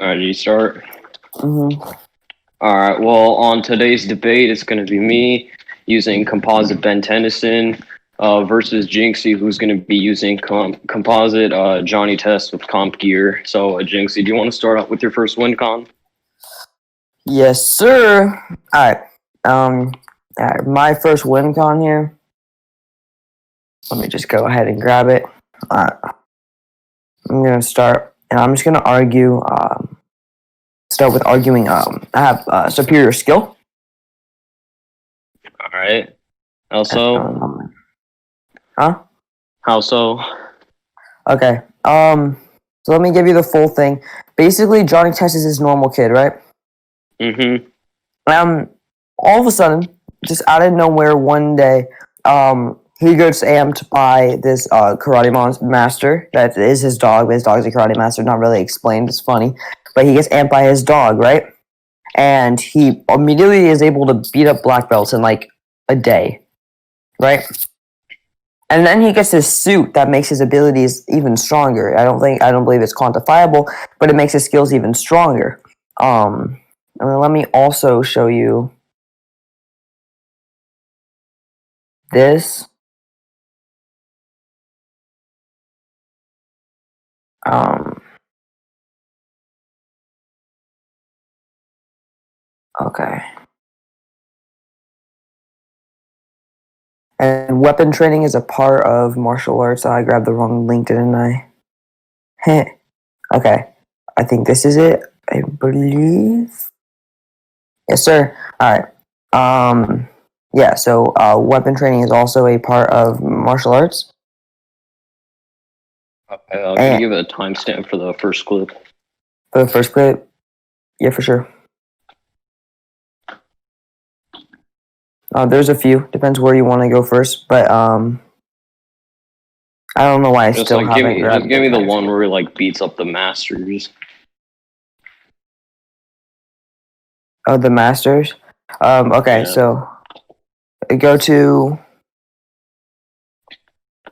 All right, you start. Mm-hmm. All right. Well, on today's debate, it's going to be me using composite Ben Tennyson versus Jinxy, who's going to be using composite Johnny Test with comp gear. So, Jinxy, do you want to start out with your first win con? Yes, sir. All right, my first win con here. Let me just go ahead and grab it. All right, I'm gonna start, and I'm just gonna argue. Start with arguing. I have superior skill. All right. And, Also, huh? how so? Okay. So let me give you the full thing. Basically, Johnny Test is his normal kid, right? Mm-hmm. Um, all of a sudden, just out of nowhere, one day, he gets amped by this master that is his dog. But his dog's a karate master. Not really explained. It's funny, but he gets amped by his dog, right? And he immediately is able to beat up black belts in like a day, right? And then he gets his suit that makes his abilities even stronger. I don't believe it's quantifiable, but it makes his skills even stronger. And then let me also show you this. Um, okay. And weapon training is a part of martial arts. I grabbed the wrong link, didn't I? Heh. Okay. I think this is it. I believe. Yes, sir. All right. Yeah, so weapon training is also a part of martial arts. Okay, could you And give it a timestamp for the first clip? for the first clip, yeah, for sure. There's a few. Depends where you want to go first, but I don't know why I Just still like haven't just grabbed give the me the one timestamp. where he like beats up the masters. Oh, the masters. Okay, Yeah. so go to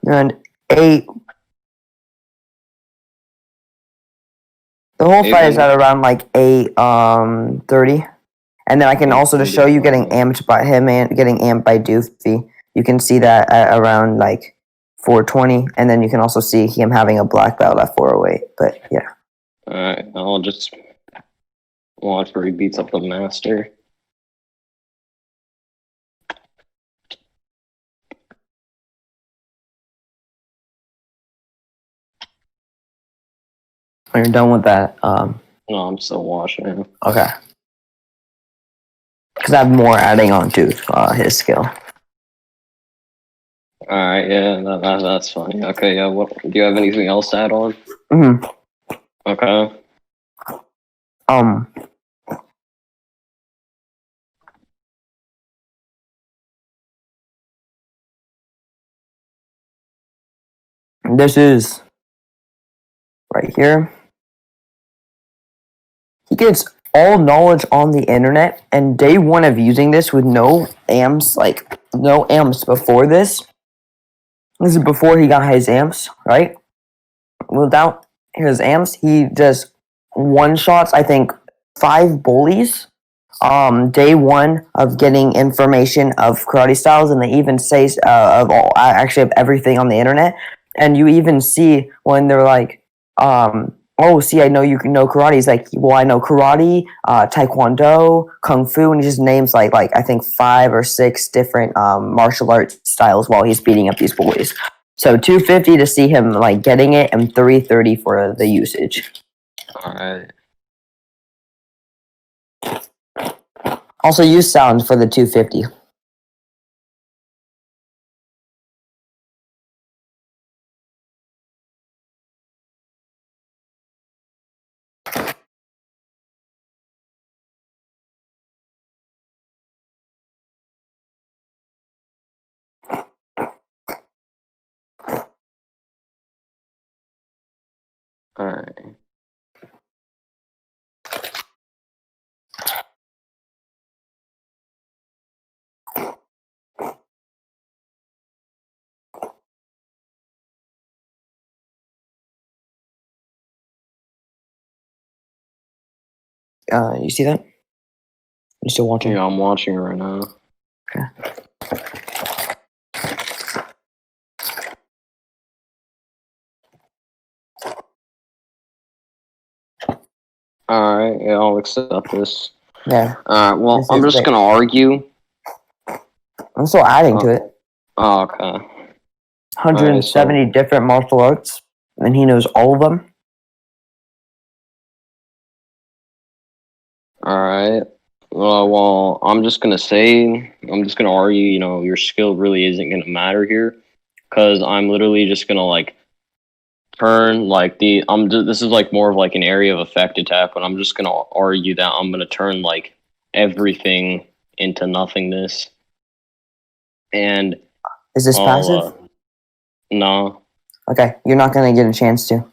and 8. The whole fight is Even at around like 8:30, and then I can also just show 8:30. you getting amped by him and getting amped by Doofy. You can see that at around like 4:20, and then you can also see him having a black belt at 4:08. But yeah, All right, I'll just watch where he beats up the master. when you're done with that, No, I'm still watching. okay, because I have more adding on to his skill. All right, yeah, that's funny. Okay, yeah. What do you have anything else to add on? hmm Okay. Um, this is right here. He gets all knowledge on the internet, and day one of using this with no amps, like no amps before this. This is before he got his amps, right? Without his amps, he just one shots, I think, 5 bullies. Day one of getting information of karate styles, and they even say of all actually of everything on the internet. And you even see when they're like, "Oh, see, I know you can know karate." He's like, "Well, I know karate, taekwondo, kung fu," and he just names like I think 5 or 6 different martial arts styles while he's beating up these bullies. So 250 to see him like getting it, and 330 for the usage. All right. Also, use sound for the 250. All right. You see that? You still watching? Yeah, I'm watching it right now. Okay. All right, yeah, I'll accept this. Yeah. All right, well, This I'm is just great. gonna argue. I'm still adding to it. Okay. 170 different martial arts, and he knows all of them. All right. Well, I'm just gonna argue. You know, your skill really isn't gonna matter here, because I'm literally just gonna like turn like this is like more of like an area of effect attack, but I'm just gonna argue that I'm gonna turn like everything into nothingness, and Is this passive? no. Okay, you're not going to get a chance to.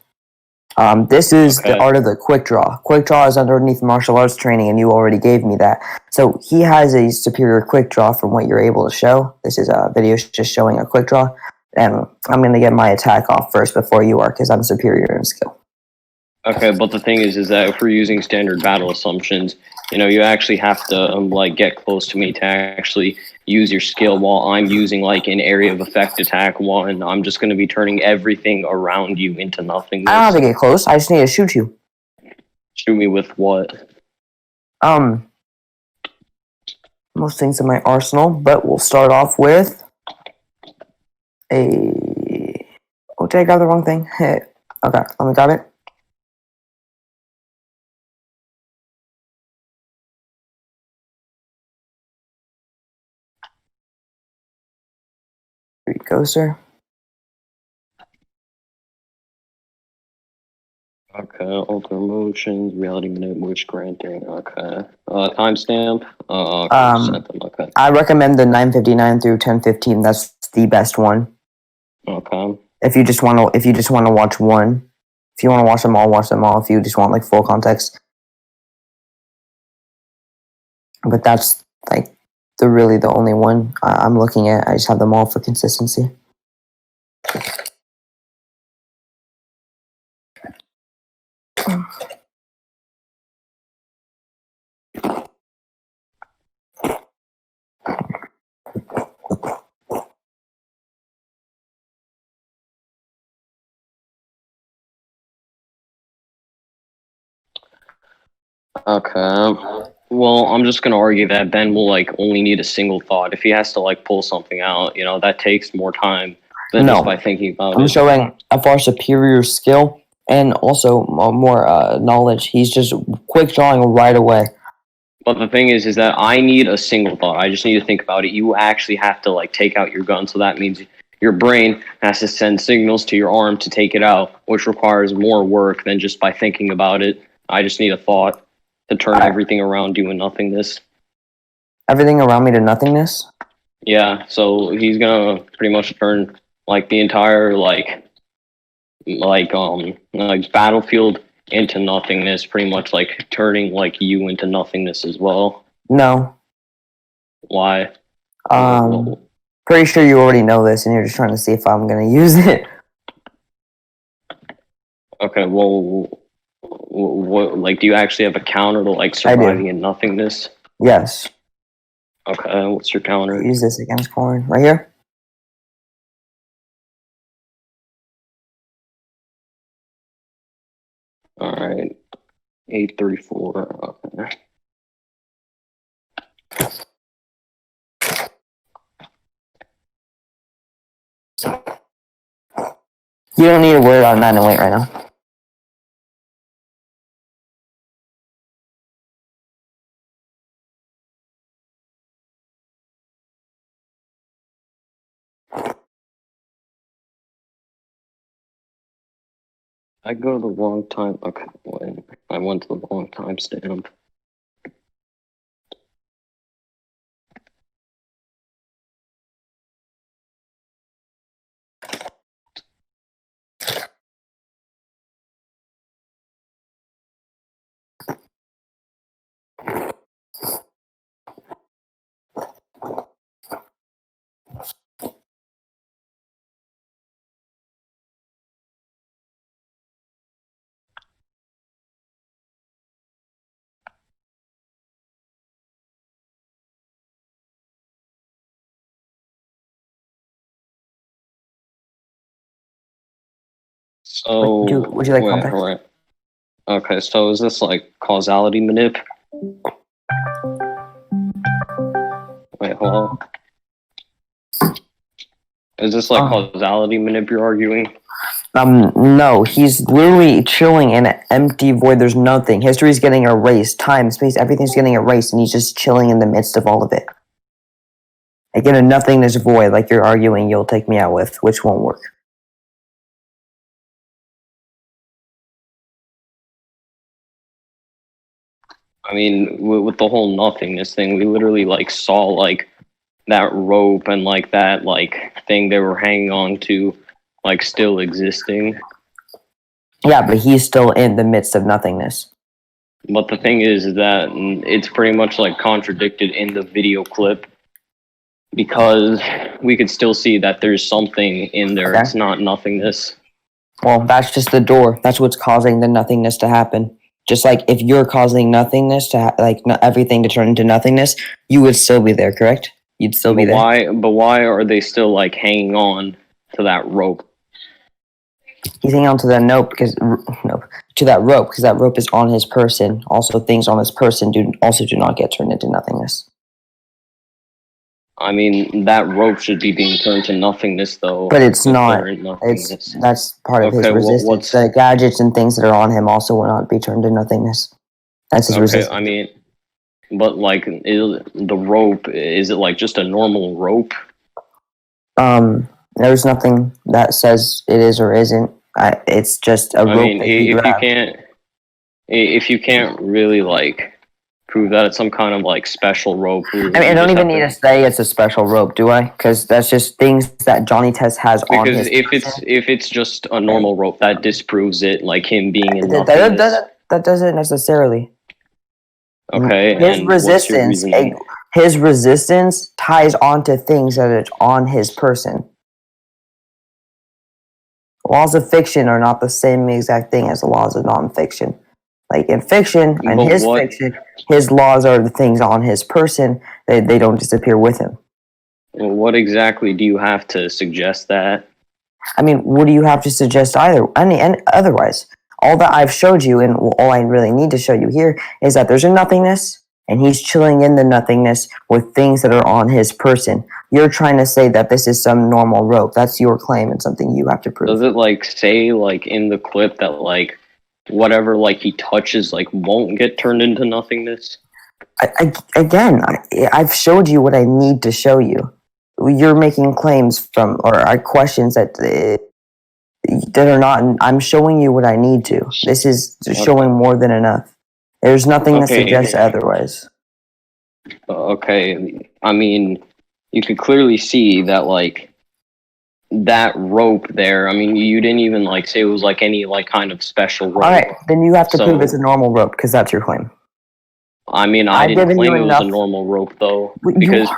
This is the Okay. art of the quick draw. Quick draw is underneath martial arts training, and you already gave me that. So he has a superior quick draw from what you're able to show. This is a video just showing a quick draw, and I'm going to get my attack off first before you are, because I'm superior in skill. Okay, but the thing is that if we're using standard battle assumptions, you know, you actually have to like get close to me to actually use your skill. While I'm using like an area of effect attack one, I'm just going to be turning everything around you into nothingness. I don't have to get close. I just need to shoot you. Shoot me with what? Most things in my arsenal, but we'll start off with a. Oh, did I grab the wrong thing? Hey. Okay, let me grab it. Here you go, sir. Okay, alter emotions, reality minute, which granting. Okay, timestamp. Okay, something. Okay. I recommend the 9:59 through 10:15. That's the best one. Okay. If you just want to watch one. If you want to watch them all, watch them all. If you just want like full context. But that's like really the only one I'm looking at. I just have them all for consistency. Okay. Well, I'm just gonna argue that Ben will like only need a single thought. If he has to like pull something out, you know, that takes more time than just by thinking about I'm it. showing a far superior skill and also more knowledge. He's just quick drawing right away. But the thing is that I need a single thought. I just need to think about it. You actually have to like take out your gun, so that means your brain has to send signals to your arm to take it out, which requires more work than just by thinking about it. I just need a thought to turn everything around you into nothingness. Everything around me to nothingness? Yeah, so he's gonna pretty much turn like the entire like battlefield into nothingness, pretty much like turning like you into nothingness as well. No. Why? Pretty sure you already know this, and you're just trying to see if I'm gonna use it. Okay, well, what like do you actually have a counter to like surviving in nothingness? Yes. Okay, what's your counter? Use this against corn right here. All right, 834. Okay. You don't need to worry about 908 right now. I go to the wrong time. Okay, wait, I went to the wrong timestamp. So Would you like wait, context? wait. Okay, so is this like causality manip? Wait, hello. Is this like causality manip you're arguing? No, he's literally chilling in an empty void. There's nothing. History's getting erased. Time, space, everything's getting erased, and he's just chilling in the midst of all of it. Like in a nothingness void, like you're arguing you'll take me out with, which won't work. I mean, with the whole nothingness thing, we literally like saw like that rope and like that like thing they were hanging on to, like still existing. Yeah, but he's still in the midst of nothingness. But the thing is that it's pretty much like contradicted in the video clip because we could still see that there's something in there. Okay. It's not nothingness. Well, that's just the door. That's what's causing the nothingness to happen. Just like if you're causing nothingness to everything to turn into nothingness, you would still be there, correct? You'd still be there. But why are they still like hanging on to that rope? He's hanging on to that to that rope because that rope is on his person. Also, things on his person do not get turned into nothingness. I mean, that rope should be being turned to nothingness, though. But it's not. That's part of his resistance. The gadgets and things that are on him also will not be turned to nothingness. That's his resistance. I mean, but like, the rope, is it like just a normal rope? There's nothing that says it is or isn't. It's just a rope. I mean, if you can't really like prove that it's some kind of like special rope. I mean, I don't even need to say it's a special rope, do I? Because that's just things that Johnny Test has on his. Because if it's just a normal rope, that disproves it, like him being in nothingness. That doesn't necessarily. Okay. His resistance ties onto things that are on his person. Laws of fiction are not the same exact thing as the laws of non-fiction. Like in fiction, fiction, his laws are the things on his person. They don't disappear with him. Well, what exactly do you have to suggest that? I mean, what do you have to suggest otherwise? All that I've showed you, and all I really need to show you here, is that there's a nothingness, and he's chilling in the nothingness with things that are on his person. You're trying to say that this is some normal rope. That's your claim and something you have to prove. Does it like say like in the clip that like whatever like he touches like won't get turned into nothingness? I've showed you what I need to show you. You're making claims or questions that are not. I'm showing you what I need to. This is showing more than enough. There's nothing that suggests otherwise. Okay, I mean, you could clearly see that like that rope there. I mean, you didn't even like say it was like any like kind of special rope. All right, then you have to prove it's a normal rope because that's your claim. I mean, I didn't claim it was a normal rope though, because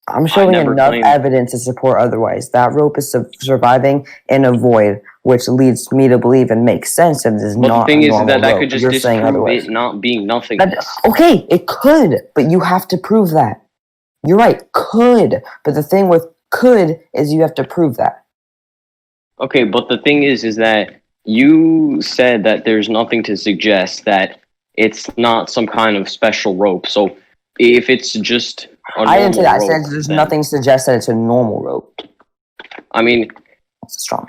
I'm showing enough evidence to support otherwise. That rope is surviving in a void, which leads me to believe and makes sense that it is not a normal rope. But the thing is that could just disprove it not being nothingness. Okay, it could, but you have to prove that. You're right, could. But the thing with could is you have to prove that. Okay, but the thing is that you said that there's nothing to suggest that it's not some kind of special rope. So if it's just I didn't say that. I said there's nothing suggests that it's a normal rope. I mean, that's strong.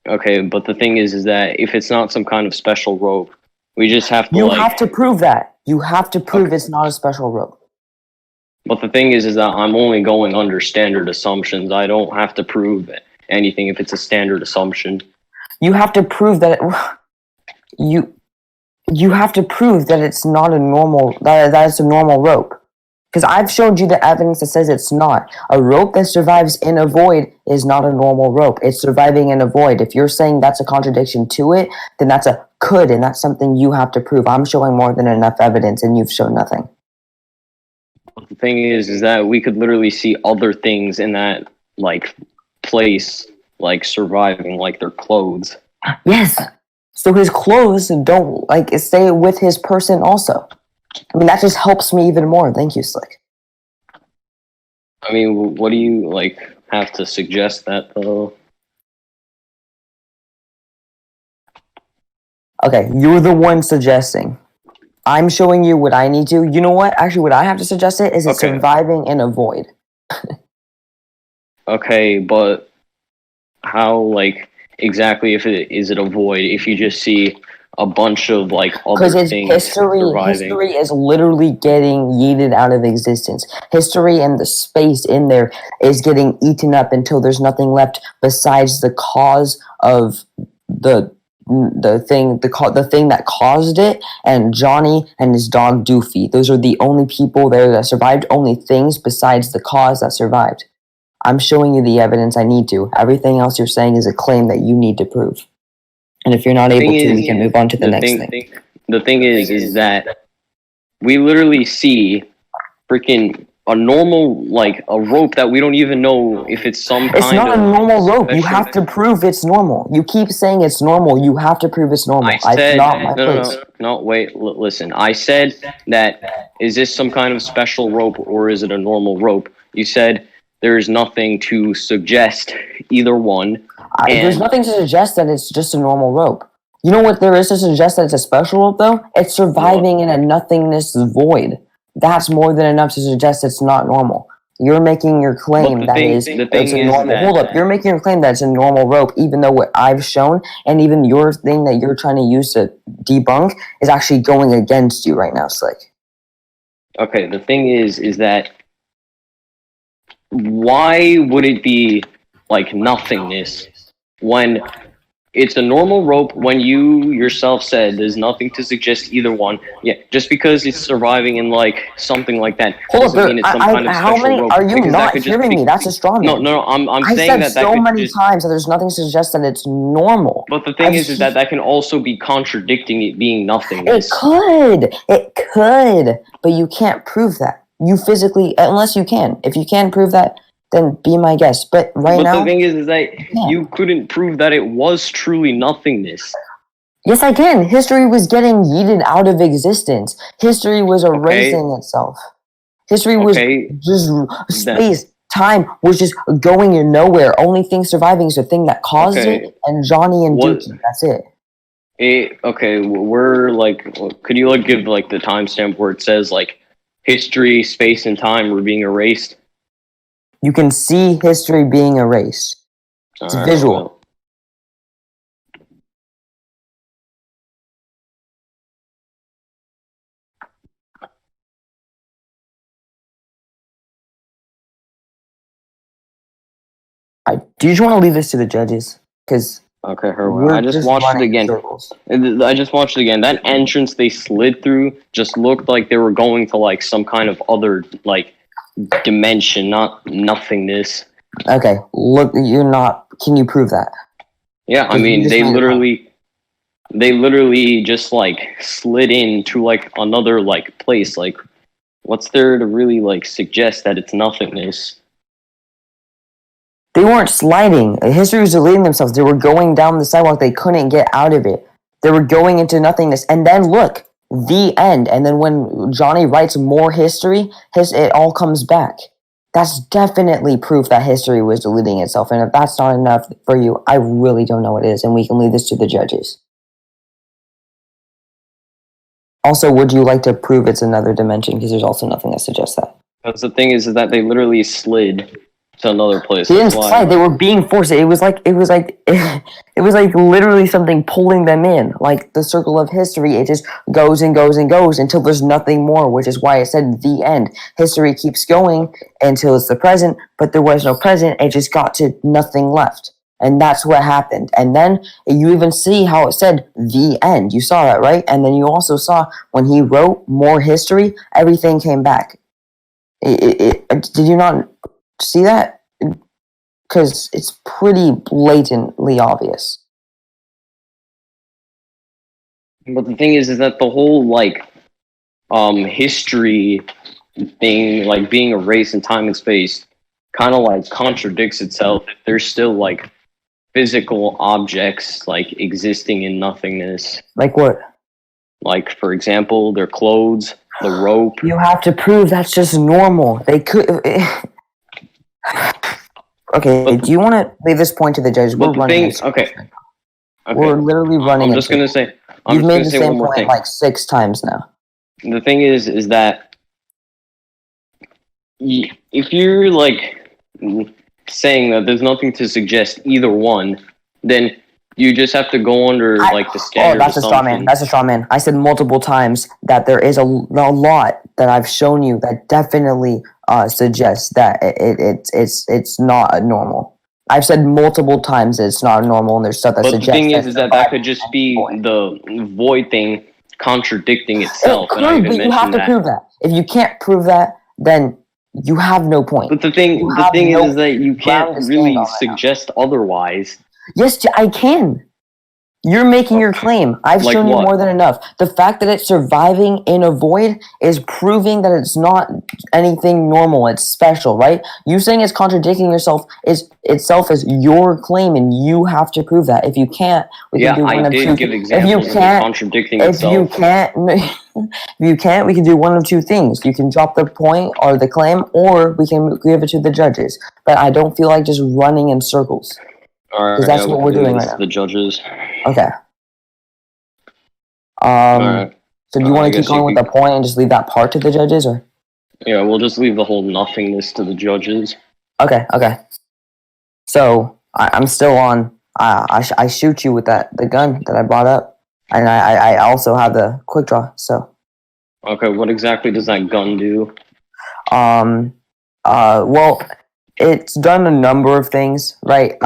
Okay, but the thing is that if it's not some kind of special rope, we just have to. You have to prove that. You have to prove it's not a special rope. But the thing is that I'm only going under standard assumptions. I don't have to prove anything if it's a standard assumption. You have to prove that you have to prove that it's not a normal that it's a normal rope. Because I've showed you the evidence that says it's not. A rope that survives in a void is not a normal rope. It's surviving in a void. If you're saying that's a contradiction to it, then that's a could, and that's something you have to prove. I'm showing more than enough evidence, and you've shown nothing. The thing is that we could literally see other things in that like place, like surviving, like their clothes. Yes. So his clothes don't like stay with his person also. I mean, that just helps me even more. Thank you, Slick. I mean, what do you like have to suggest that though? Okay, you're the one suggesting. I'm showing you what I need to. You know what? Actually, what I have to suggest is it's surviving in a void. Okay, but how, like, exactly is it a void if you just see a bunch of, like, other Because things history is literally getting yeeted out of existence. History and the space in there is getting eaten up until there's nothing left besides the cause of the thing that caused it, and Johnny and his dog Doofy. Those are the only people there that survived, only things besides the cause that survived. I'm showing you the evidence I need to. Everything else you're saying is a claim that you need to prove. And if you're not able to, we can move on to the next thing. The thing is that we literally see freaking a normal, like, a rope that we don't even know if it's some kind of... It's not a normal rope. You have to prove it's normal. You keep saying it's normal. You have to prove it's normal. I not my place. No, wait, listen. I said that, is this some kind of special rope or is it a normal rope? You said there's nothing to suggest either one. There's nothing to suggest that it's just a normal rope. You know what there is to suggest that it's a special rope, though? It's surviving in a nothingness void. That's more than enough to suggest it's not normal. You're making your claim that it's a normal... Hold up. You're making your claim that it's a normal rope, even though what I've shown and even your thing that you're trying to use to debunk is actually going against you right now, Slick. Okay, the thing is that why would it be like nothingness when it's a normal rope, when you yourself said there's nothing to suggest either one? Yeah, just because it's surviving in like something like that doesn't mean it's some kind of special rope. Are you not hearing me? That's a straw man. No, I'm saying that I said so many times that there's nothing to suggest that it's normal. But the thing is that can also be contradicting it being nothingness. It could, but you can't prove that. You physically, unless you can. If you can prove that, then be my guest. But now... But the thing is that you couldn't prove that it was truly nothingness. Yes, I can. History was getting yeeted out of existence. History was erasing itself. History was just... Space, time was just going in nowhere. Only thing surviving is the thing that caused it, and Johnny and Dookie. That's it. We're like... Could you like give like the timestamp where it says like history, space, and time were being erased? You can see history being erased. It's visual. Do you just want to leave this to the judges? Because I just watched it again. I just watched it again. That entrance they slid through just looked like they were going to like some kind of other like dimension, not nothingness. Okay, look, you're not... Can you prove that? Yeah, I mean, they literally just, like, slid into, like, another, like, place. Like, what's there to really, like, suggest that it's nothingness? They weren't sliding. History was deleting themselves. They were going down the sidewalk. They couldn't get out of it. They were going into nothingness. And then, look, the end. And then when Johnny writes more history, it all comes back. That's definitely proof that history was deleting itself. And if that's not enough for you, I really don't know what is. And we can leave this to the judges. Also, would you like to prove it's another dimension? Because there's also nothing that suggests that. Because the thing is that they literally slid to another place. They didn't slide. They were being forced. It was like literally something pulling them in. Like the circle of history, it just goes and goes and goes until there's nothing more, which is why I said the end. History keeps going until it's the present, but there was no present. It just got to nothing left. And that's what happened. And then you even see how it said the end. You saw that, right? And then you also saw when he wrote more history, everything came back. Did you not see that? Because it's pretty blatantly obvious. But the thing is that the whole like history thing, like being erased in time and space, kind of like contradicts itself. There's still like physical objects like existing in nothingness. Like what? Like, for example, their clothes, the rope. You have to prove that's just normal. They could... Okay, do you want to leave this point to the judge? We're running. Okay. We're literally running. I'm just gonna say, I'm You've just made gonna the say one same more point thing. like 6 times now. The thing is that if you're like saying that there's nothing to suggest either one, then you just have to go under like the standard That's a straw man. assumption. That's a straw man. I said multiple times that there is a lot that I've shown you that definitely suggests that it's not normal. I've said multiple times that it's not normal, and there's stuff that But the suggests thing that is that could just be the void thing contradicting itself, it and I could, even but you have mentioned to that. prove that. If you can't prove that, then you have no point. But the You thing have no is that you can't ground to stand really on right now. suggest otherwise. Yes, I can. You're making your claim. I've Like shown you what? more than enough. The fact that it's surviving in a void is proving that it's not anything normal. It's special, right? You saying it's contradicting yourself is your claim, and you have to prove that. If you can't, we can do I one of did two. give If you examples of it can't, contradicting if you itself. can't, if you can't, we can do one of two things. You can drop the point or the claim, or we can give it to the judges. But I don't feel like just running in circles. All right, Because that's what we're doing right this now. the judges. Okay. All right. So do you want I to keep guess you going with could- the point and just leave that part to the judges, or? Yeah, we'll just leave the whole nothingness to the judges. Okay. So I'm still on. I shoot you with the gun that I brought up, and I also have the quick draw. So Okay, what exactly does that gun do? well, it's done a number of things, right?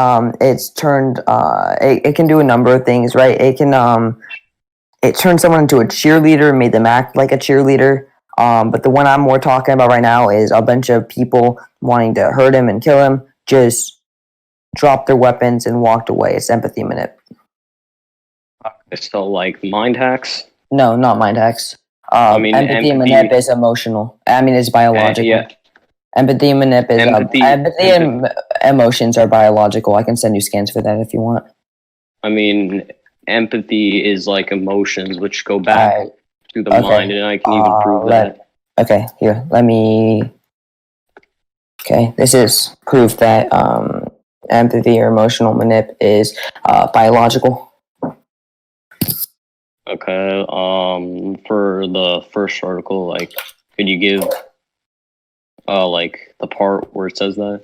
It's turned it can do a number of things, right? It turned someone into a cheerleader, made them act like a cheerleader. But the one I'm more talking about right now is a bunch of people wanting to hurt him and kill him just dropped their weapons and walked away. It's empathy manip. So like mind hacks. No, not mind hacks. Empathy and manip is emotional. I mean, it's biological. Yeah. Empathy and manip is empathy and emotions are biological. I can send you scans for that if you want. I mean, empathy is like emotions which go back to the mind, and I can even prove that. Okay, here, let me. Okay, this is proof that empathy or emotional manip is biological. Okay. For the first article, like, could you give like the part where it says that?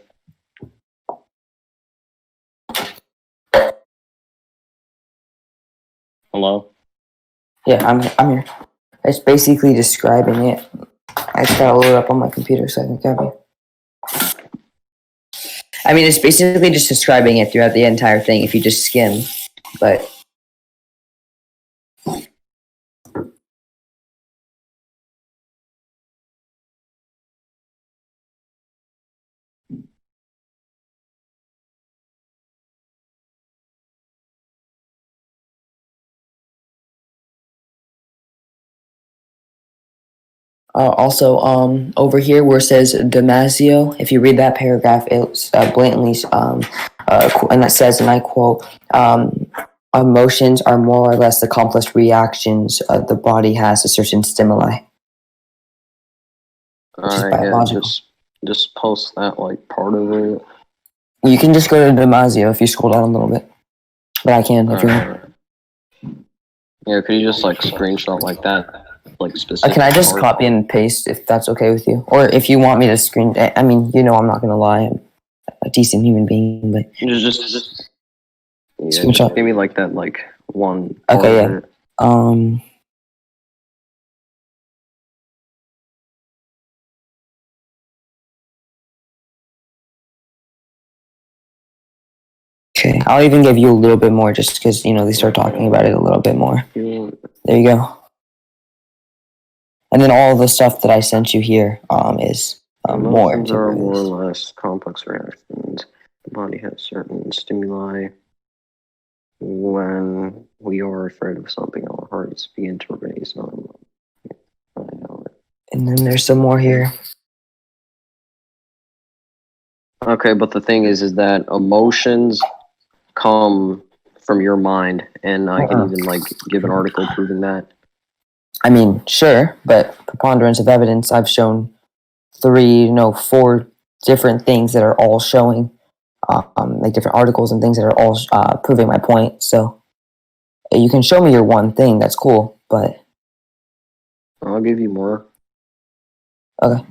Hello? Yeah, I'm here. It's basically describing it. I just gotta load it up on my computer so I can copy. I mean, it's basically just describing it throughout the entire thing if you just skim, but. Also, over here where it says Damasio, if you read that paragraph, it's blatantly, and it says, and I quote, emotions are more or less the complex reactions the body has to certain stimuli. Just post that like part of it. You can just go to Damasio if you scroll down a little bit, but I can if you want. Yeah, could you just like screenshot like that? Like specific. Can I just copy and paste if that's okay with you? Or if you want me to screen, I mean, I'm not gonna lie, I'm a decent human being, but just screenshot. Give me like that, like one. Okay, yeah. Okay, I'll even give you a little bit more just because they start talking about it a little bit more. There you go. And then all the stuff that I sent you here is more. Emotions are more or less complex reactions. The body has certain stimuli. When we are afraid of something, our hearts begin to race. And then there's some more here. Okay, but the thing is that emotions come from your mind, and I can even like give an article proving that. I mean, sure, but preponderance of evidence, I've shown 4 different things that are all showing, like different articles and things that are all proving my point. So You can show me your one thing. That's cool, but I'll give you more. okay.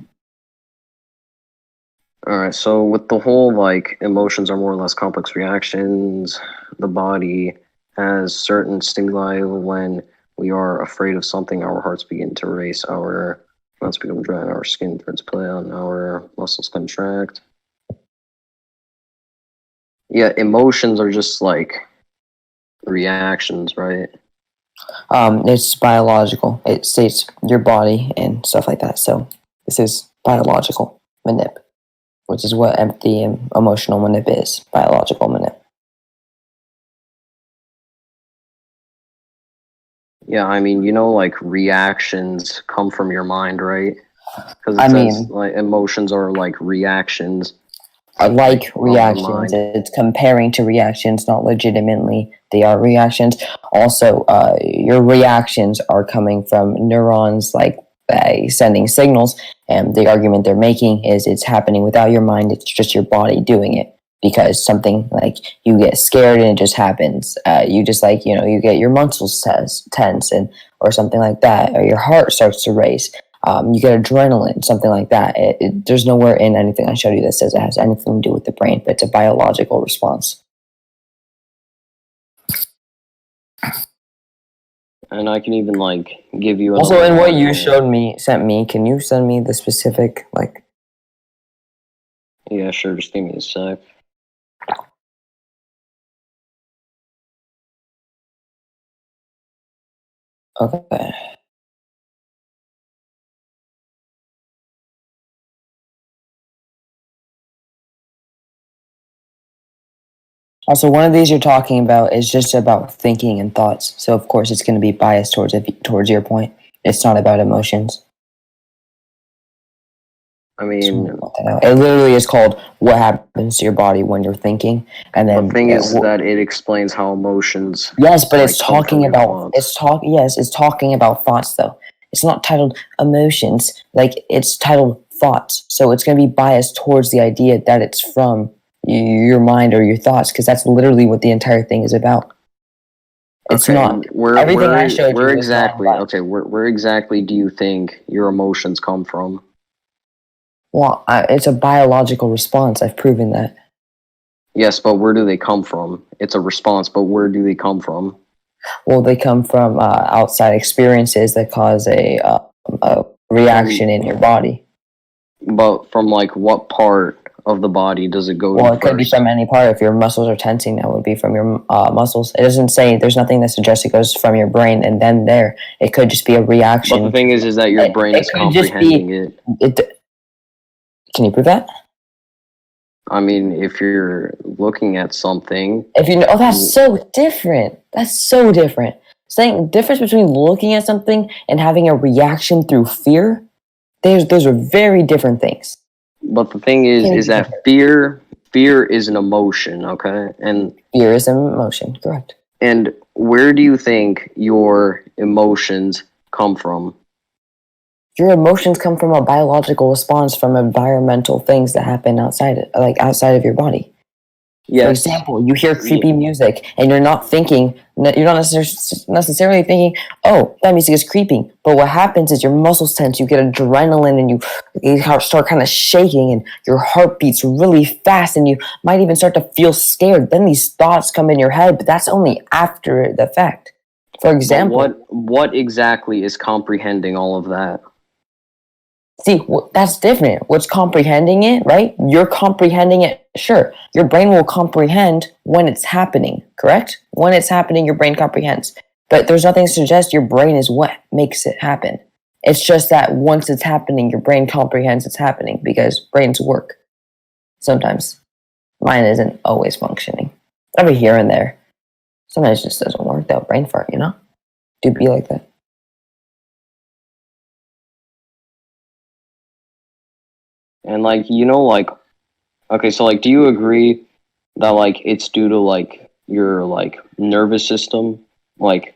All right, so with the whole like emotions are more or less complex reactions, the body has certain stimuli. When we are afraid of something, our hearts begin to race, our mouths become dry, our skin turns pale, and our muscles contract. Yeah, emotions are just like reactions, right? It's biological. It states your body and stuff like that. So this is biological manip, which is what empty and emotional manip is. Biological manip. Yeah, I mean, like reactions come from your mind, right? Because I it says mean, like emotions are like reactions, like of the reactions, mind. it's comparing to reactions, not legitimately. They are reactions. Also, your reactions are coming from neurons, like sending signals. And the argument they're making is it's happening without your mind. It's just your body doing it because something like you get scared and it just happens. You just like you get your muscles tense and or something like that, or your heart starts to race. You get adrenaline, something like that. There's nowhere in anything I showed you that says it has anything to do with the brain, but it's a biological response. And I can even like give you Also, another in what you example. sent me, can you send me the specific, like, Yeah, sure. Just give me a sec. okay. Also, one of these you're talking about is just about thinking and thoughts. So, of course, it's going to be biased towards your point. It's not about emotions. I Just mean, want to point that out. It literally is called "What happens to your body when you're thinking," and the then thing is that it explains how emotions yes, but like it's come from talking your about thoughts. yes, it's talking about thoughts though. It's not titled emotions, like it's titled thoughts. So it's going to be biased towards the idea that it's from your mind or your thoughts because that's literally what the entire thing is about. It's Okay, not and where everything I where showed where you is not exactly? biased. Okay, where exactly do you think your emotions come from? Well, it's a biological response. I've proven that. Yes, but where do they come from? It's a response, but where do they come from? Well, they come from outside experiences that cause a reaction From in your body. But from like what part of the body does it go to Well, it could be first? from any part. If your muscles are tensing, that would be from your muscles. It doesn't say there's nothing that suggests it goes from your brain and then there. It could just be a But the reaction. thing is that your brain It is could just comprehending be. it. It. Can you prove that? I mean, if you're looking at something, If you know, oh, that's so different. That's so different. Saying the difference between looking at something and having a reaction through fear. Those are very different things. but the thing Can't is even that compare. fear is an emotion, okay? Fear is an emotion, correct? And where do you think your emotions come from? Your emotions come from a biological response from environmental things that happen outside of your body. For Yes, example, you hear y- creepy music and you're not thinking, you're not necessarily thinking, oh, that music is creeping. But what happens is your muscles tense, you get adrenaline, and you start kind of shaking, and your heart beats really fast, and you might even start to feel scared. Then these thoughts come in your head, but that's only after the fact. For but example, what exactly is comprehending all of that? see, that's different. What's comprehending it, right? You're comprehending it. Sure, your brain will comprehend when it's happening, correct? When it's happening, your brain comprehends. But there's nothing to suggest your brain is what makes it happen. It's just that once it's happening, your brain comprehends it's happening because brains work. Sometimes mine isn't always functioning. Every here and there. Sometimes it just doesn't work. That brain fart, Do be like that. And like, like, okay, so like, do you agree that like it's due to like your like nervous system, like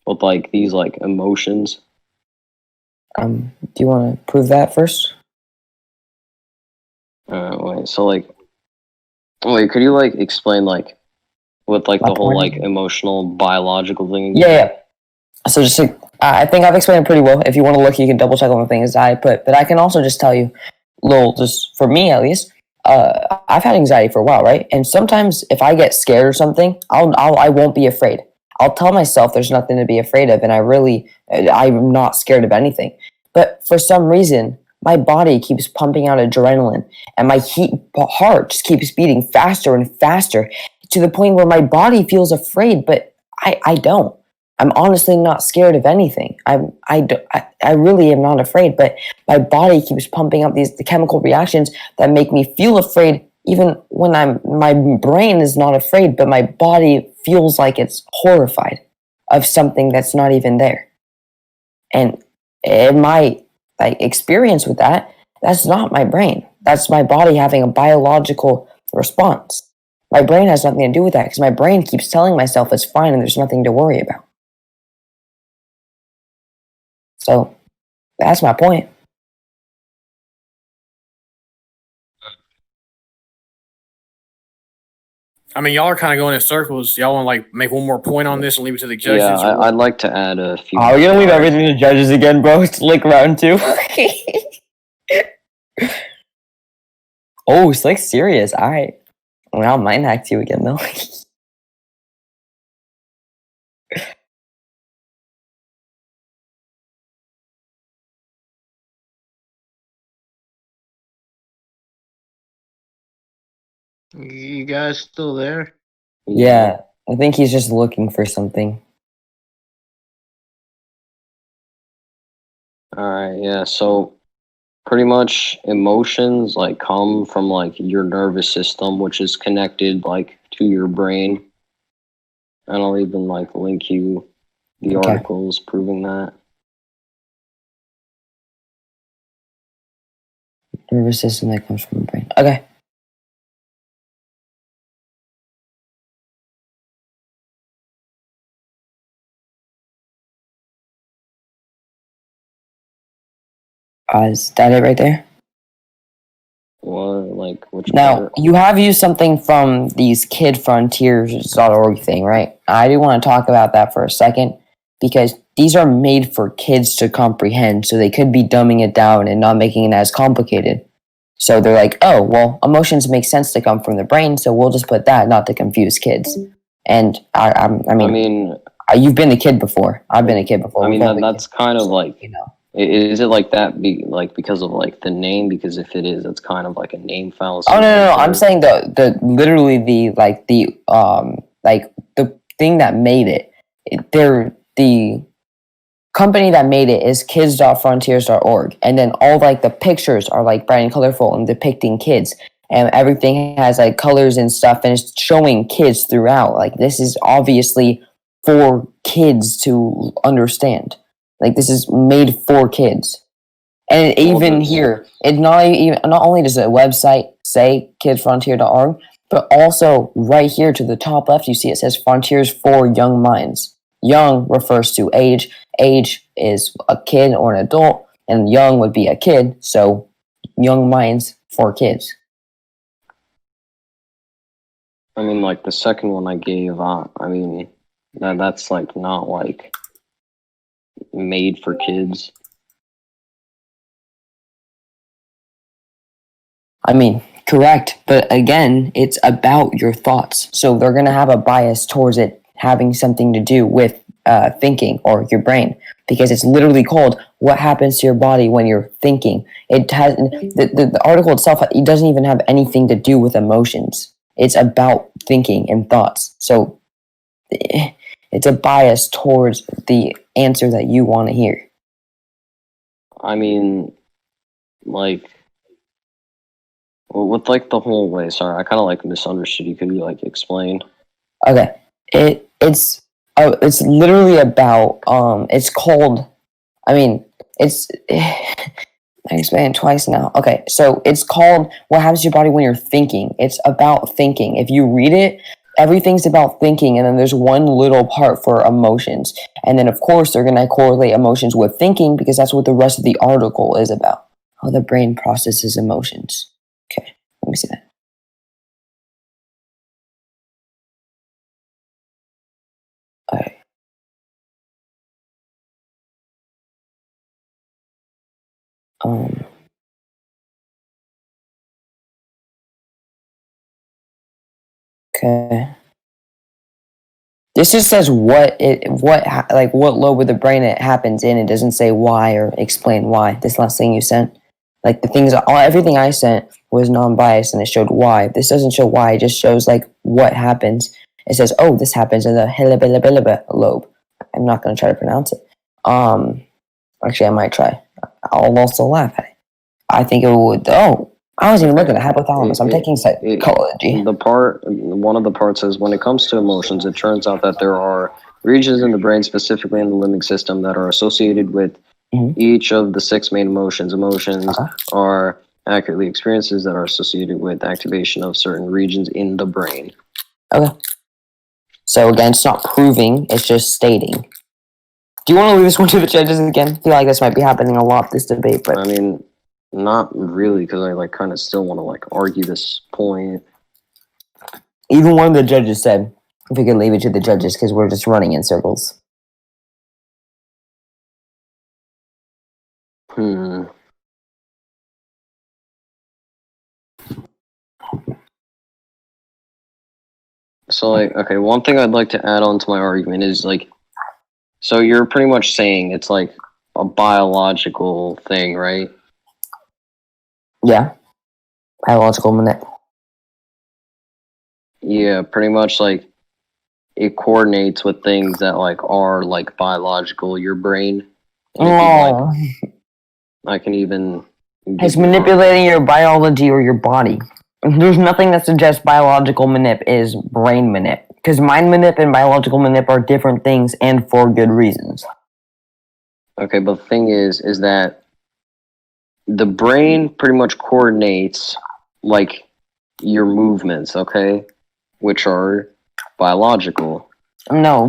with like these like emotions? Do you want to prove that first? Wait, so like, wait, could you like explain like with like My the whole point like is- emotional biological thing Yeah, again. yeah. So just to, I think I've explained it pretty well. If you want to look, you can double check on the things I put. But I can also just tell you, little, just for me at least, I've had anxiety for a while, right? And sometimes if I get scared or something, I won't be afraid. I'll tell myself there's nothing to be afraid of, and I'm not scared of anything. But for some reason, my body keeps pumping out adrenaline, and my heart just keeps beating faster and faster to the point where my body feels afraid, but I don't. I'm honestly not scared of anything. I really am not afraid, but my body keeps pumping up the chemical reactions that make me feel afraid even when my brain is not afraid, but my body feels like it's horrified of something that's not even there. And in my like experience with that, that's not my brain. That's my body having a biological response. My brain has nothing to do with that because my brain keeps telling myself it's fine and there's nothing to worry about. So that's my point. I mean, y'all are kind of going in circles. Y'all want to like make one more point on this and leave it to the Yeah, judges, or what? I'd like to add a few. Oh, we're gonna leave everything to judges again, bro. It's like round two. Oh, it's like serious. All right. Well, I'll mind hack you again though. You guys still there? Yeah, I think he's just looking for something. All right, yeah. So pretty much emotions like come from like your nervous system, which is connected like to your brain. And I'll even like link you the Okay. articles proving that. Nervous system that comes from the brain. Okay. Is that it right there? What like which Now, part? you have used something from these kidfrontiers.org thing, right? I do want to talk about that for a second because these are made for kids to comprehend, so they could be dumbing it down and not making it as complicated. So they're like, oh, well, emotions make sense to come from the brain, so we'll just put that not to confuse kids. And I mean, you've been a kid before. I've been a kid before. I mean We've all been that's kids, kind of like you know. is it like that like because of like the name? Because if it is, it's kind of like a name fallacy. Oh no, no, no! right I'm there. saying the literally the thing that made it. They're the company that made it is kids.frontiers.org, and then all like the pictures are like bright and colorful and depicting kids, and everything has like colors and stuff, and it's showing kids throughout. Like this is obviously for kids to understand. Like this is made for kids. And Well, even this- here, it's not even not only does the website say kidsfrontier.org, but also right here to the top left, you see it says Frontiers for Young Minds. Young refers to age. Age is a kid or an adult, and young would be a kid. So, young minds for kids. I mean, like the second one I gave, I mean, that's like not like made for kids. I mean, correct. But again, it's about your thoughts. So they're going to have a bias towards it having something to do with thinking or your brain because it's literally called what happens to your body when you're thinking. It has the article itself, it doesn't even have anything to do with emotions. It's about thinking and thoughts. So it's a bias towards the answer that you want to hear. I mean, like, well, with like the whole way. Sorry, I kind of like misunderstood you. Could you like explain? Okay. It's literally about it's called I mean it's I explained it twice now. Okay, so it's called What Happens to Your Body When You're Thinking. It's about thinking. If you read it, everything's about thinking, and then there's one little part for emotions. And then of course they're gonna correlate emotions with thinking because that's what the rest of the article is about. How the brain processes emotions. Okay, let me see that. Alright. Um. Okay. This just says what lobe of the brain it happens in. It doesn't say why or explain why. This last thing you sent, like the things, everything I sent was non-biased and it showed why. This doesn't show why. It just shows like what happens. It says, oh, this happens in the helibilibiliba lobe. I'm not gonna try to pronounce it. Actually, I might try. I'll also laugh at it. I think it would. Oh, I wasn't even looking at hypothalamus. I'm taking psychology. One of the parts is when it comes to emotions, it turns out that there are regions in the brain, specifically in the limbic system, that are associated with each of the 6 main emotions. Emotions are accurately experiences that are associated with activation of certain regions in the brain. Okay. So again, it's not proving, it's just stating. Do you want to leave this one to the judges again? I feel like this might be happening a lot, this debate, but I mean, not really, because I kind of still want to argue this point. even one of the judges said if we could leave it to the judges because we're just running in circles. So, okay, one thing I'd like to add on to my argument is, so you're pretty much saying it's, a biological thing, right? Yeah. Biological manip. Yeah, pretty much, it coordinates with things that, are, biological. Your brain. Oh. I can even... It's manipulating your biology or your body. There's nothing that suggests biological manip is brain manip. Because mind manip and biological manip are different things and for good reasons. Okay, but the thing is that the brain pretty much coordinates, your movements, okay? Which are biological. No.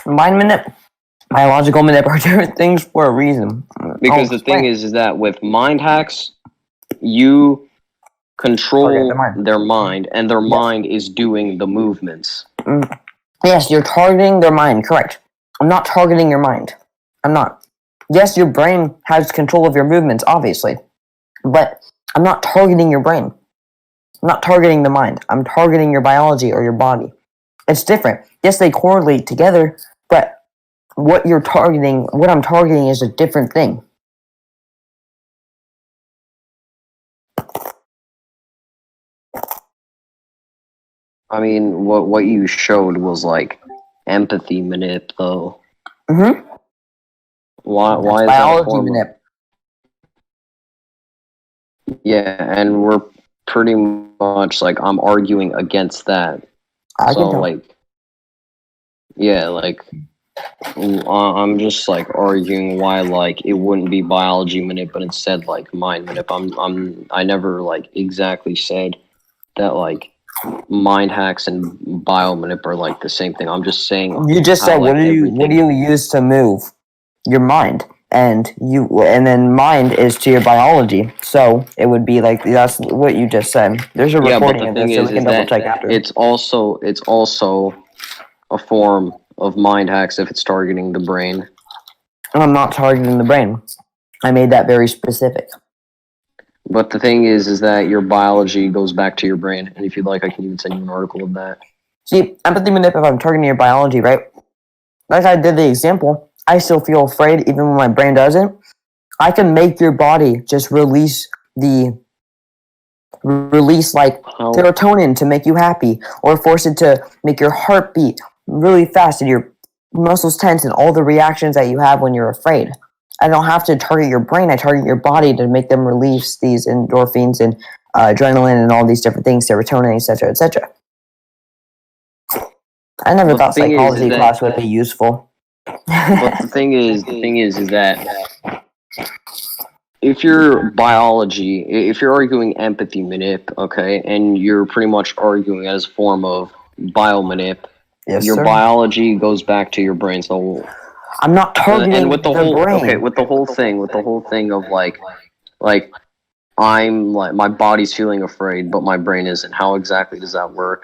Mind manip, biological manip are different things for a reason. Because the thing is that with mind hacks, you control their mind, and their mind is doing the movements. Yes, you're targeting their mind, correct. I'm not targeting your mind. I'm not. Yes, your brain has control of your movements, obviously. But I'm not targeting your brain. I'm not targeting the mind. I'm targeting your biology or your body. It's different. Yes, they correlate together, but what I'm targeting is a different thing. I mean, what you showed was empathy manip, though. Mm-hmm. Why That's is that a biology form manip. Yeah, and we're pretty much I'm arguing against that. I can tell. I'm just arguing why it wouldn't be biology manip, but instead mind manip. I never exactly said that mind hacks and bio manip are the same thing. I'm just saying You just said what do you use to move? Your mind. And then mind is to your biology. So it would be that's what you just said. There's a recording of this, so we can double check after. It's also a form of mind hacks if it's targeting the brain. I'm not targeting the brain. I made that very specific. But the thing is that your biology goes back to your brain, and if you'd like, I can even send you an article of that. See, empathy manip, if I'm targeting your biology, right? Like I did the example, I still feel afraid even when my brain doesn't. I can make your body just release serotonin to make you happy, or force it to make your heart beat really fast and your muscles tense and all the reactions that you have when you're afraid. I don't have to target your brain, I target your body to make them release these endorphins and adrenaline and all these different things, serotonin, etc., etc. I never thought psychology class would be useful. But the thing is that if you're arguing empathy manip, okay, and you're pretty much arguing as a form of bio manip, your biology goes back to your brain. So I'm not targeting and with the whole brain. Okay, with the whole thing of I'm my body's feeling afraid, but my brain isn't. How exactly does that work?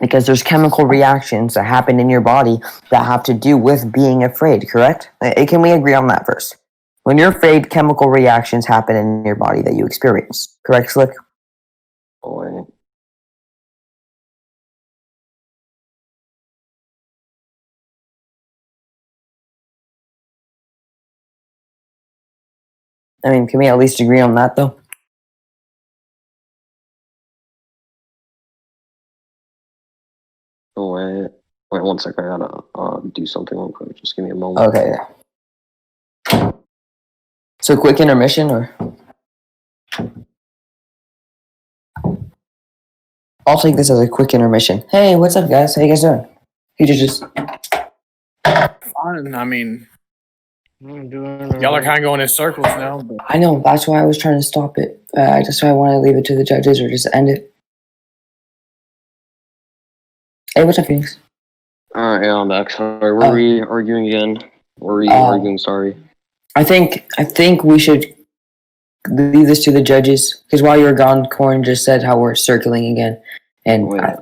Because there's chemical reactions that happen in your body that have to do with being afraid, correct? Can we agree on that first? When you're afraid, chemical reactions happen in your body that you experience, correct, Slick? Boy. I mean, can we at least agree on that, though? Oh, wait 1 second. I gotta do something real quick. Just give me a moment. Okay. So, quick intermission, or I'll take this as a quick intermission. Hey, what's up, guys? How you guys doing? You just Fine. I mean, I'm doing y'all are alright. kind of going in circles now. But I know, that's why I was trying to stop it. That's why I wanted to leave it to the judges or just end it. Hey, what's up, Phoenix? Alright, yeah, I'm back. Sorry, were Oh. we arguing again? Were we Oh. arguing? Sorry. I think we should leave this to the judges because while you were gone, Corn just said how we're circling again, and Wait. I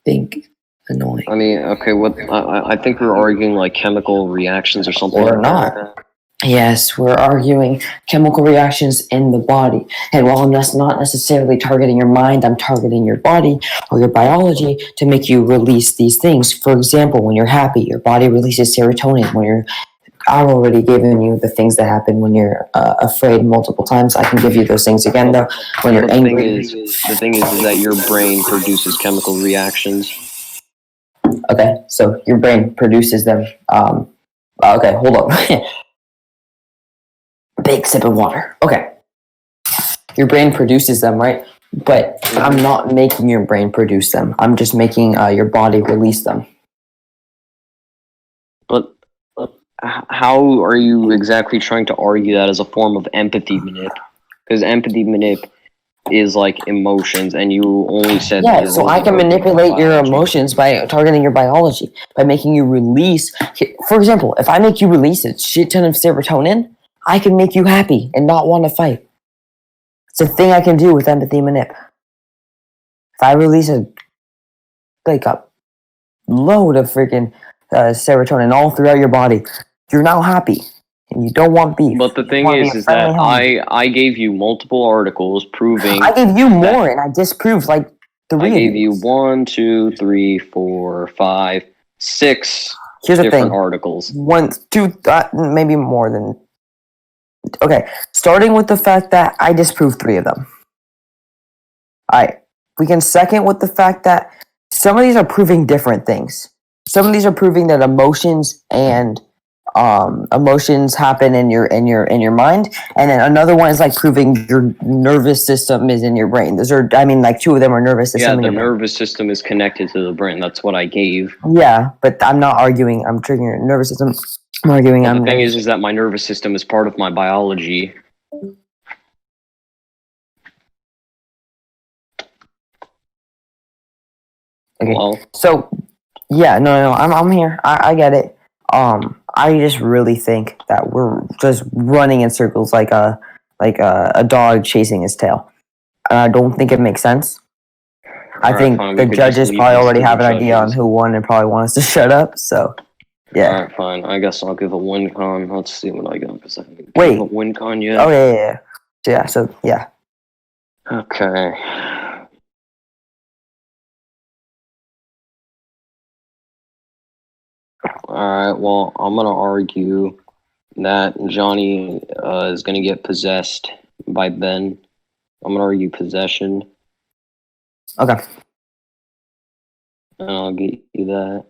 think annoying. I mean, okay, what? I think we were arguing like chemical reactions or something. We're like not. that. Yes, we're arguing chemical reactions in the body. And while I'm not necessarily targeting your mind, I'm targeting your body or your biology to make you release these things. For example, when you're happy, your body releases serotonin. I've already given you the things that happen when you're afraid multiple times. I can give you those things again, though. When you're The angry. thing is that your brain produces chemical reactions. Okay, so your brain produces them. Okay, hold up. Big sip of water. Okay. Your brain produces them, right? But I'm not making your brain produce them. I'm just making your body release them. But how are you exactly trying to argue that as a form of empathy manip? Because empathy manip is like emotions, and you only said that Yeah, you're so only I can targeting manipulate your biology. emotions by targeting your biology, by making you release. For example, if I make you release a shit ton of serotonin, I can make you happy and not want to fight. It's a thing I can do with empathy manip. If I release a load of freaking serotonin all throughout your body, you're now happy and you don't want beef. But the You thing want to be a is friendly that home. I gave you multiple articles proving. I gave you more, and I disproved like I three gave of you these. 1, 2, 3, 4, 5, 6 Here's the different thing: articles. 1, 2, maybe more than. Okay, starting with the fact that I disproved 3 of them. All right, we can second with the fact that some of these are proving different things. Some of these are proving that emotions happen in your mind, and then another one is like proving your nervous system is in your brain. Those are, I mean, like 2 of them are nervous system Yeah, in the your brain. nervous system is connected to the brain. That's what I gave. Yeah, but I'm not arguing. I'm triggering your nervous system. I'm arguing. But the thing is that my nervous system is part of my biology. Okay. Well, So, yeah, no, I'm here. I get it. I just really think that we're just running in circles like a dog chasing his tail. And I don't think it makes sense. I alright, think fine. the We could just judges leave probably this already to the have an idea on judges. who won and probably want us to shut up. So, yeah. Alright, fine. I guess I'll give a win con. Let's see what I got, because I haven't Wait. given a win con yet. Oh yeah. So yeah. Okay. Alright, well, I'm gonna argue that Johnny is gonna get possessed by Ben. I'm gonna argue possession, Okay. and I'll get you that.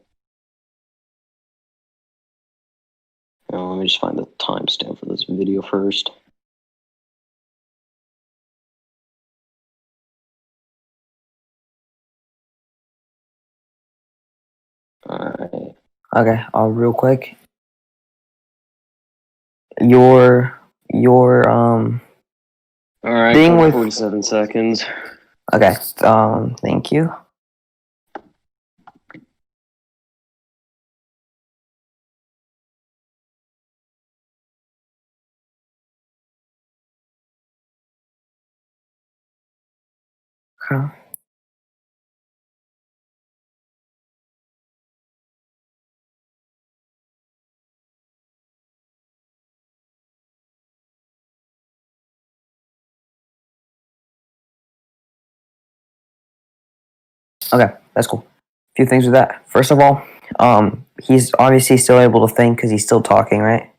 Let me just find the timestamp for this video first. Alright. Okay. Real quick. Your Alright, thing with 47 seconds. okay. Thank you. Okay. Okay, that's cool. A few things with that. First of all, he's obviously still able to think because he's still talking, right?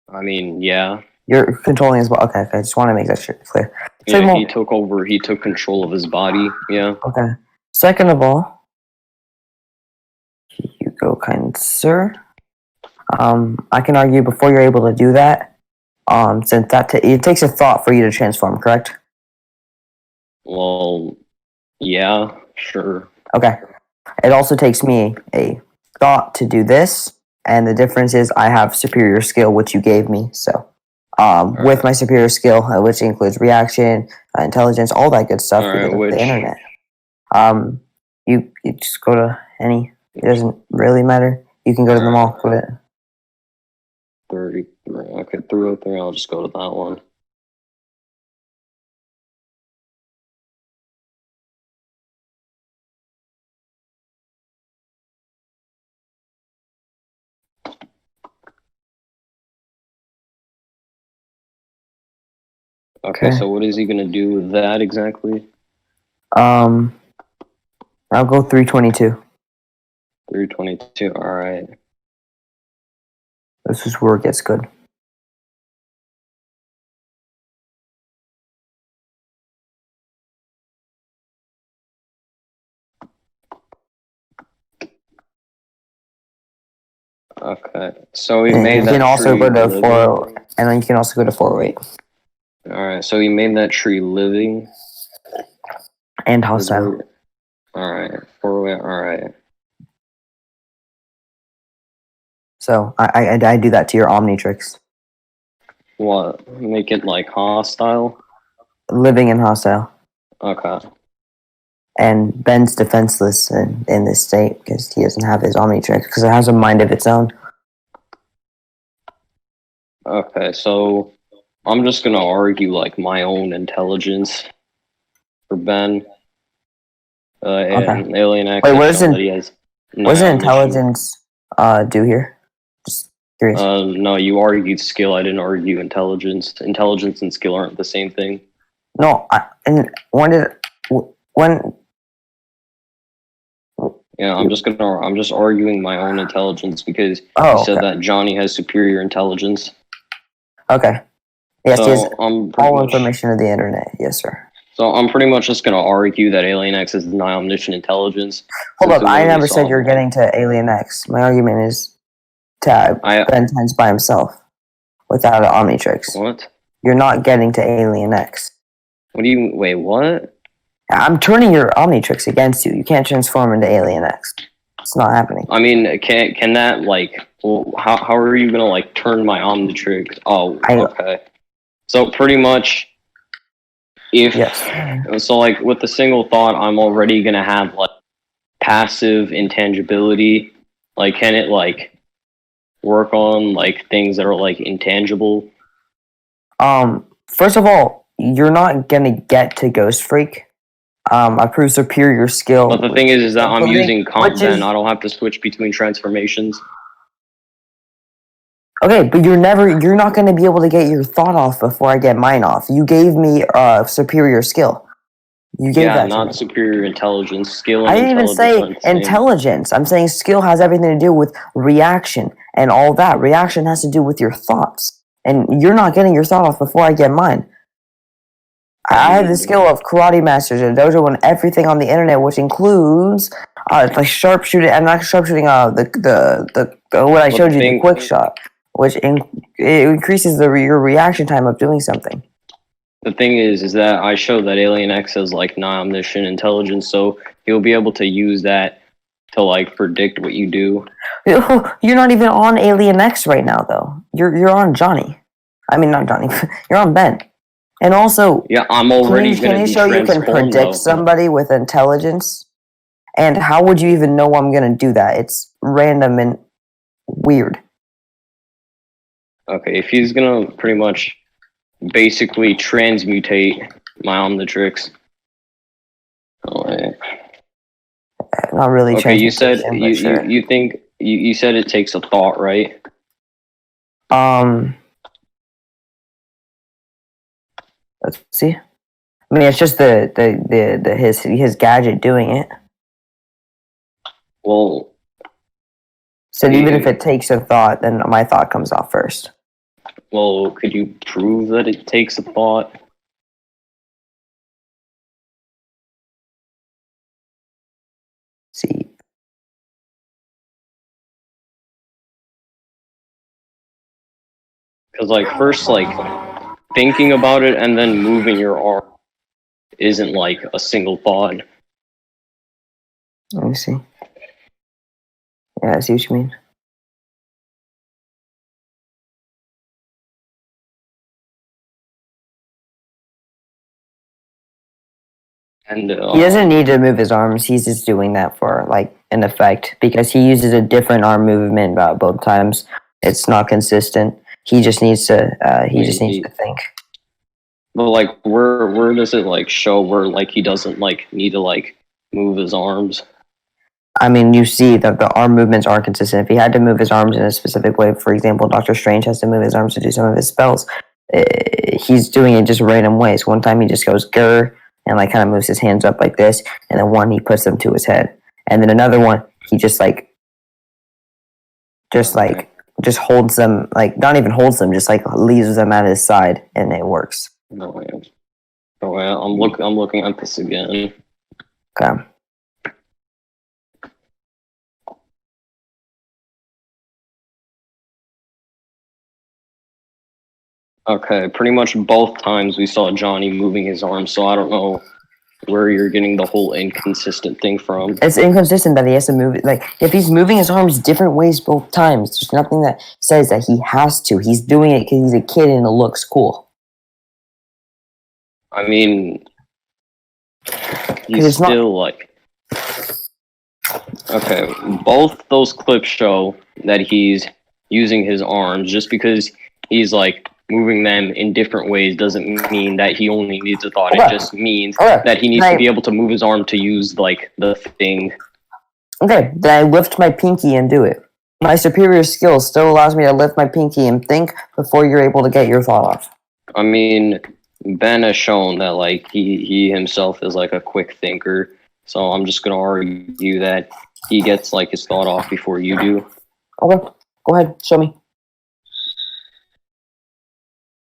I mean, yeah. You're controlling his body. Okay, okay. I just want to make that shit clear. Yeah, Second of he all, took over. He took control of his body. Yeah. okay. Second of all, here you go, kind sir. I can argue before you're able to do that. Since it takes a thought for you to transform, correct? Well, yeah, sure. Okay. It also takes me a thought to do this, and the difference is I have superior skill, which you gave me. So, with my superior skill, which includes reaction, intelligence, all that good stuff, All because right, of which the internet. You just go to any. It doesn't really matter. You can go to them all. Go to 30. Okay, 303. I'll just go to that one. Okay, Okay. so what is he gonna do with that exactly? I'll go 322. 322. All right. This is where it gets good. Okay, so he And made you that can also tree go to living. 40, and then you can also go to 408 All right, so he made that tree living. and Is hostile. where- All right, 408. All right. So I do that to your Omnitrix. What? Make it like hostile? Living and hostile. Okay. And Ben's defenseless in this state because he doesn't have his Omnitrix because it has a mind of its own. Okay, so I'm just gonna argue like my own intelligence for Ben. And Alien X Wait, has what does shown that he has what does omniscient. intelligence do here? Just curious. No, you argued skill. I didn't argue intelligence. Intelligence and skill aren't the same thing. No, and when Yeah, I'm just arguing my own intelligence because Oh, you said okay. that Johnny has superior intelligence. Okay. Yes, he has So I'm pretty all much, information of the internet. Yes, sir. so I'm pretty much just gonna argue that Alien X is nigh omniscient intelligence. Hold since up, it I literally never said saw you're him. getting to Alien X. My argument is to I Ben 10's by himself without an Omnitrix. what? You're not getting to Alien X. What do you wait? What? I'm turning your Omnitrix against you. You can't transform into Alien X. It's not happening. I mean, can that like? Well, how are you gonna like turn my Omnitrix? Oh, okay. So pretty much, if Yes. so, like with the single thought, I'm already gonna have like passive intangibility. Like, can it like work on like things that are like intangible? First of all, you're not gonna get to Ghost Freak. I proved superior skill. But the thing is that I'm using comp which Ben. is I don't have to switch between transformations. okay, but you're not gonna be able to get your thought off before I get mine off. You gave me superior skill. You gave Yeah, that to not me. superior intelligence. Skill I and didn't even intelligence say aren't the same. intelligence. I'm saying skill has everything to do with reaction and all that. Reaction has to do with your thoughts. And you're not getting your thought off before I get mine. I have the skill of karate masters, a dojo, and everything on the internet, which includes like sharpshooting. I'm not sharpshooting. The what I showed you, the quick shot, which it increases your reaction time of doing something. The thing is that I show that Alien X has like non-omniscient intelligence, so he'll be able to use that to like predict what you do. You're not even on Alien X right now, though. You're on Johnny. I mean, not Johnny. You're on Ben. And also, Yeah, I'm already can gonna you be show you can transformed predict though. somebody with intelligence? And how would you even know I'm gonna do that? It's random and weird. Okay, if he's gonna pretty much basically transmutate my Omnitrix. Oh, wait. Not really. Okay, you said transmutation, but sure. you think you said it takes a thought, right? Let's see. I mean, it's just his gadget doing it. Well, So even if it takes a thought, then my thought comes off first. well, could you prove that it takes a thought? See, Because like first, like thinking about it and then moving your arm isn't like a single thought. let me see. Yeah, I see what you mean. And He doesn't need to move his arms. He's just doing that for like an effect because he uses a different arm movement both times. It's not consistent. He just needs to. He just needs to think. But like, where does it like show where like he doesn't like need to like move his arms? I mean, you see that the arm movements aren't consistent. If he had to move his arms in a specific way, for example, Doctor Strange has to move his arms to do some of his spells. He's doing it just random ways. One time he just goes grr and like kind of moves his hands up like this, and then one he puts them to his head, and then another one he just holds them, like not even holds them, just like leaves them at his side, and it works. No, I'm looking at this again. Okay. Okay, pretty much both times we saw Johnny moving his arms, so I don't know where you're getting the whole inconsistent thing from. It's inconsistent that he has to move it. Like, if he's moving his arms different ways both times, there's nothing that says that he has to. He's doing it because he's a kid and it looks cool. I mean, he's still like... Okay, both those clips show that he's using his arms. Just because he's like moving them in different ways doesn't mean that he only needs a thought. Okay. It just means that he needs to be able to move his arm to use like the thing. Okay, then I lift my pinky and do it. My superior skill still allows me to lift my pinky and think before you're able to get your thought off. I mean, Ben has shown that like he himself is like a quick thinker, so I'm just gonna argue that he gets like his thought off before you do. Okay, go ahead, show me.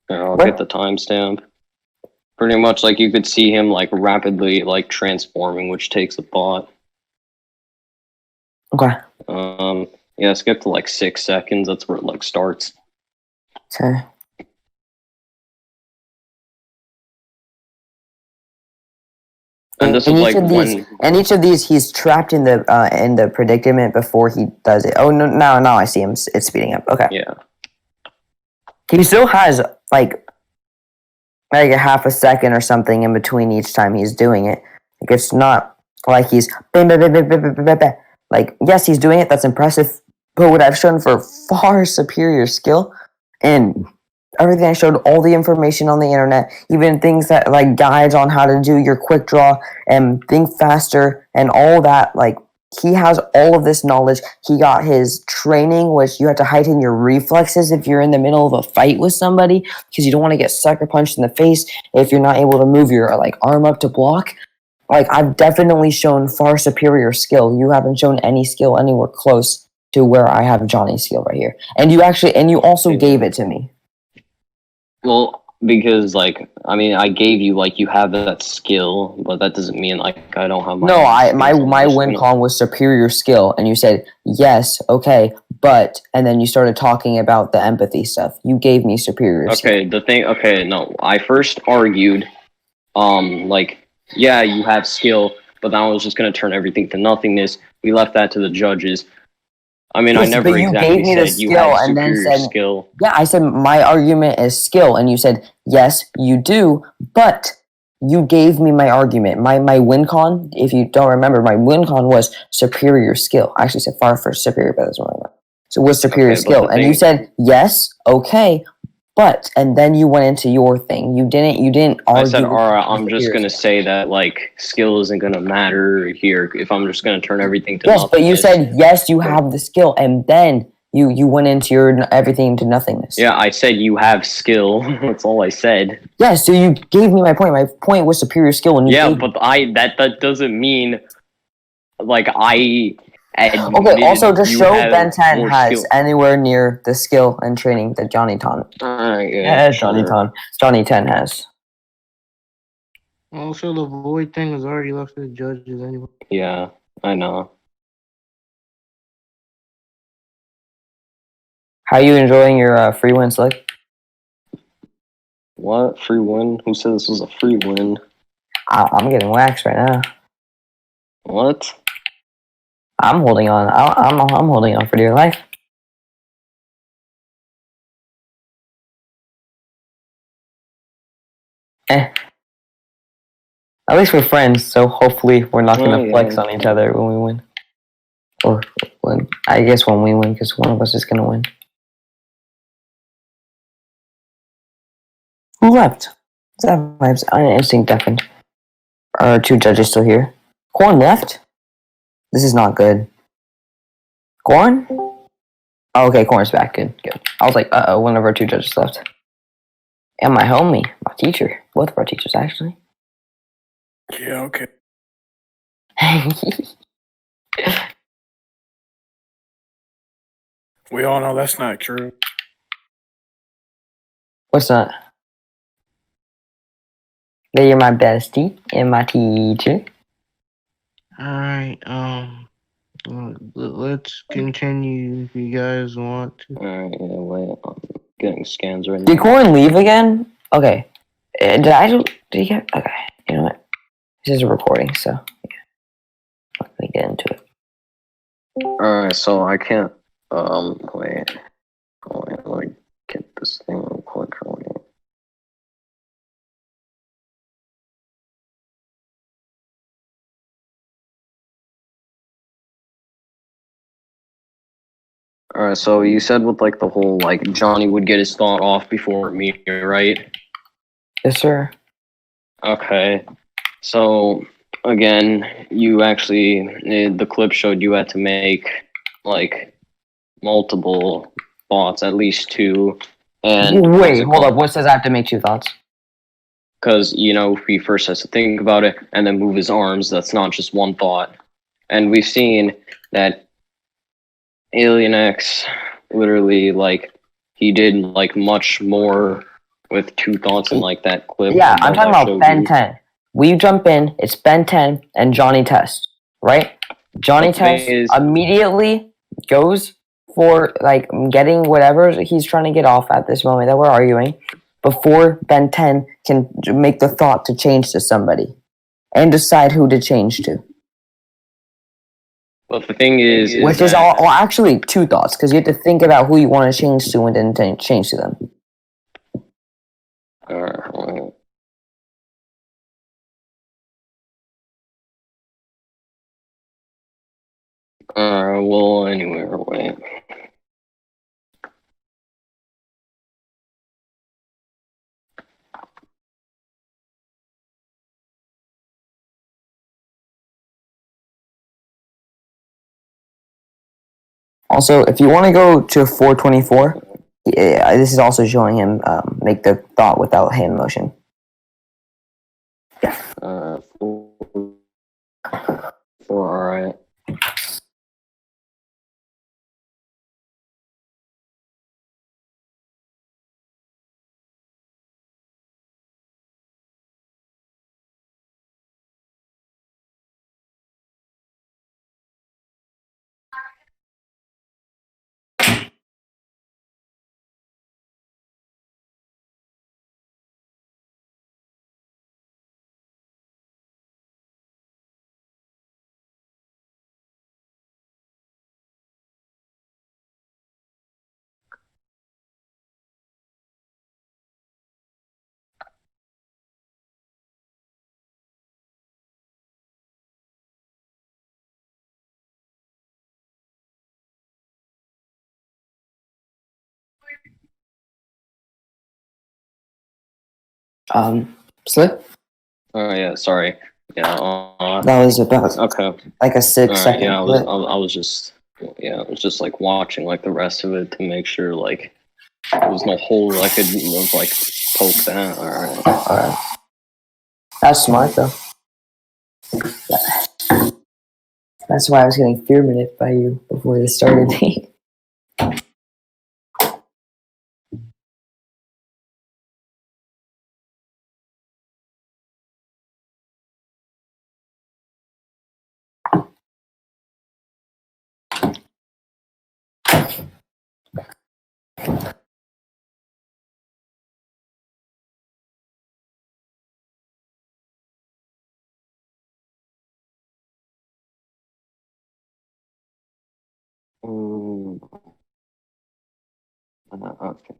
I'll get the timestamp. Pretty much like you could see him like rapidly like transforming, which takes a thought. Okay. Yeah, skip to like 6 seconds. That's where it like starts. Okay. And this is like each of these, he's trapped in the predicament before he does it. Oh no! Now I see him. It's speeding up. Okay. Yeah. He still has like a half a second or something in between each time he's doing it. Like, it's not like he's like, yes, he's doing it. That's impressive. But what I've shown for far superior skill, and everything I showed, all the information on the internet, even things that like guides on how to do your quick draw and think faster and all that, like, he has all of this knowledge. He got his training, which you have to heighten your reflexes if you're in the middle of a fight with somebody, because you don't want to get sucker punched in the face if you're not able to move your like arm up to block. Like, I've definitely shown far superior skill. You haven't shown any skill anywhere close to where I have Johnny's skill right here. And you also gave it to me. Well, because like, I mean, I gave you like you have that skill, but that doesn't mean like I don't have my. No, my win con was superior skill, and you said yes, okay, but, and then you started talking about the empathy stuff. You gave me superior skill. No, I first argued, like, yeah, you have skill, but that was just gonna turn everything to nothingness. We left that to the judges. I mean, yes, I never exactly said you have superior skill. Yeah, I said my argument is skill, and you said, yes, you do, but you gave me my argument. My win con, if you don't remember, my win con was superior skill. I actually said far for superior, but that's what I meant. So it was superior skill. And you said, yes, okay, but, and then you went into your thing. You didn't argue. I said, all right, I'm just going to say that, like, skill isn't going to matter here if I'm just going to turn everything to yes, nothingness. But you said, yes, you have the skill, and then You went into your everything into nothingness. Yeah, I said you have skill. That's all I said. Yeah, so you gave me my point. My point was superior skill, and you Yeah, gave but that doesn't mean like I Okay, also admitted just you show have Ben 10 more has skill. anywhere near the skill and training that Johnny Yeah, Johnny 10 has. Also, the void thing is already left to the judges anyway. Yeah, I know. How are you enjoying your free win, Slick? What free win? Who said this was a free win? I'm getting waxed right now. What? I'm holding on. I'm holding on for dear life. Eh. At least we're friends, so hopefully we're not gonna Oh, flex yeah. on each other when we win. Or when I guess when we win, because one of us is gonna win. Who left? Is that vibes? Instinct deafened. Are two judges still here? Corn left? This is not good. Corn? Oh, okay, Corn's back. Good, good. I was like, uh-oh, one of our two judges left. And my homie, my teacher. Both of our teachers, actually. Yeah, okay. We all know that's not true. What's that? Yeah, you're my bestie and my teacher. Alright, let's continue if you guys want to. Alright, yeah, wait. I'm getting scans right Did now. Corn leave again? Okay. Did he get? Okay. You know what? This is a recording, so yeah. Let me get into it. Alright, so I can't. Wait. Let me get this thing real quick. Wait. Alright, so you said with like the whole like Johnny would get his thought off before me, right? Yes, sir. Okay. So again, you actually the clip showed you had to make like multiple thoughts, at least two. And Wait, hold up. What says I have to make two thoughts? because he first has to think about it and then move his arms. That's not just one thought. And we've seen that Alien X literally like he did like much more with two thoughts in like that clip. Yeah, that I'm talking I about showed Ben you. 10. We jump in, it's Ben 10 and Johnny Test, right? Johnny But the thing Test is- immediately goes for like getting whatever he's trying to get off at this moment that we're arguing before Ben 10 can make the thought to change to somebody and decide who to change to. But the thing is Which is all, well, actually two thoughts because you have to think about who you want to change to and then change to them. Wait. Well, anyway, wait. Also, if you want to go to 424, yeah, this is also showing him make the thought without hand motion. Four, all right. Slip? Oh yeah, sorry. Yeah. That was about Okay. like a 6 second Yeah, I clip. was just Yeah, I was just like watching like the rest of it to make sure like there was no hole I could like poke that. All right. Alright. That's smart though. That's why I was getting fear minute by you before this started. Mm, okay.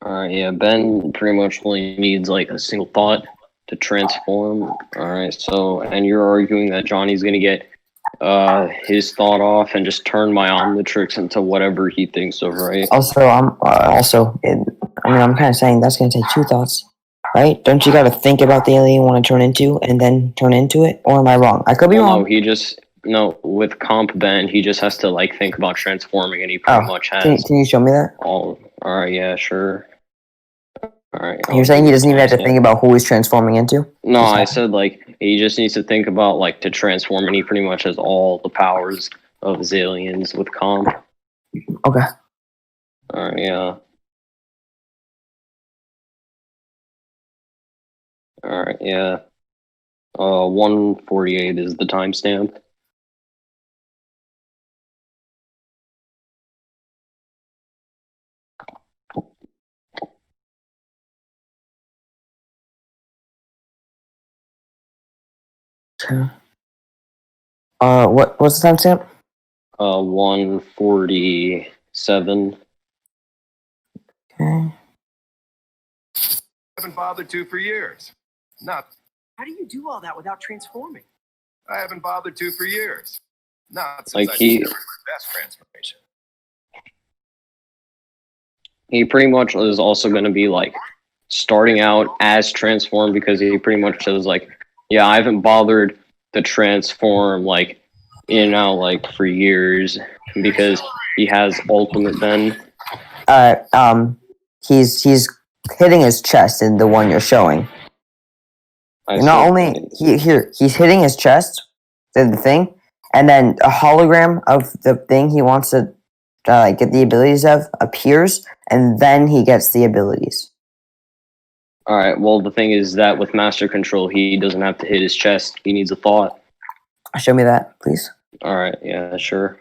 Yeah, Ben pretty much only needs like a single thought to transform. All right, so and you're arguing that Johnny's gonna get his thought off and just turn my Omnitrix into whatever he thinks of, right? Also, I'm kind of saying that's going to take two thoughts, right? Don't you got to think about the alien you want to turn into and then turn into it? Or am I wrong? I could be Well, no, wrong. he just no with Comp Ben, he just has to like think about transforming, and he pretty much has Can you show me that? all. All right, yeah, sure. All right, You're I'll saying give he you the doesn't even have to think timestamp. about who he's transforming into? No, Just I have- said like he just needs to think about like to transform, and he pretty much has all the powers of Zalians with Comp. Okay. All right, yeah. All right, yeah. 1:48 is the timestamp. Okay. What's the timestamp? 1:47. Okay. Haven't bothered to for years. Not. How do you do all that without transforming? I haven't bothered to for years. Not since Like I discovered my best transformation. he pretty much is also going to be like starting out as transform because he pretty much says like, yeah, I haven't bothered to transform like like for years because he has ultimate Ben. He's hitting his chest in the one you're showing. I Not said only he's hitting his chest, the thing, and then a hologram of the thing he wants to get the abilities of appears, and then he gets the abilities. all right. Well, the thing is that with master control, he doesn't have to hit his chest. He needs a thought. Show me that, please. All right. Yeah. Sure.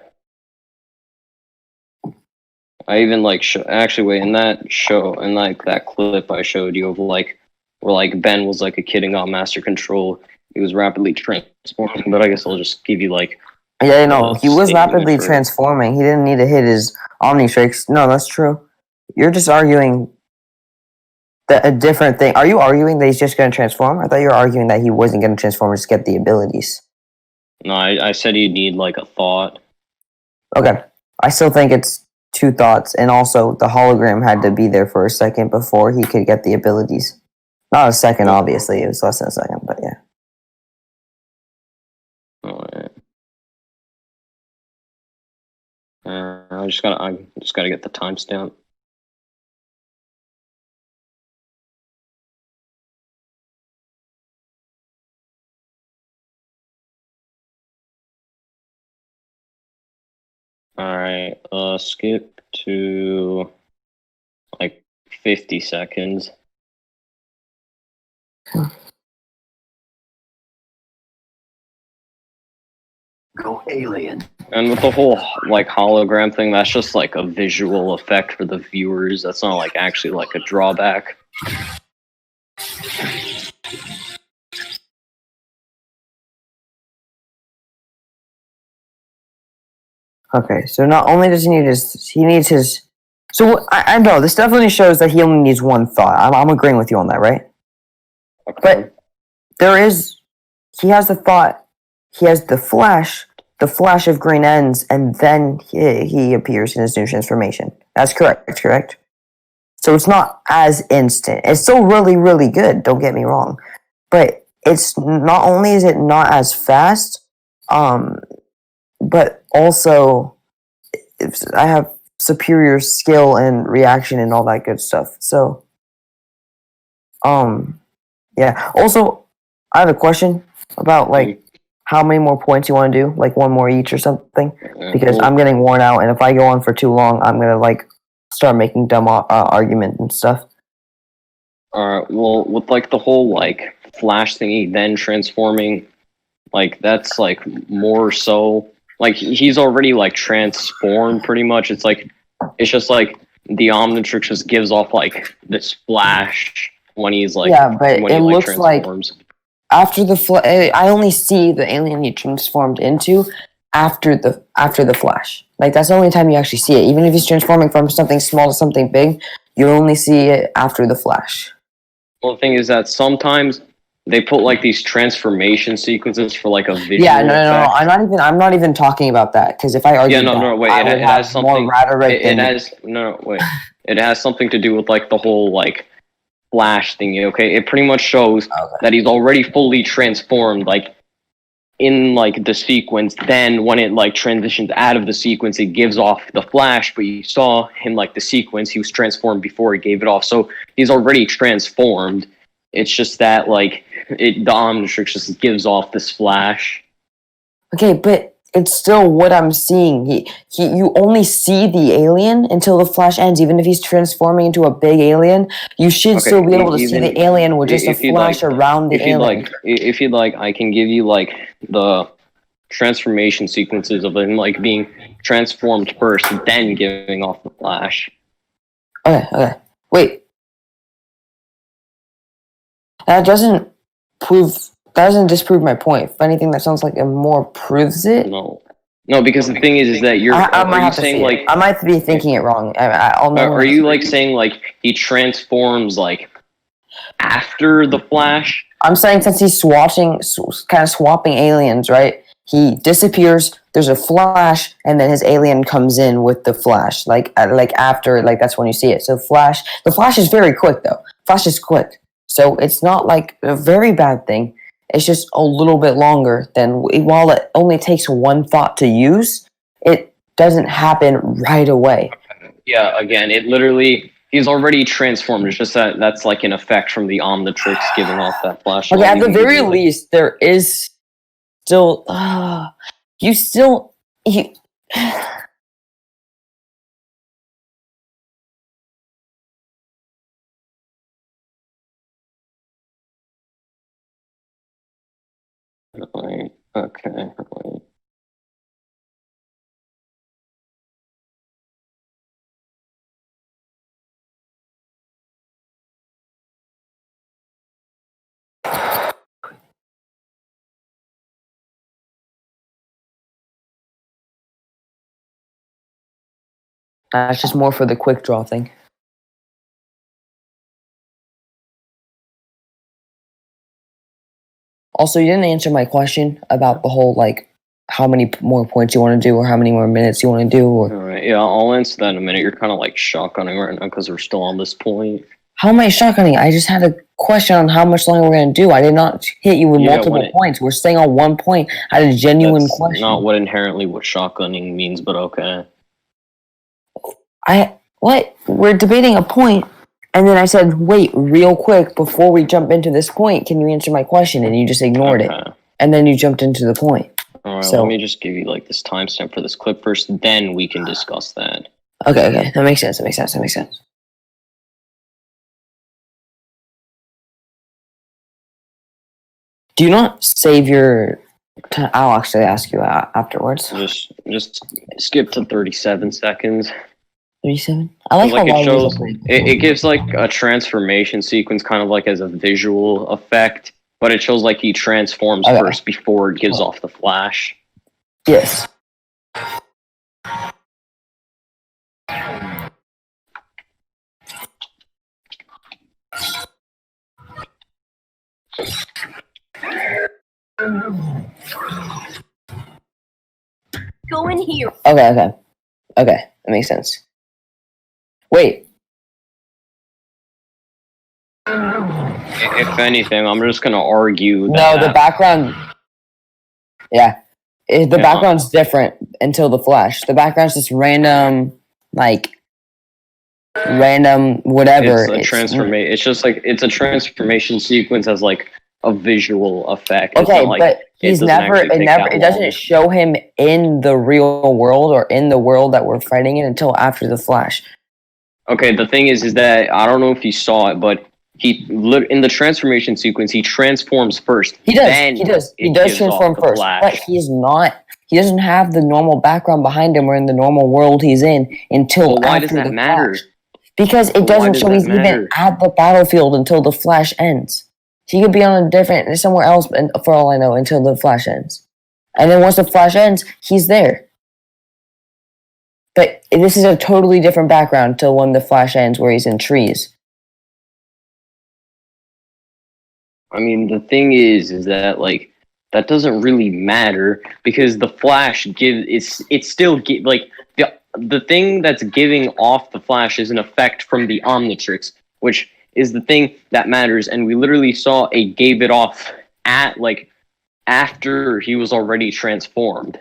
I even like actually wait in that show in like that clip I showed you of like where like Ben was like a kid and got master control. He was rapidly transforming, but I guess I'll just give you like Yeah, no, he was state image rapidly for it. transforming. He didn't need to hit his Omnitrix. No, that's true. You're just arguing a different thing. Are you arguing that he's just going to transform? I thought you were arguing that he wasn't going to transform and just get the abilities. No, I said you need like a thought. Okay. I still think it's two thoughts, and also the hologram had to be there for a second before he could get the abilities. Not a second, obviously. It was less than a second, but yeah. All right. I just gotta get the timestamp. All right. Skip to like 50 seconds. Go alien. And with the whole like hologram thing, that's just like a visual effect for the viewers. That's not like actually like a drawback. Okay, so not only does he needs his. So I know this definitely shows that he only needs one thought. I'm agreeing with you on that, right? Okay. But he has the thought, he has the flash of green ends, and then he appears in his new transformation. That's correct? So it's not as instant. It's still really, really good, don't get me wrong. But it's not only is it not as fast, but also I have superior skill and reaction and all that good stuff. So, yeah. Also, I have a question about like how many more points you want to do, like one more each or something, because I'm getting worn out, and if I go on for too long, I'm gonna like start making dumb arguments and stuff. Alright, well, with like the whole like flash thingy, then transforming, like that's like more so like he's already like transformed pretty much. It's just like the Omnitrix just gives off like this flash when he's like Yeah, but when it he like looks like transforms. after the I only see the alien he transformed into after the flash. Like that's the only time you actually see it. Even if he's transforming from something small to something big, you only see it after the flash. Well, the thing is that sometimes they put like these transformation sequences for like a visual Yeah, no. effect. I'm not even talking about that because if I argue Wait. I It, would it have has more something. rhetoric It than has wait. It has something to do with like the whole like flash thingy. Okay, it pretty much shows that he's already fully transformed. Like in like the sequence, then when it like transitions out of the sequence, it gives off the flash. But you saw him like the sequence; he was transformed before he gave it off. So he's already transformed. It's just that like the Omnitrix just gives off this flash. Okay, but it's still what I'm seeing. You only see the alien until the flash ends. Even if he's transforming into a big alien, you should Okay, still be able to see even the alien with just a if you'd flash like, around the alien. if you'd like, I can give you like the transformation sequences of him like being transformed first, then giving off the flash. Okay. Wait. That doesn't disprove my point. If anything, that sounds like it more proves it. No, because the thing is that I might are you have to saying see like it. I might be thinking it wrong. I'll know. are you like saying like he transforms like after the flash? I'm saying since he's kind of swapping aliens, right? He disappears. There's a flash, and then his alien comes in with the flash. Like after, like that's when you see it. So the flash is very quick though. Flash is quick, so it's not like a very bad thing. It's just a little bit longer than while it only takes one thought to use. It doesn't happen right away. Yeah, again, it literally he's already transformed. It's just that's like an effect from the Omnitrix giving off that flash. Okay, at the very least, there is still. You. Okay. It's just more for the quick draw thing. Also, you didn't answer my question about the whole like how many more points you want to do or how many more minutes you want to do or All right, yeah, I'll answer that in a minute. You're kind of like shotgunning right now because we're still on this point. how am I shotgunning? I just had a question on how much longer we're gonna do. I did not hit you with multiple points. We're staying on one point. I had a genuine question. Not what inherently what shotgunning means, but okay. What? We're debating a point, and then I said, "Wait, real quick, before we jump into this point, can you answer my question?" And you just ignored it, and then you jumped into the point. All right, let me just give you like this timestamp for this clip first, then we can discuss that. Okay, that makes sense. Do you not save your time? I'll actually ask you afterwards. Just skip to 37 seconds. 37? I like 'Cause, how like, it long shows it gives like a transformation sequence, kind of like as a visual effect, but it shows like he transforms Okay. first before it gives off the flash. Yes. Go in here. Okay. That makes sense. Wait. If anything, I'm just gonna argue No, that the background. Yeah. The Yeah. background's different until the flash. The background's just random, whatever. it's a transformation. It's just like it's a transformation sequence as like a visual effect. It's Okay, not like but he's doesn't never. actually It take never. that It doesn't long. show him in the real world or in the world that we're fighting in until after the flash. Okay, the thing is that I don't know if you saw it, but in the transformation sequence he transforms first. He does. Then He does. He it does gives off transform the first, flash. but he's not. He doesn't have the normal background behind him or in the normal world he's in until Well, why after does that the matter? flash. Because it Why doesn't does show that he's even matter? at the battlefield until the flash ends. He could be on a different somewhere else, and for all I know, until the flash ends. And then once the flash ends, he's there. But this is a totally different background till when the flash ends, where he's in trees. I mean, the thing is that like that doesn't really matter because the flash it's still like the thing that's giving off the flash is an effect from the Omnitrix, which is the thing that matters. And we literally saw a gave it off at like after he was already transformed.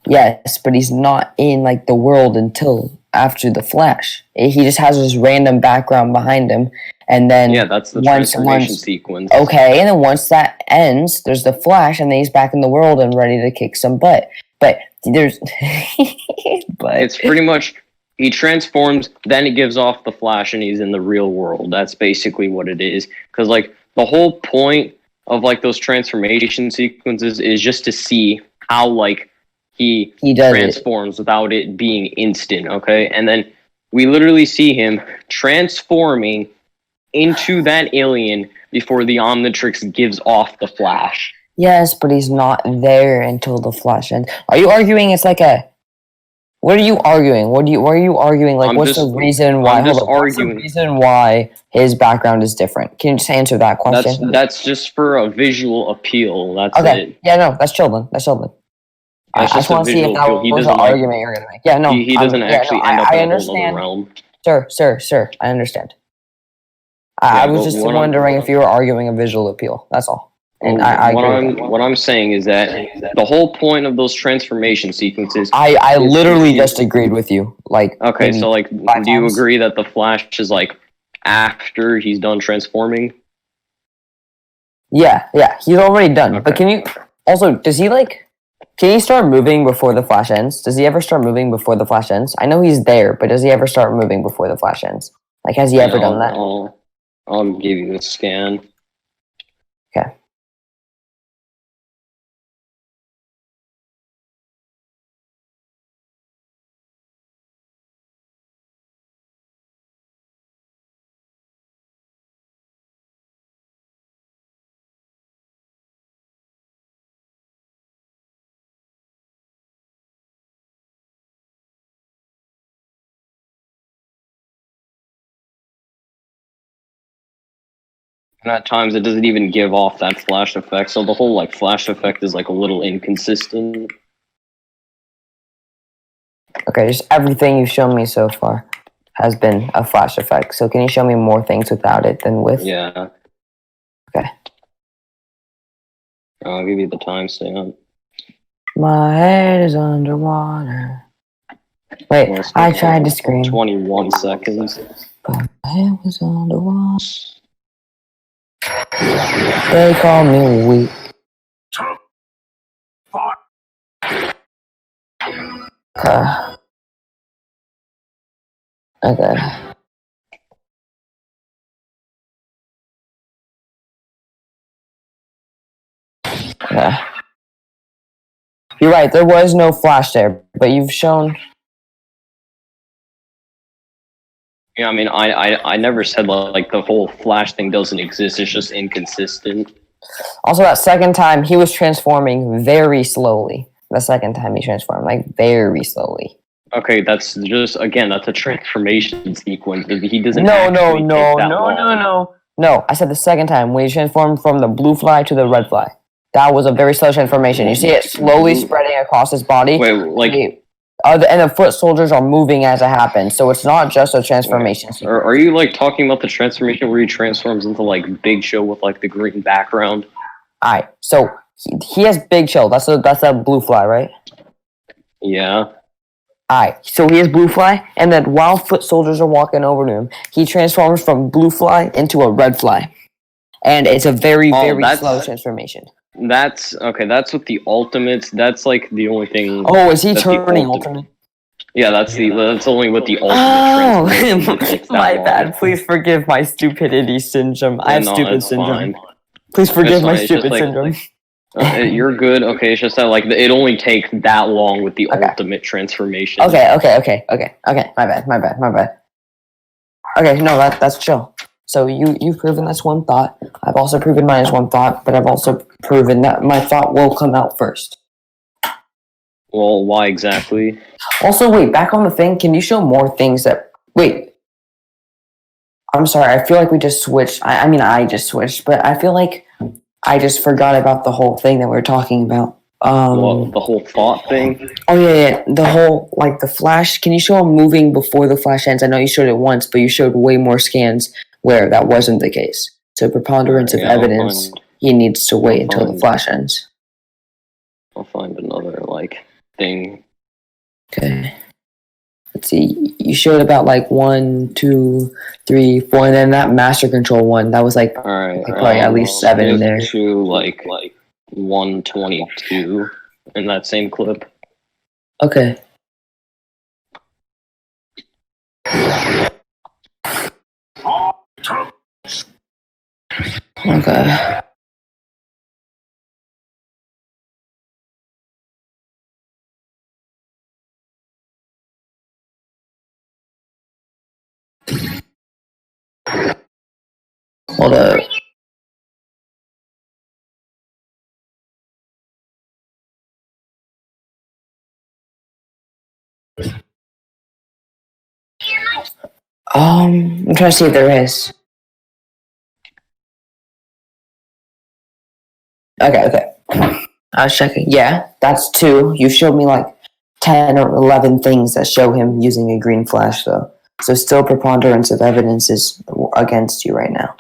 Yes, but he's not in like the world until after the flash. He just has this random background behind him, and then Yeah, that's the once transformation sequence. okay, and then once that ends, there's the flash, and then he's back in the world and ready to kick some butt. But there's, but It's pretty much he transforms, then it gives off the flash, and he's in the real world. That's basically what it is. Because like the whole point of like those transformation sequences is just to see how like he does transforms without it being instant. Okay, and then we literally see him transforming into that alien before the Omnitrix gives off the flash. Yes, but he's not there until the flash ends. Are you arguing it's like a? What are you arguing? What are you arguing? Like, what's the reason why? What's the reason why his background is different? Can you just answer that question? That's just for a visual appeal. That's okay. it. Yeah, no, that's chill then. That's chill then. I just want to see if that was an argument you're gonna make. Yeah, no, he doesn't actually end up in a whole other realm. Sir, I understand. I was just wondering if you were arguing a visual appeal. That's all. And what I'm saying is that the whole point of those transformation sequences. I literally just agreed with you. Like okay, so like, do you agree that the Flash is like after he's done transforming? Yeah, he's already done. Okay. But can you also does he like? Can he start moving before the flash ends? Does he ever start moving before the flash ends? I know he's there, but does he ever start moving before the flash ends? Like, has he ever done that? I'll give you the scan. Okay. And at times it doesn't even give off that flash effect, so the whole like flash effect is like a little inconsistent. Okay, just everything you've shown me so far has been a flash effect. So can you show me more things without it than with? Yeah. Okay. I'll give you the timestamp. My head is underwater. Wait, I tried to scream. 21 seconds. But my head was underwater. They call me weak. Okay. Yeah. You're right, there was no flash there, but you've shown. Yeah, I mean, I never said like the whole flash thing doesn't exist. It's just inconsistent. Also, that second time, he was transforming very slowly. The second time he transformed, like, very slowly. Okay, that's just again, that's a transformation sequence. He doesn't. No, actually take that long. no. No, I said the second time when he transformed from the blue fly to the red fly. That was a very slow transformation. You see it slowly spreading across his body. Wait, like, And the foot soldiers are moving as it happens, so it's not just a transformation. are you like talking about the transformation where he transforms into like Big Show with like the green background? Alright, so he has Big Chill. That's a blue fly, right? Yeah. Alright, so he has blue fly, and then while foot soldiers are walking over to him, he transforms from blue fly into a red fly. And it's a very, very slow transformation. That's okay. That's with the ultimates. That's like the only thing. Oh, is he that's the turning ultimate? Yeah, that's only with the ultimate. Oh, transformation that takes that my long. bad. Please forgive my stupidity syndrome. I have no, stupid it's syndrome. fine. Please forgive It's my fine. It's just stupid like- syndrome. You're good. Okay, it's just that like it only takes that long with the Okay. ultimate transformation. Okay. My bad. Okay, no, that's chill. So you've proven that's one thought. I've also proven mine is one thought, but I've also proven that my thought will come out first. Well, why exactly? Also, wait, back on the thing, can you show more things that... Wait. I'm sorry, I feel like we just switched. I mean, I just switched, but I feel like I just forgot about the whole thing that we were talking about. Well, the whole thought thing. Oh, yeah. The whole, like, the flash. Can you show him moving before the flash ends? I know you showed it once, but you showed way more scans where that wasn't the case. So preponderance of Yeah, evidence, he needs to wait until the find- flash ends. I'll find another like thing. Okay. Let's see. You showed about like 1, 2, 3, 4, and then that master control one. That was like All right, probably at least 7 in there. To like 122 in that same clip. Okay. Okay. Hold up. I'm trying to see if there is. Okay. I was checking. Yeah, that's 2. You showed me like 10 or 11 things that show him using a green flash, though. So still preponderance of evidence is against you right now.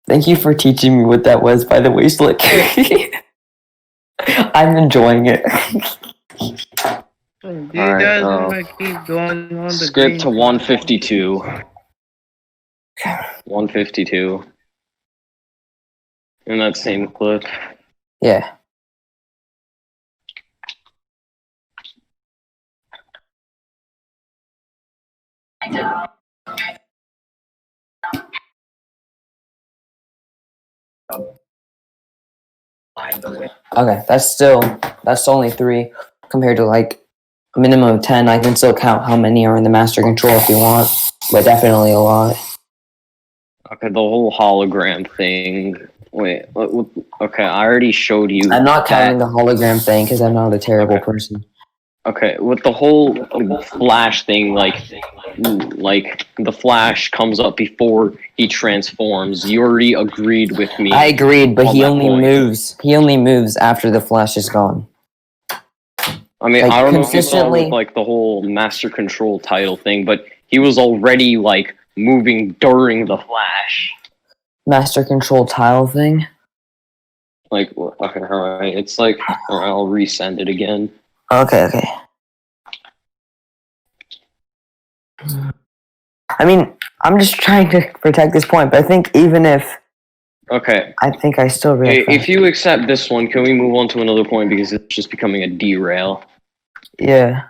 Thank you for teaching me what that was, by the way, Slick. I'm enjoying it. Do you Alright, guys want to keep going on the Skip to green 152. 152. In that same clip. Yeah. Okay, that's only 3 compared to like a minimum of 10. I can still count how many are in the master control if you want, but definitely a lot. Okay, the whole hologram thing. Wait, okay, I already showed you. I'm not counting that. the hologram thing because I'm not a terrible person. Okay, with the whole flash thing, like the flash comes up before he transforms. You already agreed with me. I agreed, but on he that only point. moves. He only moves after the flash is gone. I mean, like, I don't know if you saw consistently- with like the whole master control title thing, but he was already like moving during the flash. Master control tile thing. Like, okay, alright, it's like, alright, I'll resend it again. Okay. I mean, I'm just trying to protect this point, but I think even if Okay, I think I still hey, react. if you accept this one, can we move on to another point because it's just becoming a derail? Yeah.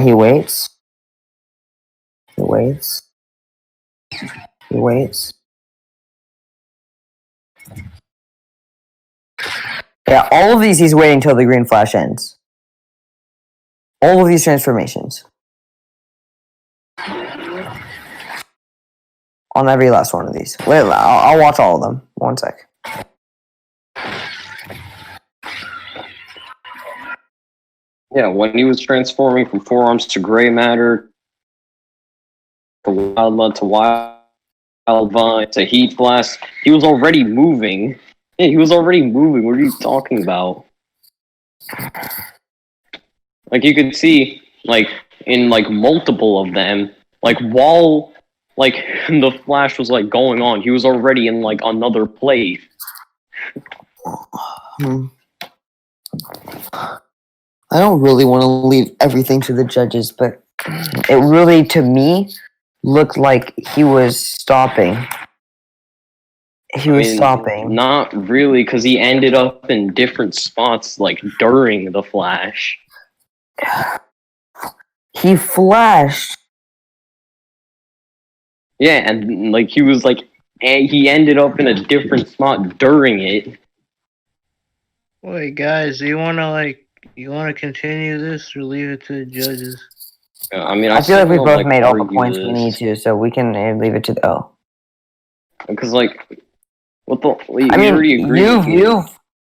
He waits. He waits. He waits. Yeah, all of these he's waiting until the green flash ends. All of these transformations. On every last one of these. Wait, I'll watch all of them. One sec. Yeah, when he was transforming from forearms to gray matter, to wild to wild vine to heat blast, he was already moving. Yeah, he was already moving. What are you talking about? Like you could see, like in like multiple of them, like while like the flash was like going on, he was already in like another place. I don't really want to leave everything to the judges, but it really, to me, looked like he was stopping. He was stopping. Not really, because he ended up in different spots like during the flash. He flashed. Yeah, and like he was like, he ended up in a different spot during it. Wait, guys, do you wanna continue this or leave it to the judges? I mean, I feel like we still, both made all the argue points we need to, so we can leave it to the O. Because like, what the? I mean,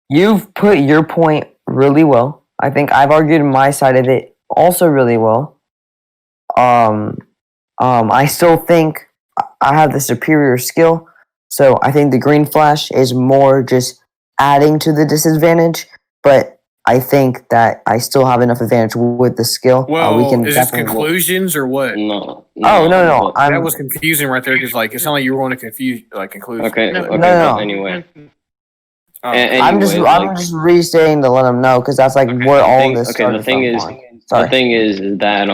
you've put your point really well. I think I've argued my side of it also really well. I still think I have the superior skill, so I think the green flash is more just adding to the disadvantage. But I think that I still have enough advantage with the skill. Well, we can is this definitely conclusions or what? No. No. That was confusing right there because like it sounded like you were going to confuse like conclusions. Okay. No, Okay. no. But anyway. I'm just restating to let them know because that's like where all this started the thing from. is, Sorry. the thing is that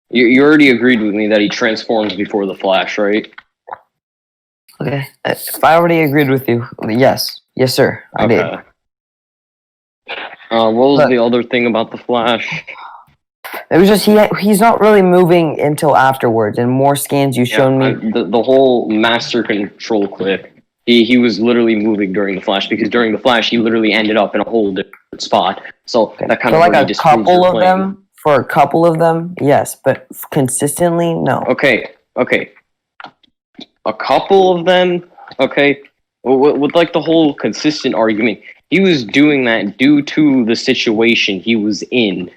you already agreed with me that he transforms before the flash, right? Okay. If I already agreed with you, yes, sir, I did. What was the other thing about the flash? It was just he's not really moving until afterwards, and more scans you showed me. The whole master control clip. He was literally moving during the flash because during the flash he literally ended up in a whole different spot. So that kind for of like a couple of them. For a couple of them, yes, but consistently, no. Okay. A couple of them, okay. With like the whole consistent argument, he was doing that due to the situation he was in.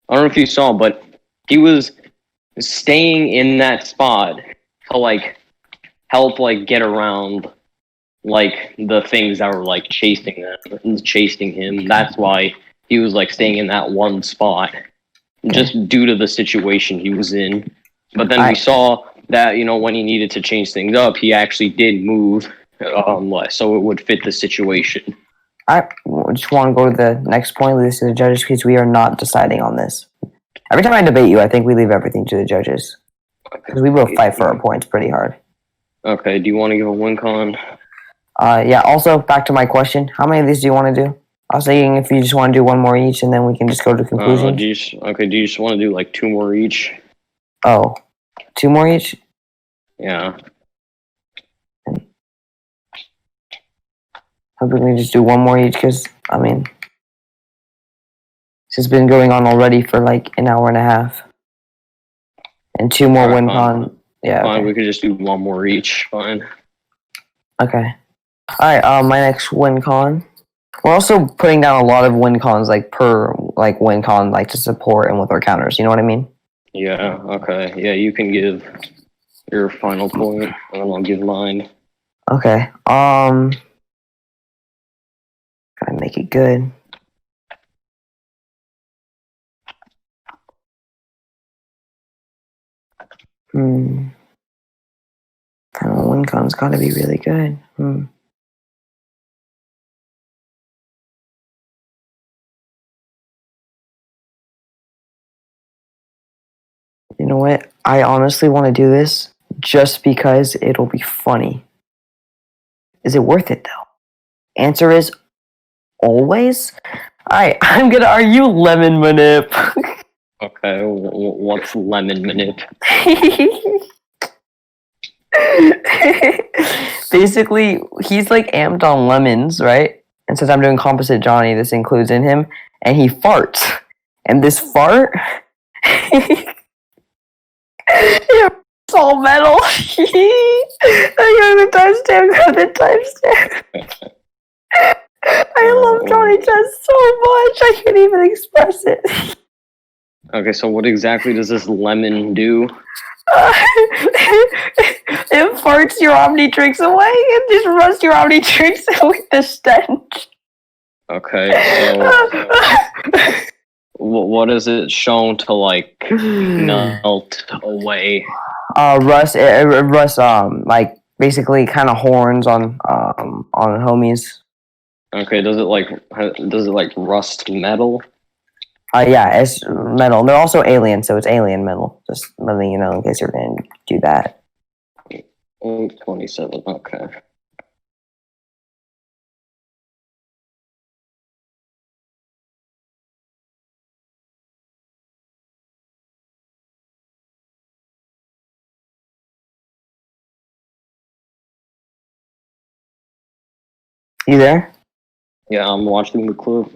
I don't know if you saw, but he was staying in that spot to like help like get around like the things that were like chasing him. That's why he was like staying in that one spot, just due to the situation he was in. But then we saw that when he needed to change things up, he actually did move less, so it would fit the situation. I just want to go to the next point, leave this to the judges, because we are not deciding on this. Every time I debate you, I think we leave everything to the judges. Because we will fight for our points pretty hard. Okay, do you want to give a win con? Yeah, also, back to my question. How many of these do you want to do? I was thinking if you just want to do one more each, and then we can just go to conclusion. Do you just want to do like 2 more each? Oh, 2 more each? Yeah. I think we can just do 1 more each, because, I mean, this has been going on already for like an hour and a half. And 2 more win con. Yeah. Fine, okay. we could just do 1 more each. Fine. Okay. Alright, my next win con. We're also putting down a lot of win cons per win con to support and with our counters, you know what I mean? Yeah, okay. Yeah, you can give your final point and then I'll give mine. Okay. Gotta make it good. Final win con's gotta be really good. You know what? I honestly want to do this just because it'll be funny. Is it worth it though? Answer is always, Alright, I'm gonna argue lemon manip. Okay, what's lemon manip? Basically, he's like amped on lemons, right? And since I'm doing composite Johnny, this includes in him, and he farts. And this fart, it's all metal. I got the timestamp. I love Johnny Test so much. I can't even express it. Okay, so what exactly does this lemon do? It farts your Omnitrix away. It just rusts your Omnitrix with the stench. Okay, so what is it shown to like melt away? Rust. It rusts. Like basically kind of horns on homies. Okay, does it like rust metal? Yeah, it's metal. They're also alien, so it's alien metal. Just letting you know in case you're gonna do that. 27. Okay. You there? Yeah, I'm watching the clip.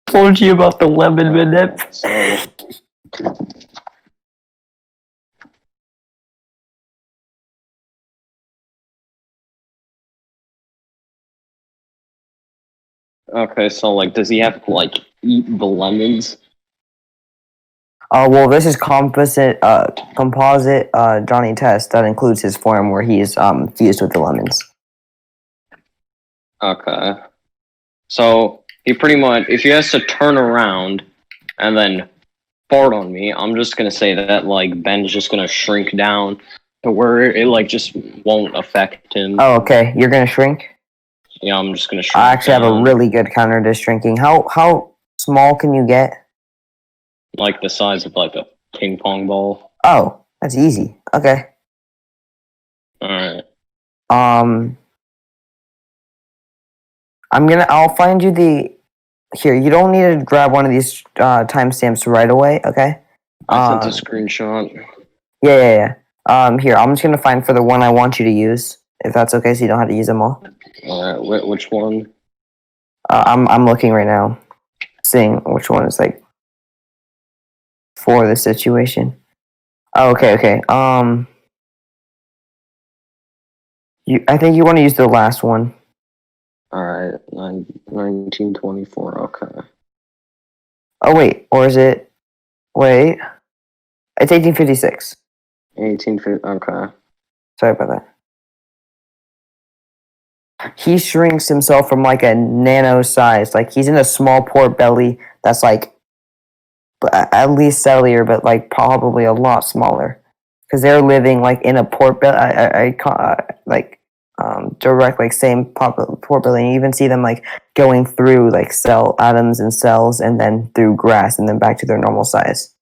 Told you about the lemon manip. Okay, so like, does he have to like eat the lemons? Well, this is composite Johnny Test that includes his form where he is fused with the lemons. Okay. So he pretty much, if he has to turn around and then fart on me, I'm just gonna say that like Ben's just gonna shrink down to where it like just won't affect him. Oh, okay. You're gonna shrink. Yeah, I'm just gonna shrink. I actually have a down, really good counter to shrinking. How small can you get? like the size of like a ping pong ball. Oh, that's easy. Okay. All right. I'll find you the. Here, you don't need to grab one of these timestamps right away. Okay. I sent a screenshot. Yeah. Here, I'm just gonna find for the one I want you to use, if that's okay, so you don't have to use them all. All right. Which one? I'm looking right now, seeing which one is like for the situation. Oh, okay. I think you want to use the last one. All right. 1924. Okay. Oh wait, or is it? Wait, it's 1856. 1850. Okay. Sorry about that. He shrinks himself from like a nano size. Like he's in a small port belly that's like at least cellular, but like probably a lot smaller. Because they're living like in a port belly. I like direct like same port belly. And you even see them like going through like cell atoms and cells, and then through grass, and then back to their normal size.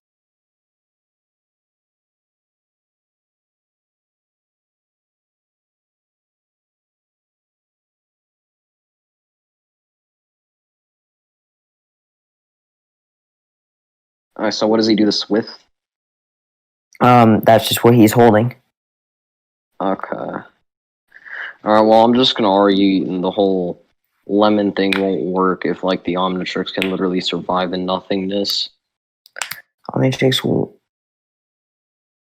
All right. So what does he do this with? That's just what he's holding. Okay. All right. Well, I'm just gonna argue the whole lemon thing won't work if like the Omnitrix can literally survive in nothingness. Omnitrix will.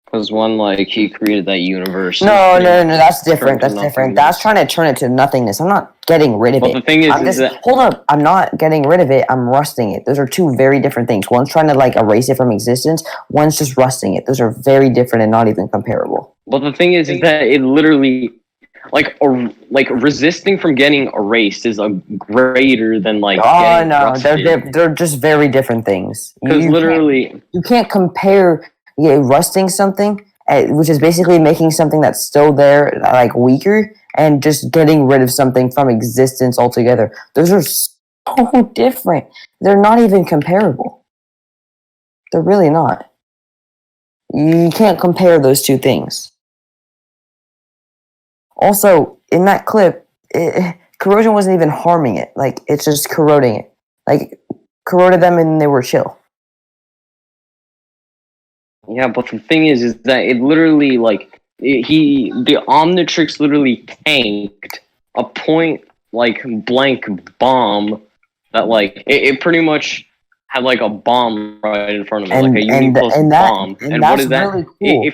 Because one, like, he created that universe. No, that's different. Turned to That's different. nothingness. That's trying to turn it to nothingness. I'm not getting rid of Well, it. the thing is, I'm just, that hold up. I'm not getting rid of it. I'm rusting it. Those are two very different things. One's trying to like erase it from existence. One's just rusting it. Those are very different and not even comparable. well, the thing is that it literally, like resisting from getting erased is a greater than like. Oh getting no, rusted. they're just very different things. Because literally, You can't compare rusting something, which is basically making something that's still there like weaker, and just getting rid of something from existence altogether. Those are so different. They're not even comparable. They're really not. You can't compare those two things. Also, in that clip, corrosion wasn't even harming it. Like, it's just corroding it. Like, corroded them and they were chill. Yeah, but the thing is that it literally the Omnitrix literally tanked a point like blank bomb that it pretty much had like a bomb right in front of it, like a unipulse bomb. And what is that? Really cool.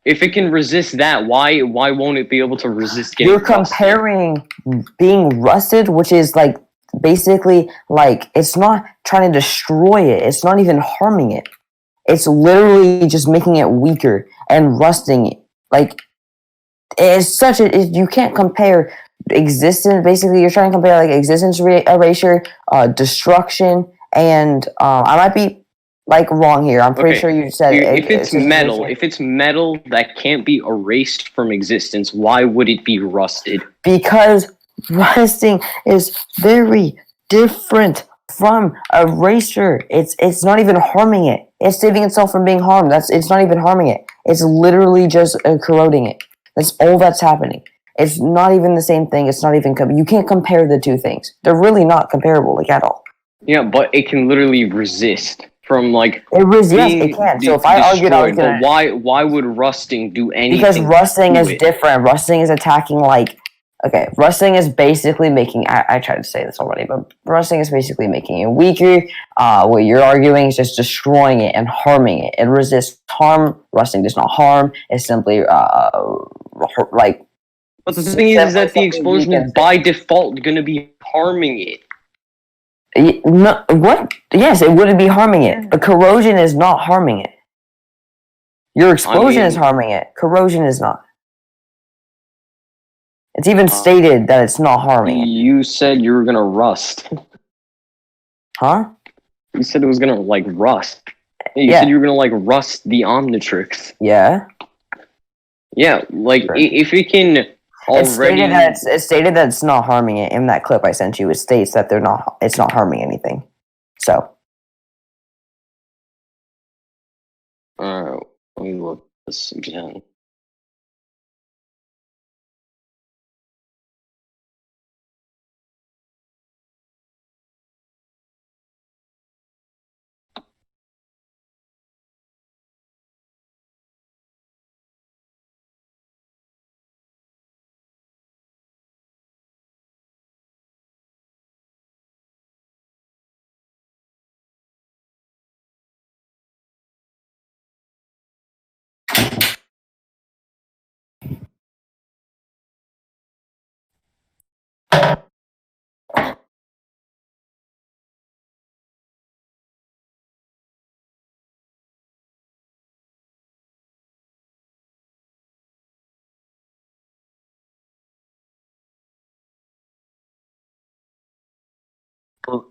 If it can resist that, why won't it be able to resist getting You're comparing being rusted, which is like basically like it's not trying to destroy it. It's not even harming it. It's literally just making it weaker and rusting it. Like, it's such a... You can't compare existence... Basically, you're trying to compare, like, existence erasure, destruction, and... I might be, like, wrong here. I'm pretty sure you said... If it's metal that can't be erased from existence, why would it be rusted? Because rusting is very different from erasure. It's not even harming it. It's saving itself from being harmed. It's not even harming it. It's literally just corroding it. That's all that's happening. It's not even the same thing. It's not even you can't compare the two things. They're really not comparable, like, at all. Yeah, but it can literally resist from like yes, it can. So if I argued, I was gonna... But why would rusting do anything? Because rusting is different. Rusting is attacking like... Okay, rusting is basically making... I tried to say this already, but rusting is basically making it weaker. What you're arguing is just destroying it and harming it. It resists harm. Rusting does not harm. It's simply, like... But the thing is that the explosion is by default going to be harming it. No, what? Yes, it wouldn't be harming it. But corrosion is not harming it. Your explosion is harming it. Corrosion is not. It's even stated that it's not harming it. You said you were gonna rust. Huh? You said it was gonna like rust. You said you were gonna like rust the Omnitrix. Yeah. Yeah, like if it can already. It's stated that it's not harming it in that clip I sent you. It states that it's not harming anything. So. Alright, let me look at this again.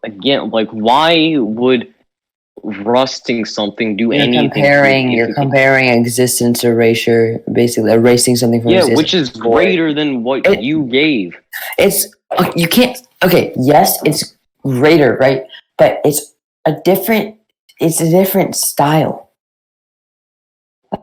Again, like, why would rusting something do anything? You're comparing existence erasure, basically erasing something from existence. Yeah, which is greater than what you gave. You can't... Okay, yes, it's greater, right? But it's a different style.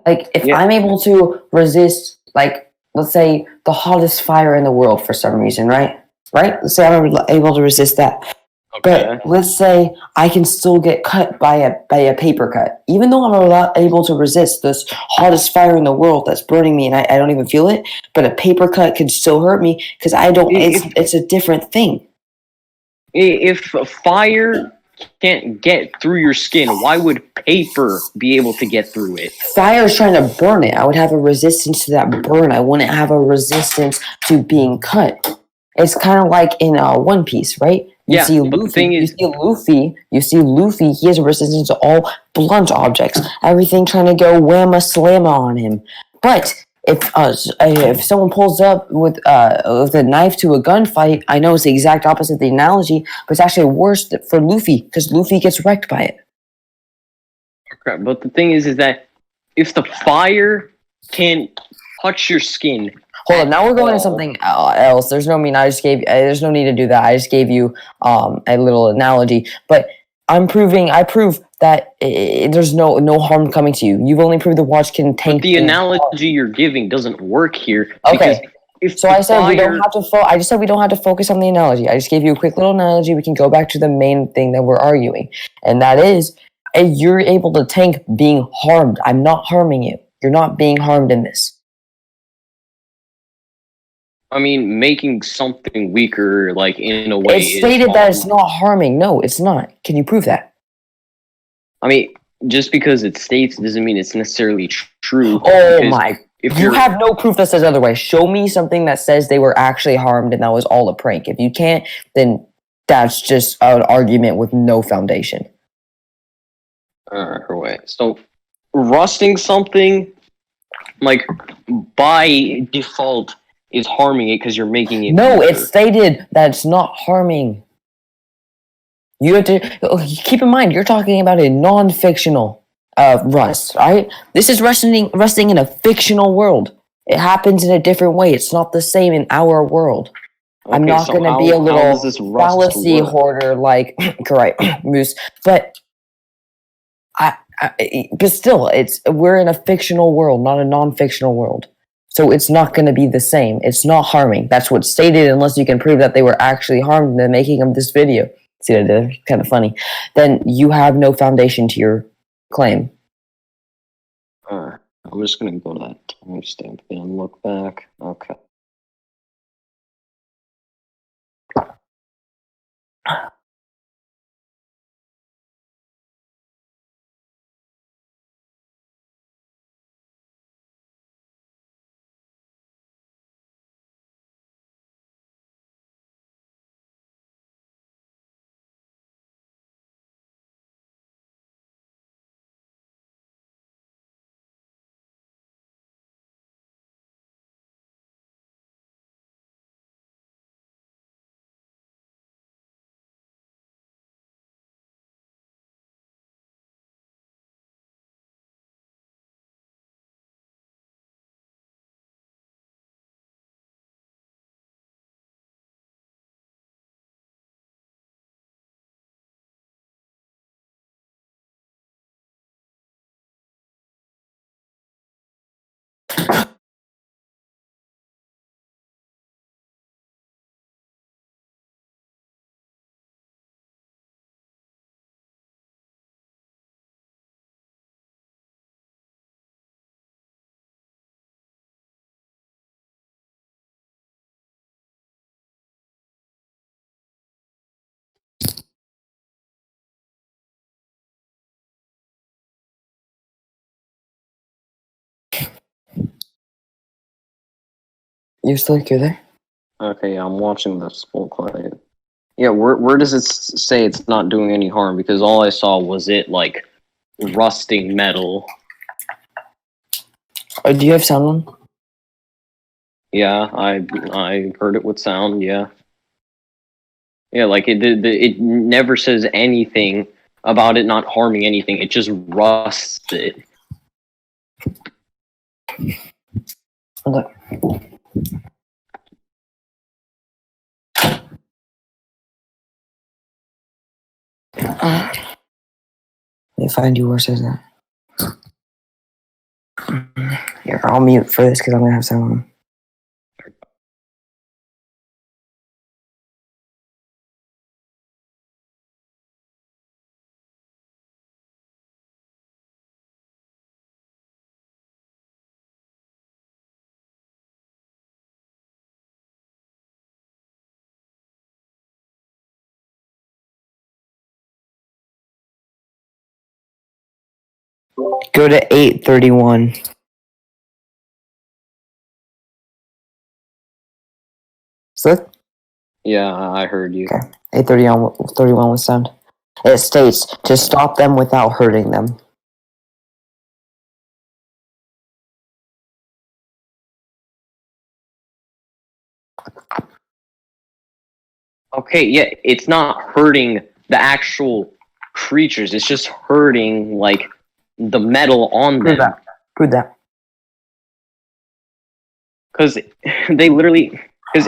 Like, if I'm able to resist, like, let's say, the hottest fire in the world for some reason, right? Let's say I'm able to resist that. Okay. But let's say I can still get cut by a paper cut. Even though I'm able to resist this hottest fire in the world that's burning me and I don't even feel it, but a paper cut could still hurt me because I don't... It's a different thing. If fire can't get through your skin, why would paper be able to get through it? Fire is trying to burn it. I would have a resistance to that burn. I wouldn't have a resistance to being cut. It's kind of like in One Piece, right? You see Luffy, he has a resistance to all blunt objects. Everything trying to go whamma slamma on him. But if someone pulls up with a knife to a gunfight, I know it's the exact opposite of the analogy, but it's actually worse for Luffy, because Luffy gets wrecked by it. Okay, but the thing is that if the fire can touch your skin. Hold on, now we're going to something else. There's no need to do that. I just gave you a little analogy, but I prove that there's no harm coming to you. You've only proved the watch can tank. But the analogy you're giving doesn't work here. Okay. So I said we don't fire- have to. I just said we don't have to focus on the analogy. I just gave you a quick little analogy. We can go back to the main thing that we're arguing, and that is, you're able to tank being harmed. I'm not harming you. You're not being harmed in this. I mean, making something weaker, like in a way. It's stated that it's not harming. No, it's not. Can you prove that? I mean, just because it states doesn't mean it's necessarily true. Oh because my! If You have no proof that says otherwise. Show me something that says they were actually harmed and that was all a prank. If you can't, then that's just an argument with no foundation. Wait. So, rusting something, like, by default, is harming it because you're making it. No, weaker. it's stated that it's not harming. You have to keep in mind, you're talking about a non-fictional rust, right? This is rusting in a fictional world. It happens in a different way. It's not the same in our world. I'm Okay, not so going to be how a little does this rust fallacy work? hoarder like correct Moose, but but still, we're in a fictional world, not a non-fictional world. So it's not going to be the same. It's not harming. That's what's stated, unless you can prove that they were actually harmed in the making of this video. See what I did? Kind of funny. Then you have no foundation to your claim. I'm just gonna go to that timestamp and look back. Okay. You still you're there? Okay, yeah, I'm watching this full clip. Yeah, where does it say it's not doing any harm? Because all I saw was it like rusting metal. Do you have sound on? Yeah, I heard it with sound. Yeah, yeah, like it never says anything about it not harming anything. It just rusts it. Look. Let me find you where it says that. Here, I'll mute for this because I'm gonna have sound on. Go to 831. So Yeah, I heard you. okay. 831 with sound. It states to stop them without hurting them. Okay, yeah, it's not hurting the actual creatures. It's just hurting like the metal on Prove them. that. Prove that. Because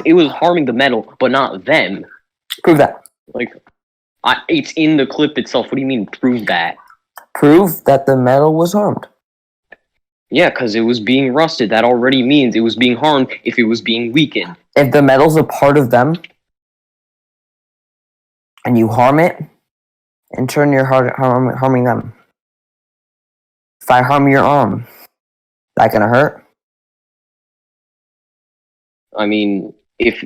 it was harming the metal, but not them. Prove that. Like, it's in the clip itself. What do you mean, prove that? Prove that the metal was harmed. Yeah, because it was being rusted. That already means it was being harmed if it was being weakened. If the metal's a part of them, and you harm it, in turn you're harming them. If I harm your arm, that gonna hurt? I mean, if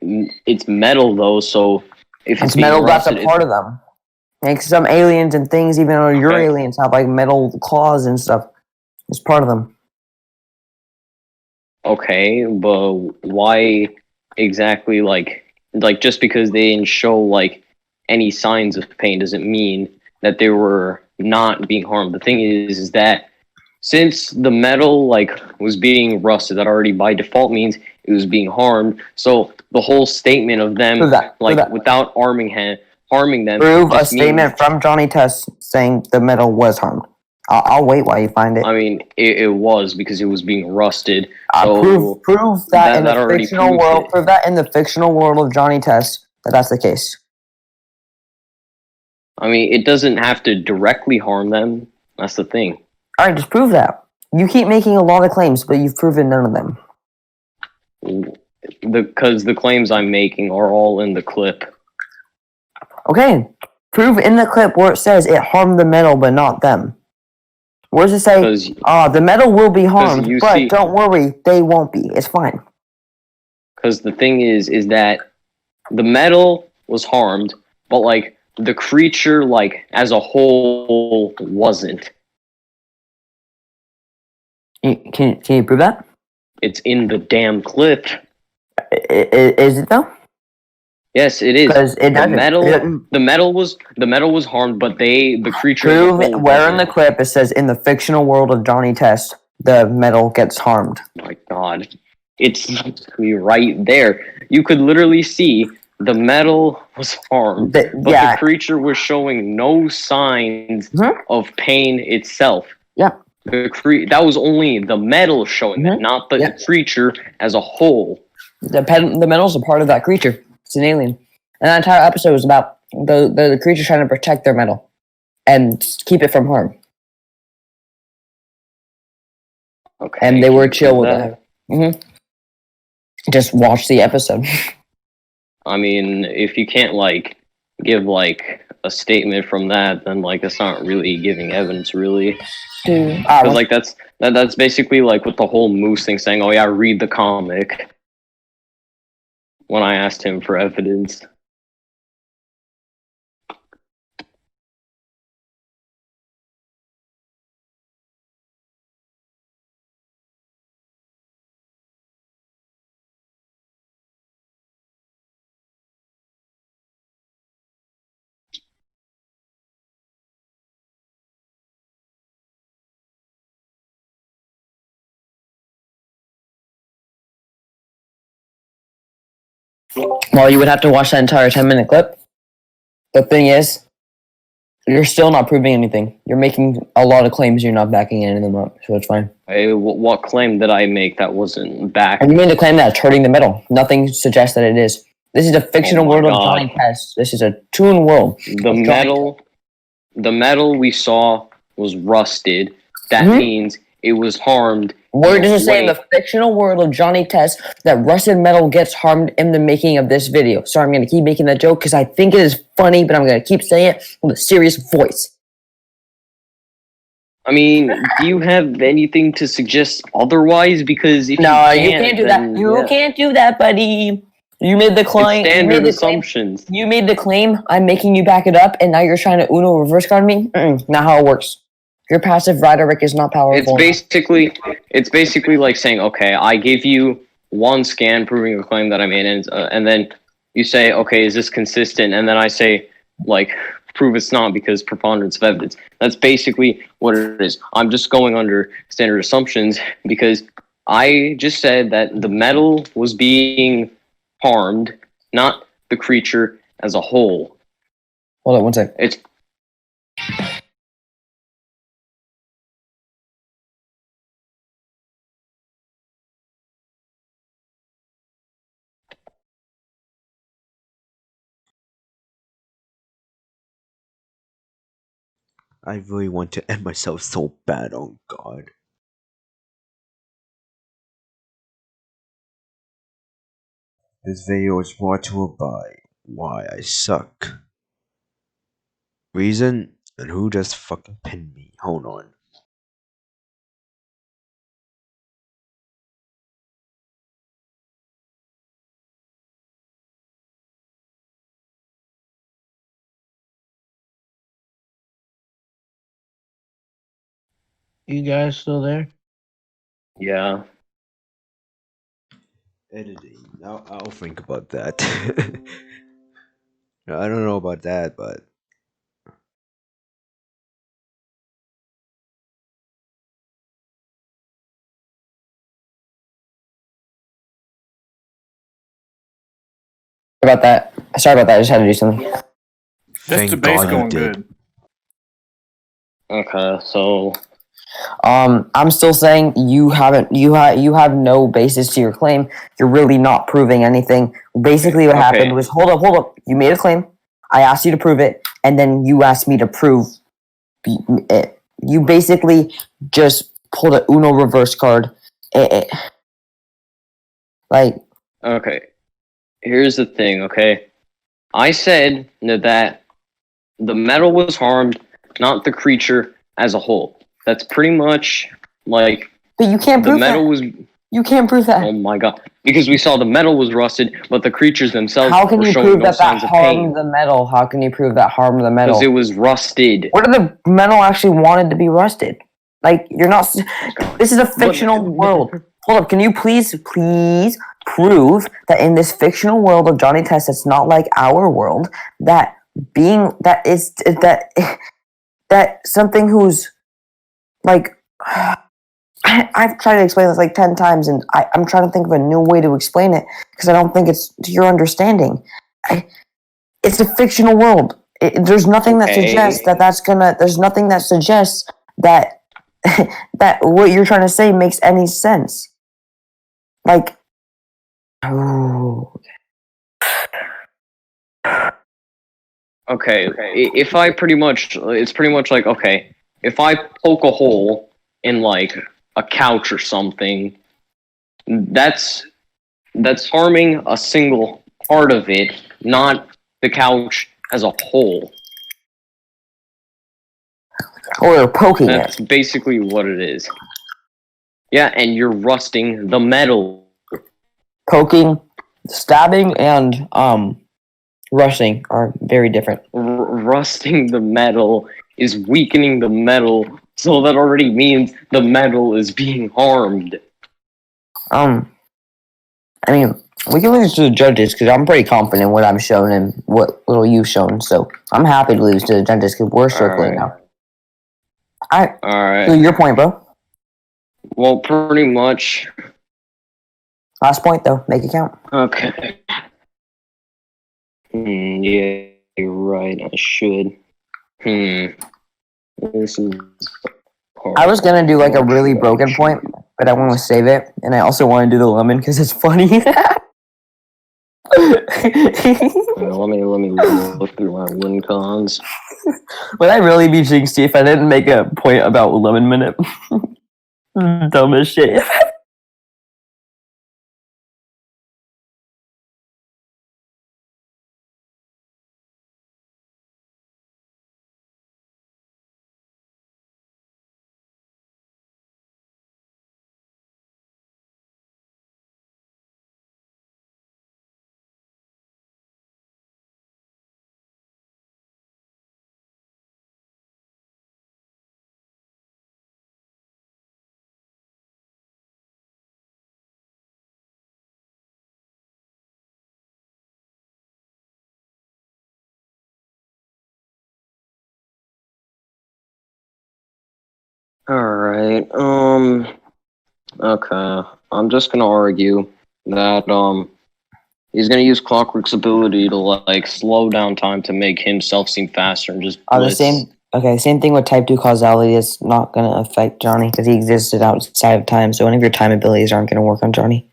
it's metal though, so if It's being metal that's rusted, a part of them. Like some aliens and things, even though your Okay. aliens have like metal claws and stuff, it's part of them. okay, but why exactly? Like just because they didn't show like any signs of pain doesn't mean that they were not being harmed. The thing is that since the metal like was being rusted, that already by default means it was being harmed. So the whole statement of them Prove that. Prove like that. without harming them Prove a just means- statement from Johnny Test saying the metal was harmed. I'll wait while you find it. I mean, it was because it was being rusted. So prove that in that the already fictional proves world. it. Prove that in the fictional world of Johnny Test that's the case. I mean, it doesn't have to directly harm them. That's the thing. All right, just prove that. You keep making a lot of claims, but you've proven none of them. Because the claims I'm making are all in the clip. Okay, prove in the clip where it says it harmed the metal, but not them. Where does it say, Because the metal will be harmed, you but see- don't worry, they won't be. It's fine. the thing is that the metal was harmed, but like the creature like as a whole wasn't. Can you prove that? It's in the damn clip. Is it though? Yes, it is. Because it doesn't. The metal was harmed, but the creature. as a Prove it whole where in the wasn't. clip it says in the fictional world of Johnny Test the metal gets harmed. Oh my God, it's right there. You could literally see the metal was harmed, but Yeah. the creature was showing no signs Mhm. of pain itself. Yeah. That was only the metal showing that, Mhm. not the Yeah. creature as a whole. The metal's a part of that creature. It's an alien. And that entire episode was about the creature trying to protect their metal and keep it from harm. Okay, And they can were you chill prove with that. Just watch the episode. I mean, if you can't like give like a statement from that, then like that's not really giving evidence, really. Because like that's basically like with the whole Moose thing, saying, "Oh yeah, read the comic." When I asked him for evidence. Well, you would have to watch that entire 10-minute clip. The thing is, you're still not proving anything. You're making a lot of claims you're not backing any of them up, so it's fine. Hey, what claim did I make that wasn't back? And you made a claim that it's hurting the metal. Nothing suggests that it is. This is a fictional my world of God. Johnny Test. This is a toon world. The metal we saw was rusted. That Mhm. means it was harmed. Where does it say in Wait. the fictional world of Johnny Test that rusted metal gets harmed in the making of this video? Sorry, I'm going to keep making that joke because I think it is funny, but I'm going to keep saying it with a serious voice. I mean, do you have anything to suggest otherwise? Because if No, you you can't do that. then, You yeah. can't do that, buddy. You made the claim. It's You standard made the claim. assumptions. You made the claim. I'm making you back it up, and now you're trying to Uno reverse card me. Not how it works. Your passive rhetoric is not powerful. It's basically like saying, okay, I gave you one scan proving a claim that I made, and then you say, okay, is this consistent? And then I say, like, prove it's not because preponderance of evidence. That's basically what it is. I'm just going under standard assumptions because I just said that the metal was being harmed, not the creature as a whole. Hold on one sec. It's I really want to end myself so bad. Oh God. This video is brought to you by Why I Suck. Reason and who just fucking pinned me. Hold on. You guys still there? Yeah. Editing. I'll think about that. I don't know about that, but About that. Sorry about that. I just had to do something. This thank debate's God you going did. good. Okay, so I'm still saying you have no basis to your claim. You're really not proving anything. Basically, what Okay. happened was hold up. You made a claim. I asked you to prove it, and then you asked me to prove it. You basically just pulled a Uno reverse card. Like, okay. Here's the thing, okay? I said that the metal was harmed, not the creature as a whole. That's pretty much like but you can't the prove metal that. was. You can't prove that. Oh my god! Because we saw the metal was rusted, but the creatures themselves How can were you showing prove no that signs of pain harmed the metal? How can you prove that harmed the metal? because it was rusted. What if the metal actually wanted to be rusted? Like, you're not. This is a fictional world. Hold up. Can you please prove that in this fictional world of Johnny Test, that's not like our world, that being that is that something who's like. I've tried to explain this like 10 times, and I'm trying to think of a new way to explain it because I don't think it's to your understanding. It's a fictional world. There's nothing that suggests that that's gonna. There's nothing that suggests that that what you're trying to say makes any sense. Like, oh, Okay, if I pretty much, it's pretty much like, okay, if I poke a hole in like a couch or something, that's harming a single part of it, not the couch as a whole. or you're poking That's it. basically what it is. Yeah, and you're rusting the metal. Poking, stabbing, and rushing are very different. Rusting the metal is weakening the metal, so that already means the metal is being harmed. I mean, we can leave this to the judges because I'm pretty confident in what I'm shown and what little you've shown. So I'm happy to leave this to the judges because we're circling now. All right. So your point, bro. Well, pretty much. Last point, though. Make it count. Okay. Yeah, you're right. I should. This is. I was gonna do like a really broken point, but I want to save it, and I also want to do the lemon because it's funny. Let me look through my win cons. Would I really be Jinxy if I didn't make a point about lemon minute? Dumb as shit. Alright, okay. I'm just gonna argue that, he's gonna use Clockwork's ability to, like, slow down time to make himself seem faster and just blitz. The same thing with type 2 causality is not going to affect Johnny because he existed outside of time, so any of your time abilities aren't going to work on Johnny.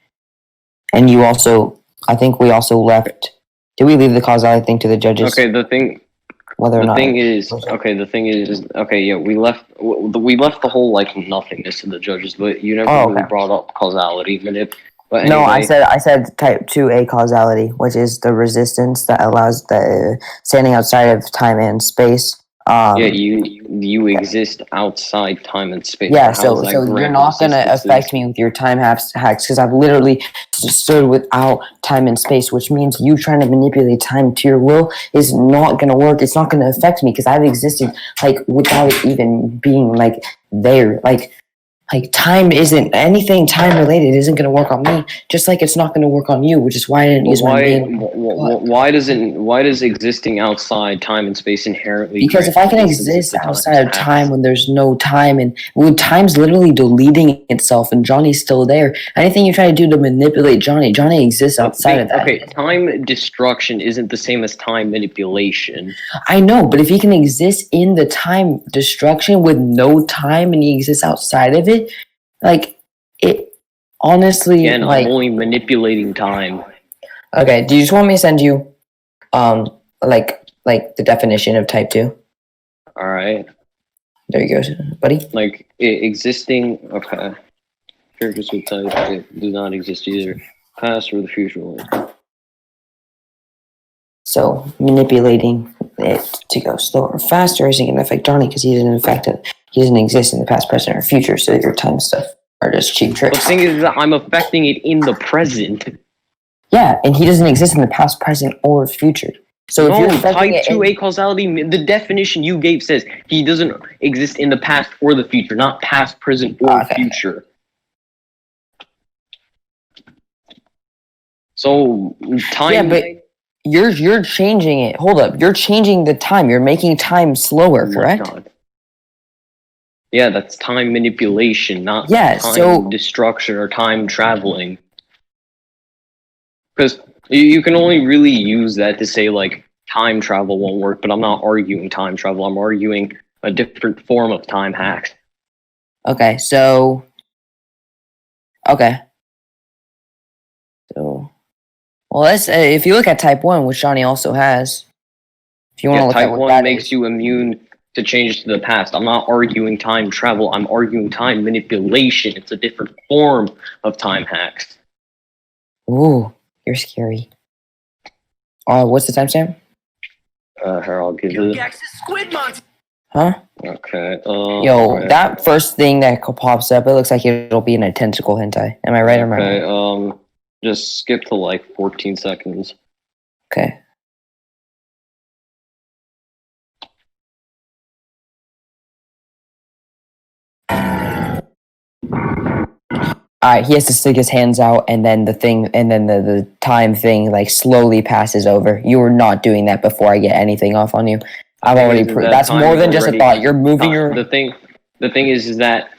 And you also, I think we also left, did we leave the causality thing to the judges? Okay, the thing, whether or The not. thing is, yeah, we left the whole like nothingness to the judges, but you never Oh, really okay. brought up causality, But No, anyway, I said type 2A causality, which is the resistance that allows the standing outside of time and space. yeah, you exist outside time and space. Yeah, But how is so that you're grant not gonna affect resistances? me with your time hacks because I've literally stood without time and space, which means you trying to manipulate time to your will is not gonna work. It's not gonna affect me because I've existed like without it even being like there. Like time isn't anything time related isn't going to work on me, just like it's not going to work on you, which is why I didn't But use my main. why does existing outside time and space inherently Because if I grant can resistance exist to time's outside of acts? time when there's no time, and when time's literally deleting itself and Johnny's still there, anything you try to do to manipulate Johnny exists outside of that. Okay, time destruction isn't the same as time manipulation. I know, but if he can exist in the time destruction with no time and he exists outside of it, like it honestly Again, like I'm only manipulating time. okay, do you just want me to send you like the definition of type 2? All right, There you go, buddy. like existing. Okay, characters with type it do not exist either, past or the future. So manipulating it to go slower or faster isn't going to affect Johnny because he doesn't exist in the past, present, or future. So your time stuff are just cheap The tricks. thing is that I'm affecting it in the present. Yeah, and he doesn't exist in the past, present, or future. So if you're No, affecting type it in- 2A causality, the definition you gave says he doesn't exist in the past or the future, not past, present, or Okay. future. So time. Yeah, but you're changing it. Hold up, you're changing the time. You're making time slower, Oh my correct? God. Yeah, that's time manipulation, not Yeah, time so- destruction or time traveling. Because you can only really use that to say like time travel won't work, but I'm not arguing time travel. I'm arguing a different form of time hacks. Okay, so okay. So well, let's if you look at type 1, which Johnny also has. If you want to Yeah, look at type what 1 that makes is. you immune to change to the past. I'm not arguing time travel. I'm arguing time manipulation. It's a different form of time hacks. Ooh, you're scary. What's the timestamp? Here, I'll give it. Huh? Okay. Yo, alright. that first thing that pops up, it looks like it'll be an tentacle hentai. Am I right or am I Okay. wrong? Just skip to like 14 seconds. Okay. Alright, he has to stick his hands out and then the time thing like slowly passes over. You were not doing that before I get anything off on you. I've thing already is proved that that's time more is than just a already- thought. You're moving your The thing is that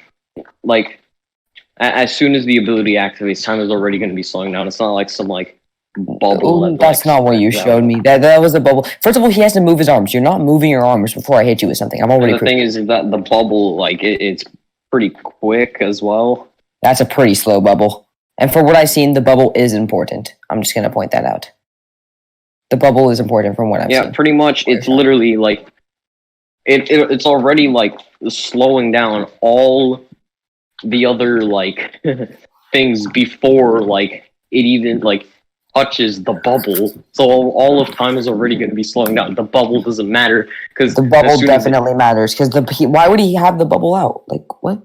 like as soon as the ability activates, time is already going to be slowing down. It's not like some like bubble. Ooh, that, that's like, not what you spreads out. showed me. That was a bubble. First of all, he has to move his arms. You're not moving your arms before I hit you with something. I'm And already the proved. thing is that the bubble, like it's pretty quick as well. That's a pretty slow bubble. And for what I've seen, the bubble is important. I'm just gonna point that out. The bubble is important from what I've Yeah, seen. pretty much. It's literally like it's already like slowing down all the other like things before like it even like touches the bubble. So all of time is already going to be slowing down. The bubble doesn't matter because The bubble definitely matters because why would he have the bubble out? Like what?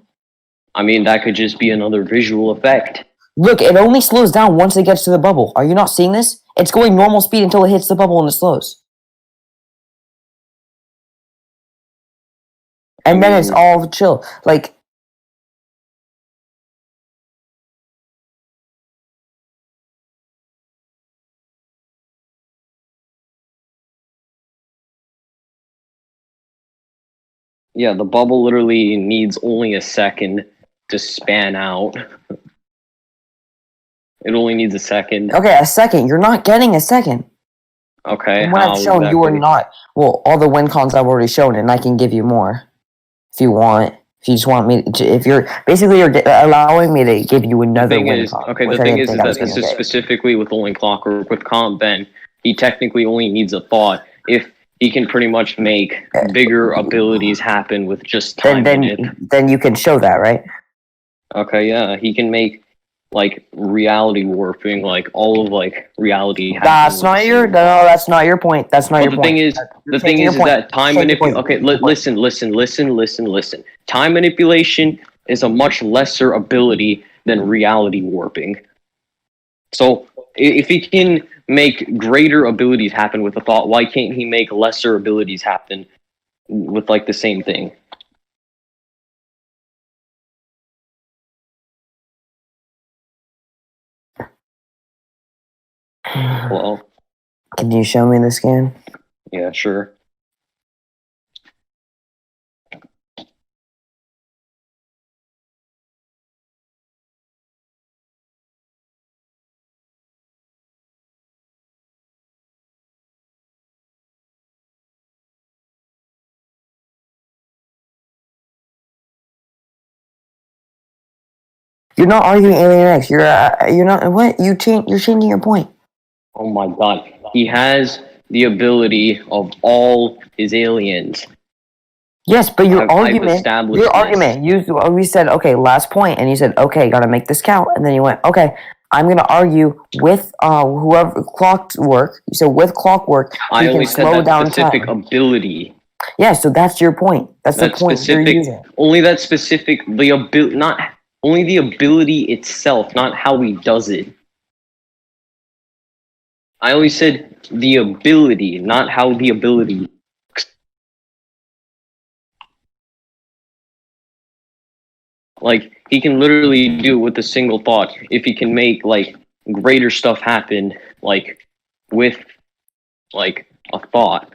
I mean, that could just be another visual effect. Look, it only slows down once it gets to the bubble. Are you not seeing this? It's going normal speed until it hits the bubble and it slows. And then it's all chill. Like Yeah, the bubble literally needs only a second to span out. It only needs a second. okay, a second. You're not getting a second. Okay, And what how I've shown, you are exactly? not. Well, all the win cons I've already shown, and I can give you more if you want. If you just want me to, if you're basically you're allowing me to give you another thing win is, con. okay, the which I thing didn't is think I that was this gonna is get. specifically with only Clockwork. With Comp Ben, he technically only needs a thought. If he can pretty much make bigger abilities happen with just time manip. Then you can show that, right? Okay, yeah, he can make like reality warping, like all of like reality. That's not your. No, that's not your point. That's not your The point. thing is, You're the thing changing is your point. that time Change your manipulation. point. Okay, Change your point. listen. Time manipulation is a much lesser ability than reality warping. So if he can make greater abilities happen with a thought, why can't he make lesser abilities happen with like the same thing? Well, Can you show me the scan? yeah, sure. You're not arguing Alien X. You're not. What you change? You're changing your point. Oh my god. He has the ability of all his aliens. Yes, but your I've argument. established Your argument. We said okay. Last point, and you said okay. Gotta make this count, and then you went okay. I'm gonna argue with whoever clockwork. You said with clockwork, I he can only said slow that down specific time. ability. Yeah, so that's your point. That's the That point you're specific, using. only that specific, the ability, not only the ability itself, not how he does it. I only said the ability, not how the ability works. Like, he can literally do it with a single thought. If he can make, like, greater stuff happen, like, with, like, a thought.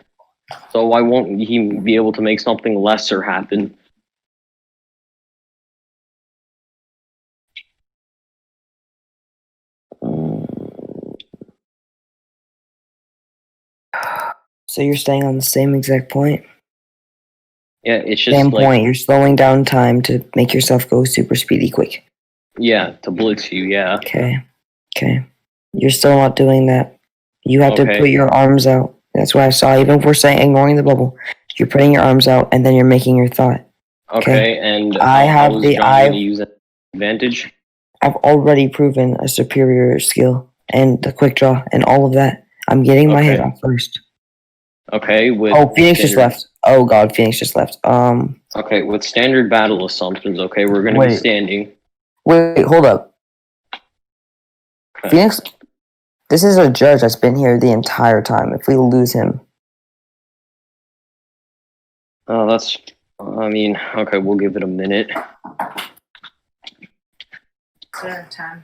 So why won't he be able to make something lesser happen? So you're staying on the same exact point? Yeah, it's just Same like, point. You're slowing down time to make yourself go super speedy quick. yeah, to blitz you, yeah. Okay. Okay. You're still not doing that. You have to Okay. put your arms out. That's what I saw. Even if we're saying ignoring the bubble, you're putting your arms out and then you're making your thought. Okay, and I've how is John going to use that advantage? already proven a superior skill and the quick draw and all of that. I'm getting my head Okay. off first. Okay, with Oh, Phoenix just standard- left. Oh god, Phoenix just left. Okay, with standard battle assumptions, okay, we're going to be Wait. standing. Wait, hold up. Okay. Phoenix, this is a judge that's been here the entire time. If we lose him, Oh, that's, I mean, okay, we'll give it a minute. Time.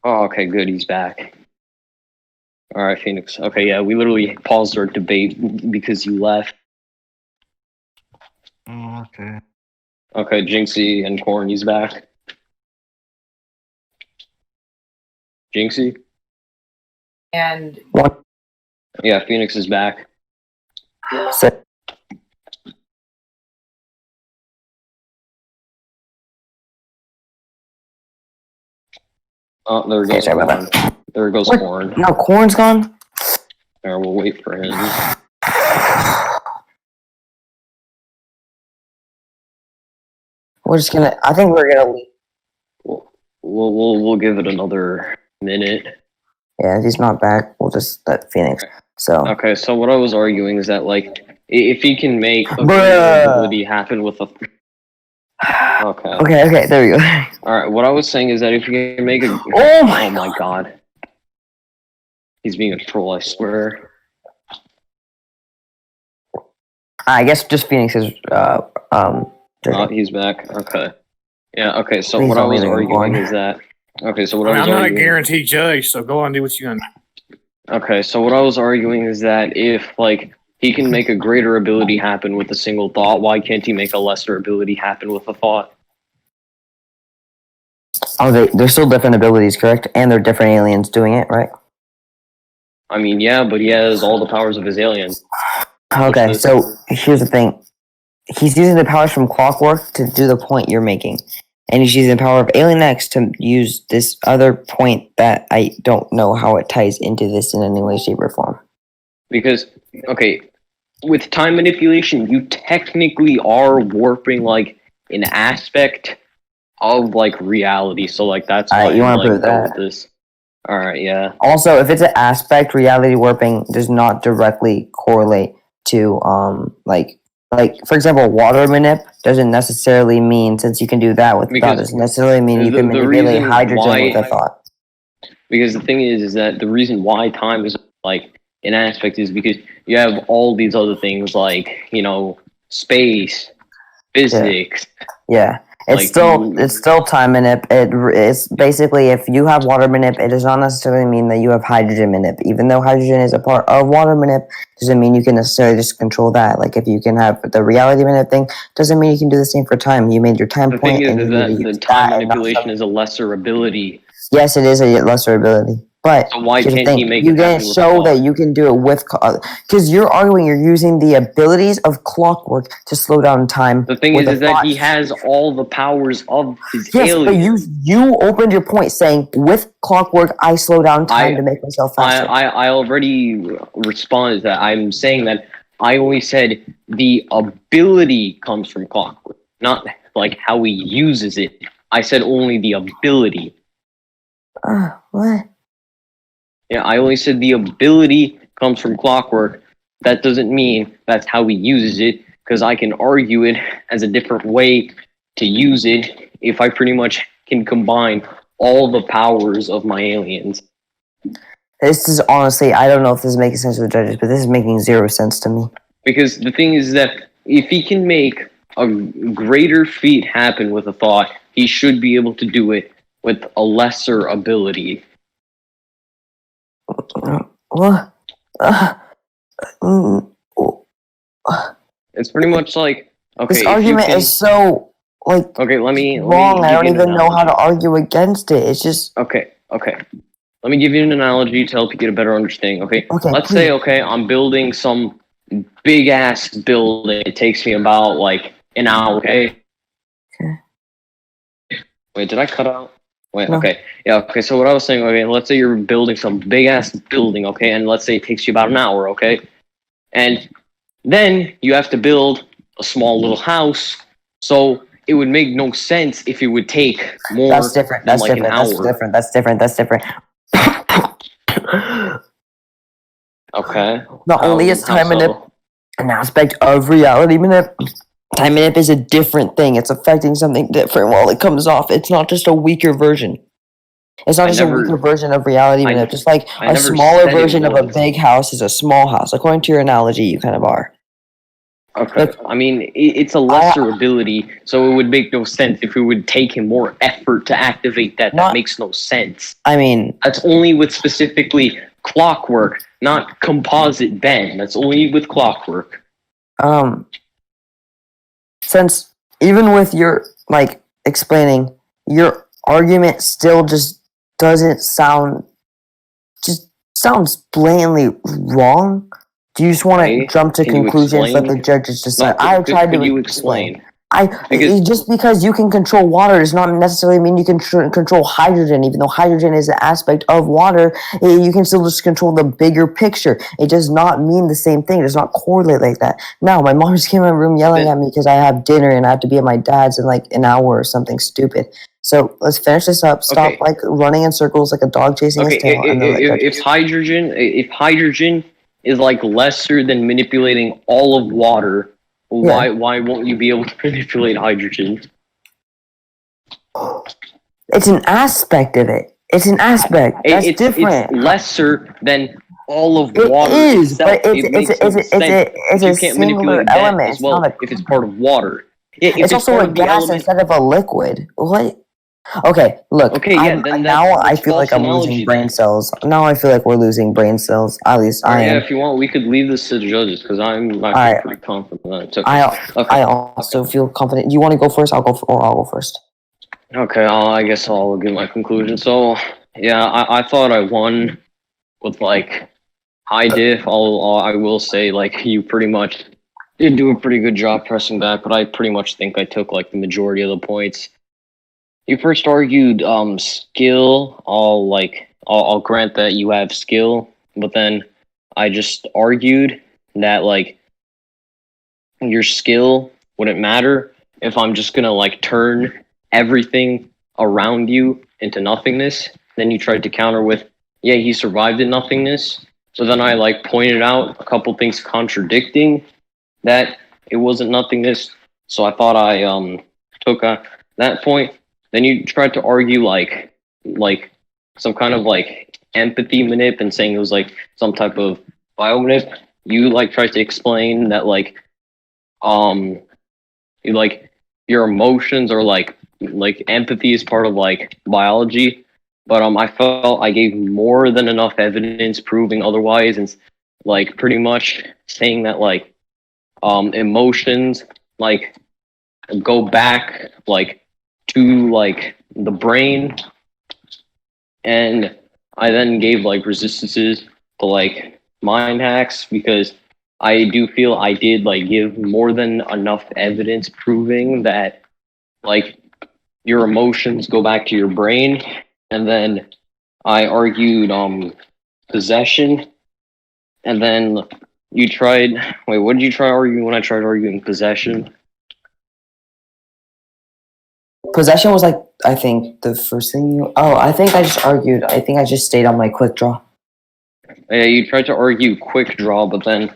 Oh, okay, good, he's back. Alright, Phoenix. Okay, yeah, we literally paused our debate because you left. Oh, okay. Okay, Jinxy and Corny's back. Jinxy? And what? Yeah, Phoenix is back. So, Oh, there goes sorry about Corn. There goes What? Corn. no, Corn's gone. Alright, we'll wait for him. We're just gonna. I think we're gonna leave. We'll give it another minute. Yeah, if he's not back, we'll just let Phoenix. So Okay, so what I was arguing is that, like, if he can make a Bruh. greater ability happen with a... Okay. okay, there we go. Alright, what I was saying is that if you can make a... Oh my my god. He's being a troll, I swear. I guess just Phoenix is. Oh, he's back. Okay. Yeah, okay, so Please what I don't was leave him arguing alone. is that... Okay, so what I mean, I was I'm not a arguing... guaranteed judge, so go on and do what you gonna do. Okay, so what I was arguing is that if, like, he can make a greater ability happen with a single thought, why can't he make a lesser ability happen with a thought? Oh, they're still different abilities, correct? And they're different aliens doing it, right? I mean, yeah, but he has all the powers of his alien. Okay, Which is- so here's the thing. He's using the powers from Clockwork to do the point you're making. And he's using the power of Alien X to use this other point that I don't know how it ties into this in any way, shape, or form. Because, okay, with time manipulation, you technically are warping like an aspect of like reality. So like that's why You wanna like prove go that? with this. All right, yeah. Also, if it's an aspect, reality warping does not directly correlate to like for example, water manip doesn't necessarily mean, since you can do that with thought, doesn't necessarily mean you can the manipulate reason hydrogen with why- a thought. Because the thing is that the reason why time is like an aspect is because you have all these other things like, you know, space, physics. Yeah, it's Like, still time manip. It's basically, if you have water manip, it does not necessarily mean that you have hydrogen manip. Even though hydrogen is a part of water manip, doesn't mean you can necessarily just control that. Like if you can have the reality manip thing, doesn't mean you can do the same for time. You made your time The thing point, and is you need to that the use time that and not manipulation some- is a lesser ability. Yes, it is a lesser ability. But So why here's the can't he thing, make you it didn't happen with show thought? that you can do it with, because you're arguing you're using the abilities of Clockwork to slow down time. The thing with is a that thought. he has all the powers of his Yes, alien. but you opened your point saying with Clockwork I slow down time to make myself faster. I already responded to that. I'm saying that I only said the ability comes from Clockwork, not like how he uses it. I said only the ability. What? Yeah, I only said the ability comes from Clockwork. That doesn't mean that's how he uses it, because I can argue it as a different way to use it if I pretty much can combine all the powers of my aliens. This is honestly, I don't know if this is making sense to the judges, but this is making zero sense to me. Because the thing is that if he can make a greater feat happen with a thought, he should be able to do it with a lesser ability. What? Mm, It's pretty much like, okay, this if you argument can- is so like okay. Let me wrong. I give don't you an even know how to analogy. argue against it. It's just Okay. Let me give you an analogy to help you get a better understanding. Okay. Okay, Let's please. say, okay, I'm building some big ass building. It takes me about like an hour. Okay. Okay. Wait, did I cut out? Wait, No. okay. Yeah, okay. So what I was saying, okay, let's say you're building some big ass building, okay, and let's say it takes you about an hour, okay? And then you have to build a small little house. So it would make no sense if it would take more that's different. than That's like different. an That's hour. different. That's different. That's different. Okay. Not only is How time manip so? an aspect of reality manip, time manip is a different thing. It's affecting something different while it comes off. It's not just a weaker version. It's not I just never- a weaker version of reality I- manip. Just like I a never smaller said it version of a was. big house is a small house. According to your analogy, you kind of are. Okay. Look, I mean, it's a lesser ability, so it would make no sense if it would take him more effort to activate that. That Not- makes no sense. I mean, That's only with specifically Clockwork, not Composite Ben. That's only with Clockwork. since even with your like explaining, your argument still just doesn't sounds blatantly wrong. Do you just want to Okay, jump to can you conclusions? Let explain? the judges decide. No, I tried could to you explain. explain? Because just because you can control water does not necessarily mean you can control hydrogen. Even though hydrogen is an aspect of water, you can still just control the bigger picture. It does not mean the same thing. It does not correlate like that. Now, my mom just came in my room yelling at me because I have dinner and I have to be at my dad's in like an hour or something stupid. So let's finish this up. Stop Okay. like running in circles like a dog chasing Okay, his tail. And then let if hydrogen is like lesser than manipulating all of water, why won't you be able to manipulate hydrogen? it's an aspect of it. It's an aspect. That's different. It's lesser than all of It water is, itself. but it's makes no sense. a You can't singular manipulate that element. as It's well not a. if it's part of water. If It's also part a of the gas element- instead of a liquid. What? Okay, look. Okay, yeah, then now I that's feel like false I'm losing analogy brain then. cells. Now I feel like we're losing brain cells. At least I Yeah, am. if you want, we could leave this to the judges because I'm Alright. pretty confident that it's okay. I also feel confident. You want to go first? I'll go first. Okay, I guess I'll give my conclusion. So, yeah, I thought I won with like High diff. I will say, like, you pretty much did do a pretty good job pressing back, but I pretty much think I took like the majority of the points. You first argued skill. I'll grant that you have skill, but then I just argued that like your skill wouldn't matter if I'm just gonna like turn everything around you into nothingness. Then you tried to counter with, yeah, he survived in nothingness. So then I like pointed out a couple things contradicting that it wasn't nothingness. So I thought I took that point. Then you tried to argue like some kind of like empathy manip and saying it was like some type of bio manip. You like tried to explain that um like your emotions or like empathy is part of like biology, but I felt I gave more than enough evidence proving otherwise, and like pretty much saying that like emotions like go back like to like the brain, and I then gave like resistances to like mind hacks because I do feel I did like give more than enough evidence proving that like your emotions go back to your brain. And then I argued possession, and then you tried, wait, what did you try arguing when I tried arguing possession? Possession was like, I think the first thing you. Oh, I think I just argued. I think I just stayed on my quick draw. Yeah, you tried to argue quick draw, but then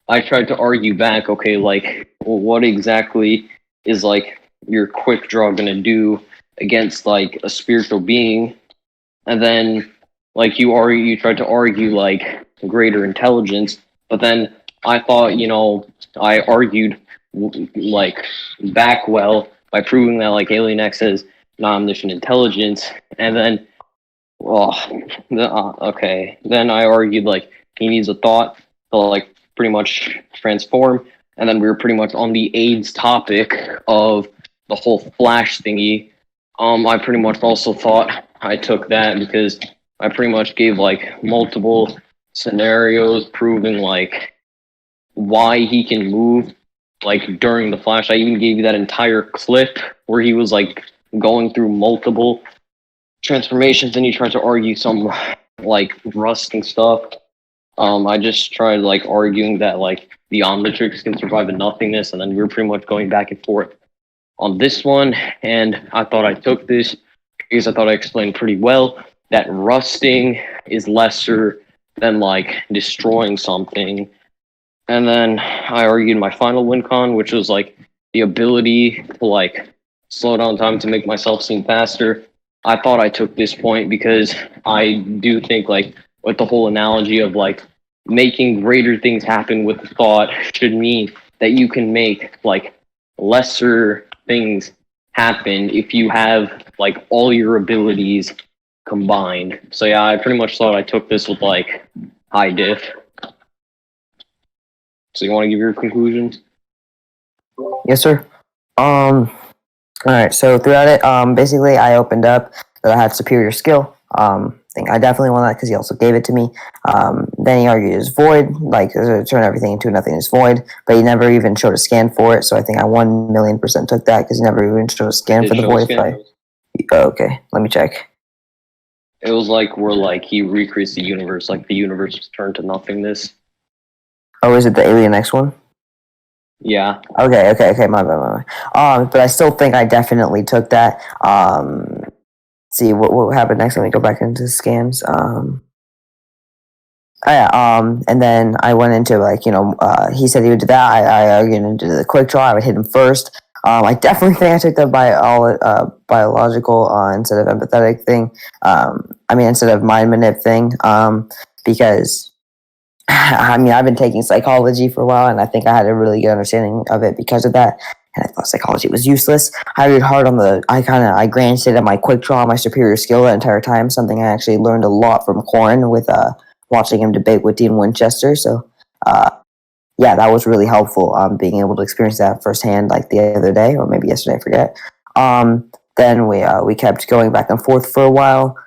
I tried to argue back, okay, like, well, what exactly is like your quick draw gonna do against like a spiritual being? And then like you tried to argue like greater intelligence, but then I thought, I argued like back well by proving that like Alien X has non-omniscient intelligence, and then okay, then I argued like he needs a thought to like pretty much transform, and then we were pretty much on the AIDS topic of the whole Flash thingy. I pretty much also thought I took that because I pretty much gave like multiple scenarios proving like why he can move like during the Flash. I even gave you that entire clip where he was like going through multiple transformations, and he tried to argue some like rust and stuff. I just tried like arguing that like the Omnitrix can survive in nothingness, and then we were pretty much going back and forth on this one. And I thought I took this because I thought I explained pretty well that rusting is lesser than like destroying something. And then I argued my final win con, which was like the ability to like slow down time to make myself seem faster. I thought I took this point because I do think like with the whole analogy of like making greater things happen with thought should mean that you can make like lesser things happen if you have like all your abilities combined. So yeah, I pretty much thought I took this with like high diff. So you want to give your conclusions? Yes, sir. All right. So throughout it, basically, I opened up that I had superior skill. I think I definitely won that because he also gave it to me. Then he argued his void, like turn everything into nothing is void, but he never even showed a scan for it. So I think I 1,000,000% took that because he never even showed a scan for the void. Okay, let me check. It was like where like he recreates the universe, like the universe was turned to nothingness. Oh, is it the Alien X one? Yeah. Okay, my bad. But I still think I definitely took that. See what happened next. Let me go back into the scans. And then I went into like he said he would do that. I argued into the quick draw. I would hit him first. I definitely think I took the biological instead of empathetic thing. Instead of mind manip thing. Because I've been taking psychology for a while, and I think I had a really good understanding of it because of that. And I thought psychology was useless. I read hard on I granted at my quick draw, my superior skill the entire time. Something I actually learned a lot from Corin with watching him debate with Dean Winchester. So, yeah, that was really helpful. Being able to experience that firsthand, like the other day or maybe yesterday, I forget. Then we kept going back and forth for a while.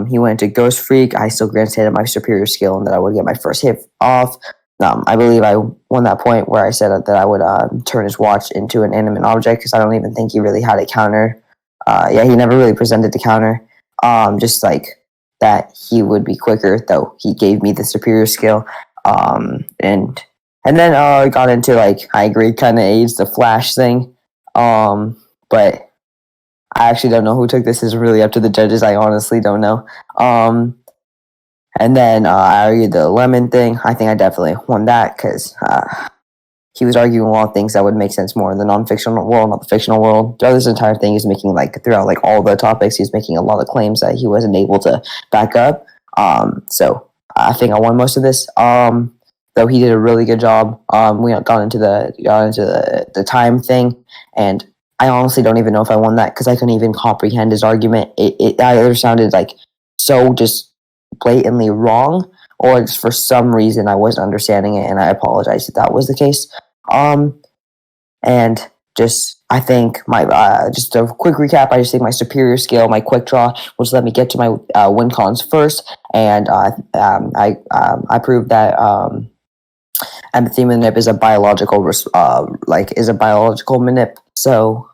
He went to Ghost Freak. I still granted my superior skill and that I would get my first hit off. I believe I won that point where I said that I would turn his watch into an inanimate object because I don't even think he really had a counter. Yeah, he never really presented the counter. Just like that he would be quicker, though he gave me the superior skill. And then I got into like high grade kind of aids, the flash thing. But I actually don't know who took this. Is really up to the judges. I honestly don't know. And then I argued the lemon thing. I think I definitely won that because he was arguing a lot of things that would make sense more in the non-fictional world, not the fictional world. Throughout this entire thing, he's making throughout all the topics, he's making a lot of claims that he wasn't able to back up. So I think I won most of this. Though he did a really good job. We got into the time thing, and I honestly don't even know if I won that because I couldn't even comprehend his argument. It either sounded so just blatantly wrong, or just for some reason I wasn't understanding it, and I apologize if that was the case. And just I think my just a quick recap. I just think my superior skill, my quick draw, which let me get to my win cons first, and I proved that empathy manip is a biological is a biological manip. So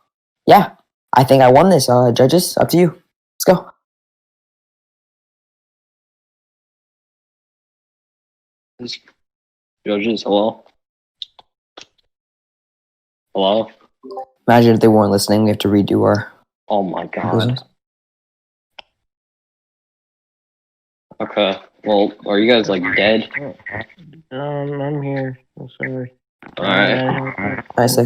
yeah, I think I won this. Judges, up to you. Let's go. Judges, hello? Hello? Imagine if they weren't listening. We have to redo our. Oh my god. business. Okay. Well, are you guys dead? I'm here. I'm sorry. Alright. Nice.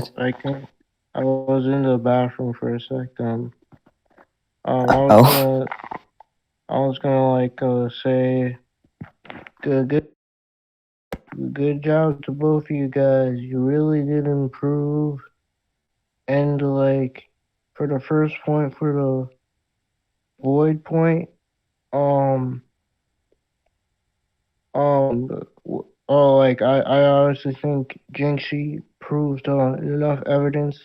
I was in the bathroom for a second. Oh. I was gonna say good job to both of you guys. You really did improve. And for the first point, for the void point, I honestly think Jinxy proved enough evidence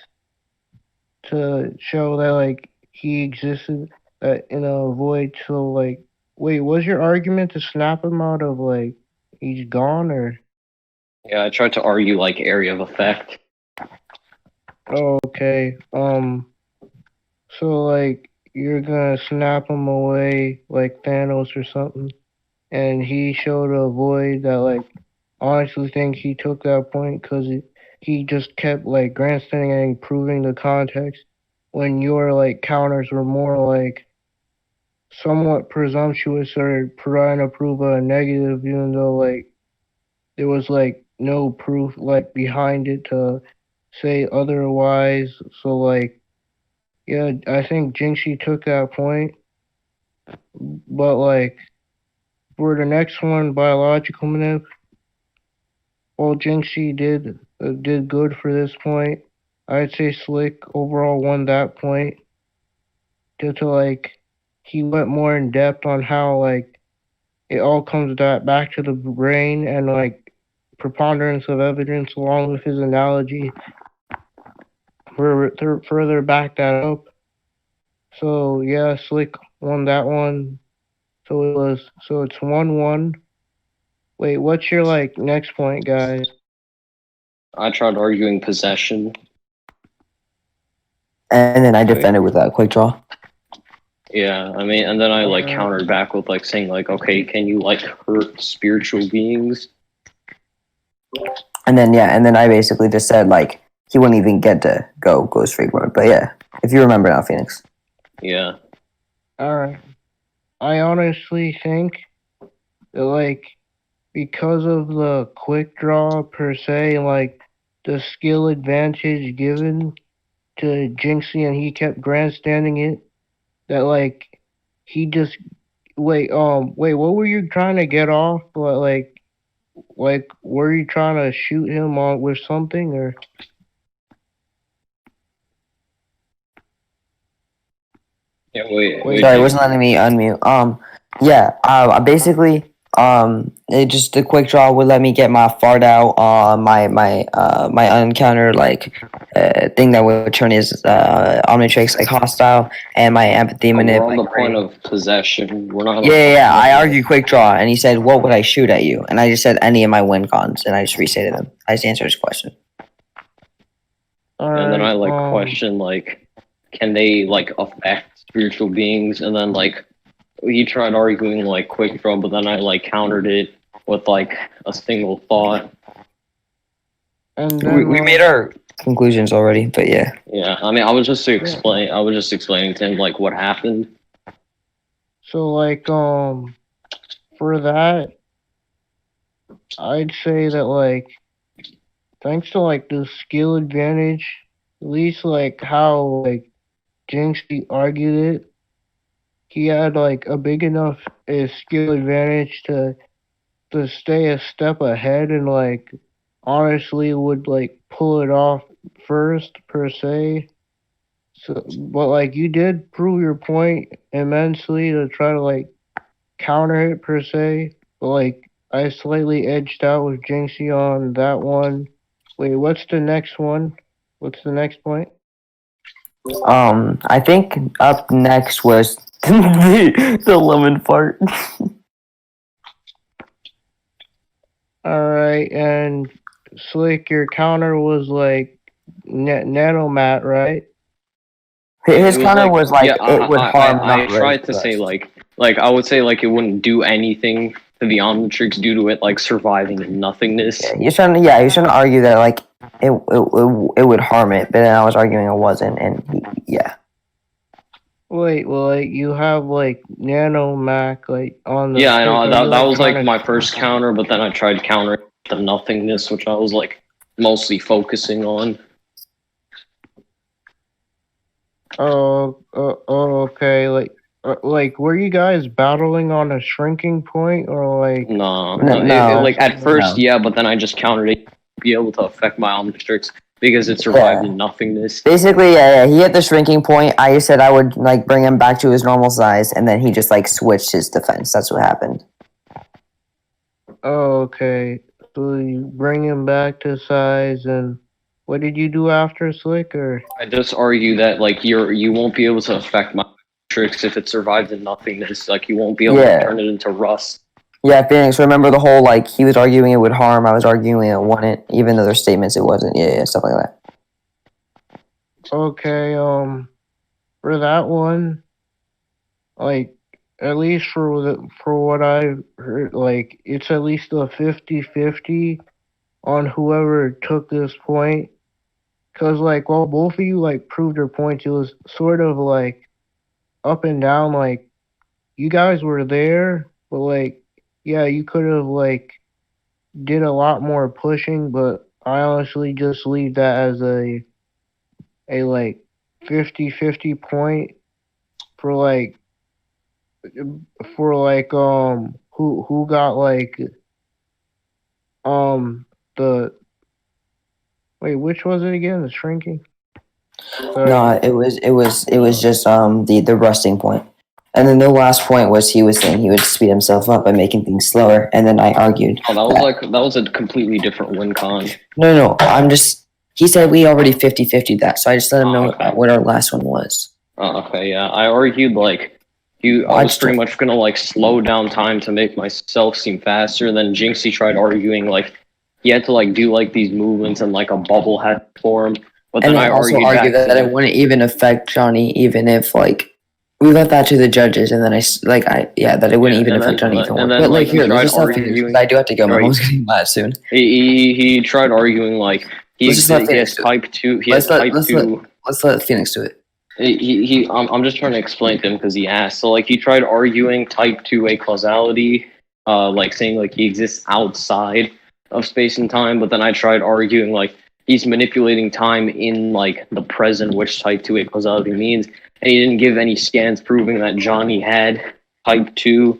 to show that he existed in a void. So wait, was your argument to snap him out of he's gone, or? Yeah, I tried to argue area of effect. Okay. So you're gonna snap him away like Thanos or something, and he showed a void that honestly think he took that point because he just kept grandstanding and improving the context when your counters were more somewhat presumptuous or trying to prove a negative, even though there was no proof behind it to say otherwise. So yeah, I think Jinxie took that point, but for the next one, biological manip, well, Jinxie did good for this point. I'd say Slick overall won that point due to he went more in depth on how it all comes back to the brain and preponderance of evidence along with his analogy further back that up. So yeah, Slick won that one. So it's 1-1. Wait, what's your next point, guys? I tried arguing possession. And then I defended with a quick draw. Yeah, I mean, and then I countered back with saying okay, can you hurt spiritual beings? And then I basically just said he wouldn't even get to go Ghost Freak mode. But yeah, if you remember now, Phoenix. Yeah. Alright. I honestly think that because of the quick draw per se, the skill advantage given to Jinxie and he kept grandstanding it, that he just wait, what were you trying to get off? Were you trying to shoot him on with something, or? Yeah, wait. Sorry, it wasn't letting me unmute. Basically, it just a quick draw would let me get my fart out. My uncountered thing that would turn his Omnitrix like hostile, and my empathy manip. We're on the like, point of possession. We're not. Yeah. I argued quick draw, and he said, "What would I shoot at you?" And I just said any of my win cons, and I just restated them. I just answered his question. And then I Alright, question like, can they like affect spiritual beings? And then like, he tried arguing like quick draw, but then I like countered it with like a single thought. and then We made our conclusions already, but yeah. Yeah, I mean, I was just explaining to him like what happened. so like for that, I'd say that like thanks to like the skill advantage, at least like how like Jinxy argued it, he had like a big enough skill advantage to stay a step ahead and like honestly would like pull it off first per se. So, but like you did prove your point immensely to try to like counter it per se. But like I slightly edged out with Jinxie on that one. Wait, what's the next one? What's the next point? I think up next was the lemon fart. Alright, and Slick, your counter was like nanomat, right? His It was counter like, was like yeah, it would harm. I not tried res- to say rest. like I would say like it wouldn't do anything to the Omnitrix due to it like surviving in nothingness. Yeah, he's trying to argue that like it would harm it, but then I was arguing it wasn't, and yeah. Wait, well, like you have like nanomac like on the Yeah, I know stick. that was like my first counter, but then I tried countering the nothingness, which I was like mostly focusing on. Okay. Like, were you guys battling on a shrinking point or like? No, No. like at first, No. yeah, but then I just countered it to be able to affect my Omnitrix because it survived Yeah. in nothingness. Basically, yeah, he hit the shrinking point. I just said I would like bring him back to his normal size, and then he just like switched his defense. That's what happened. Oh, okay. So you bring him back to size, and what did you do after Slick? Or I just argue that like you won't be able to affect my Omnitrix if it survives in nothingness. Like you won't be able Yeah. to turn it into rust. Yeah, Phoenix. Remember the whole like he was arguing it would harm. I was arguing it wouldn't, even though their statements it wasn't. Yeah, stuff like that. okay, for that one, like at least for what I've heard, like it's at least a 50-50 on whoever took this point. Cause like while both of you like proved your points, it was sort of like up and down. Like you guys were there, but like yeah, you could have like did a lot more pushing. But I honestly just leave that as a like 50-50 point for like who got like the wait, which was it again? The shrinking? Sorry. No, it was just the rusting point. And then the last point was he was saying he would speed himself up by making things slower, and then I argued. Oh, that was a completely different win con. No, he said we already 50-50 that, so I just let him know Okay. what our last one was. Oh, okay, yeah. I argued like I was pretty much gonna like slow down time to make myself seem faster. Then Jinxy tried arguing like he had to like do like these movements and like a bubble had to form. But then And I also argued argued back that to it wouldn't even affect Johnny, even if like we left that to the judges, and then that it wouldn't even and affect then- Johnny. and then, But like like, here, he let's just tried let Phoenix, arguing- because I do have to go. My Right. mom's getting mad soon. he tried arguing like he Let's just let has Phoenix do it. type 2. He has type 2. Let's let Phoenix do it. I'm just trying to explain to him because he asked. So like he tried arguing type 2A causality, like saying like he exists outside of space and time. But then I tried arguing like he's manipulating time in like the present, which type 2A causality means. And he didn't give any scans proving that Johnny had type 2.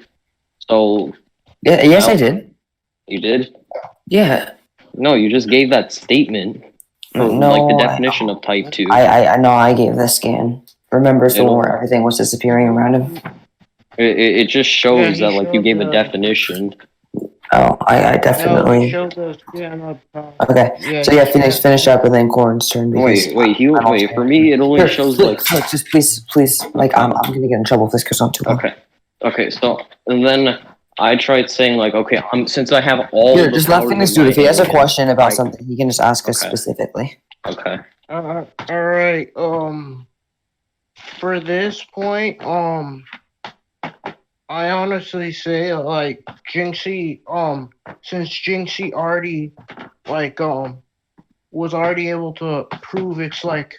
So Yeah, yes, I did. you did? Yeah. No, you just gave that statement. For, No, like the definition of type 2. I know I gave the scan. Remember, it's the one It'll- where everything was disappearing around him. It just shows Yeah, he that like you showed gave a the- definition. Oh, I No, definitely. he showed the scan of Okay, Yeah, so he yeah, Phoenix, scanned finish the up, and then Corn's turn because Wait. For me, it only Here, shows look, like. look, just please, like I'm gonna get in trouble if this goes on too long. Okay. So and then I tried saying like, okay, since I have all Here, the just let powers Phoenix of do it. my If he has a alien, question about I something, he can just ask us Okay. specifically. okay. All right. For this point, I honestly say like Jinxie, since Jinxie already like was already able to prove it's like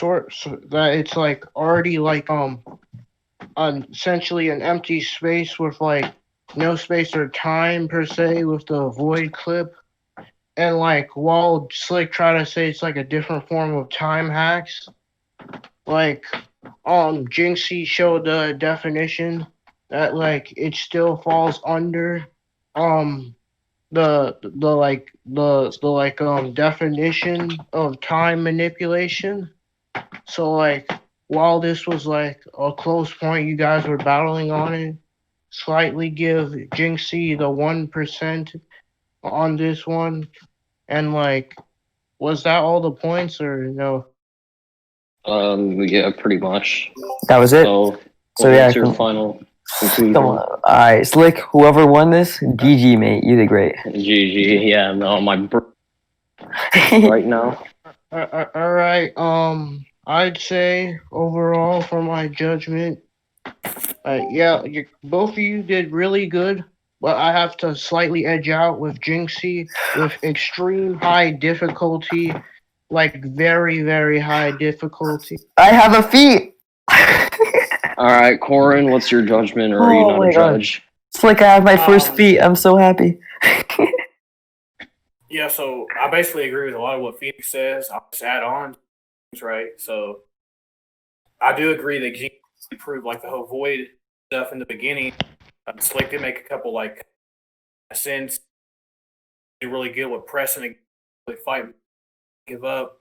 that it's like already like essentially an empty space with like no space or time per se with the void clip. And like while Slick try to say it's like a different form of time hacks, like Jinxie showed the definition that like it still falls under the definition of time manipulation. So like while this was like a close point, you guys were battling on it. Slightly give Jinxie the 1% on this one, and like, was that all the points or no? Yeah, pretty much. That was it. So, So yeah, what's your final conclusion? come on. All right, Slick. Whoever won this, GG, mate. You did great. GG. Yeah, no, right now. All right. I'd say overall, for my judgment, yeah, both of you did really good, but I have to slightly edge out with Jinxie with extreme high difficulty, like very, very high difficulty. I have a feat. All right, Corin, what's your judgment, or are you Oh not a my God. judge? Slick, I have my first feat. I'm so happy. Yeah, so I basically agree with a lot of what Phoenix says. I'll just add on, right? So I do agree that Jinx improved like the whole void stuff in the beginning. Slick did make a couple like sense. Did really good with pressing and really fight, give up.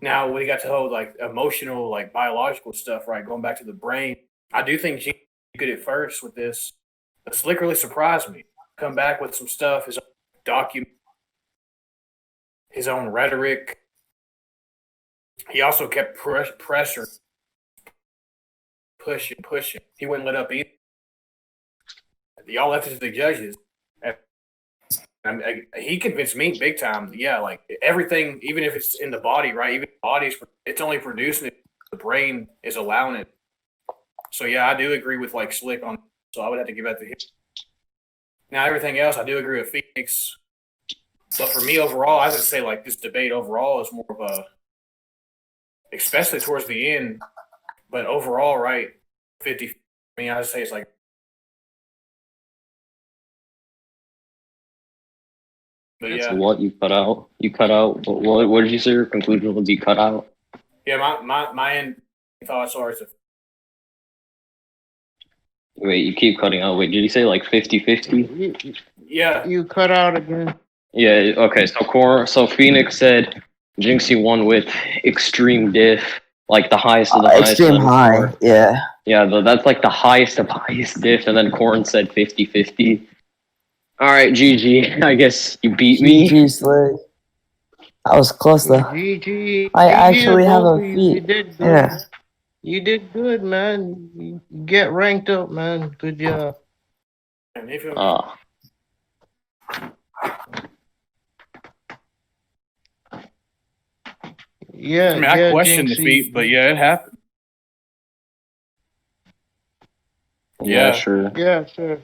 Now we got to whole like emotional, like biological stuff, right? Going back to the brain. I do think Jinx good at first with this. But Slick really surprised me. Come back with some stuff, his own document, his own rhetoric. He also kept pressure, pushing. He wouldn't let up either. Y'all left it to the judges. He convinced me big time. Yeah, like everything, even if it's in the body, right? Even the body's, it's only producing it. The brain is allowing it. So yeah, I do agree with like Slick on. So I would have to give that to him. Now everything else, I do agree with Phoenix. But for me overall, I would say like this debate overall is more of a, especially towards the end. But overall, right, 50. I mean, I would say it's like. But That's yeah, what you cut out. You cut out. What did you say? Your conclusion was you cut out. yeah. My end thoughts are it's a. Wait, you keep cutting out. Wait, did you say like 50-50? Yeah, You cut out again. Yeah. Okay. So Phoenix said Jinxie won with extreme diff, like the highest of the highest. Extreme and then high. Corn- Yeah. Yeah, that's like the highest of highest diff, and then Corn said 50-50. All right, GG. I guess you beat me. GG, Slick. That was close though. GG. I GG actually have both a of you. feat. You did good. Yeah. You did good, man. You get ranked up, man. Good job. and if it, Yeah, I mean, I questioned Jinxie. defeat, but yeah, it happened. Yeah, Yeah. sure. Yeah, sure.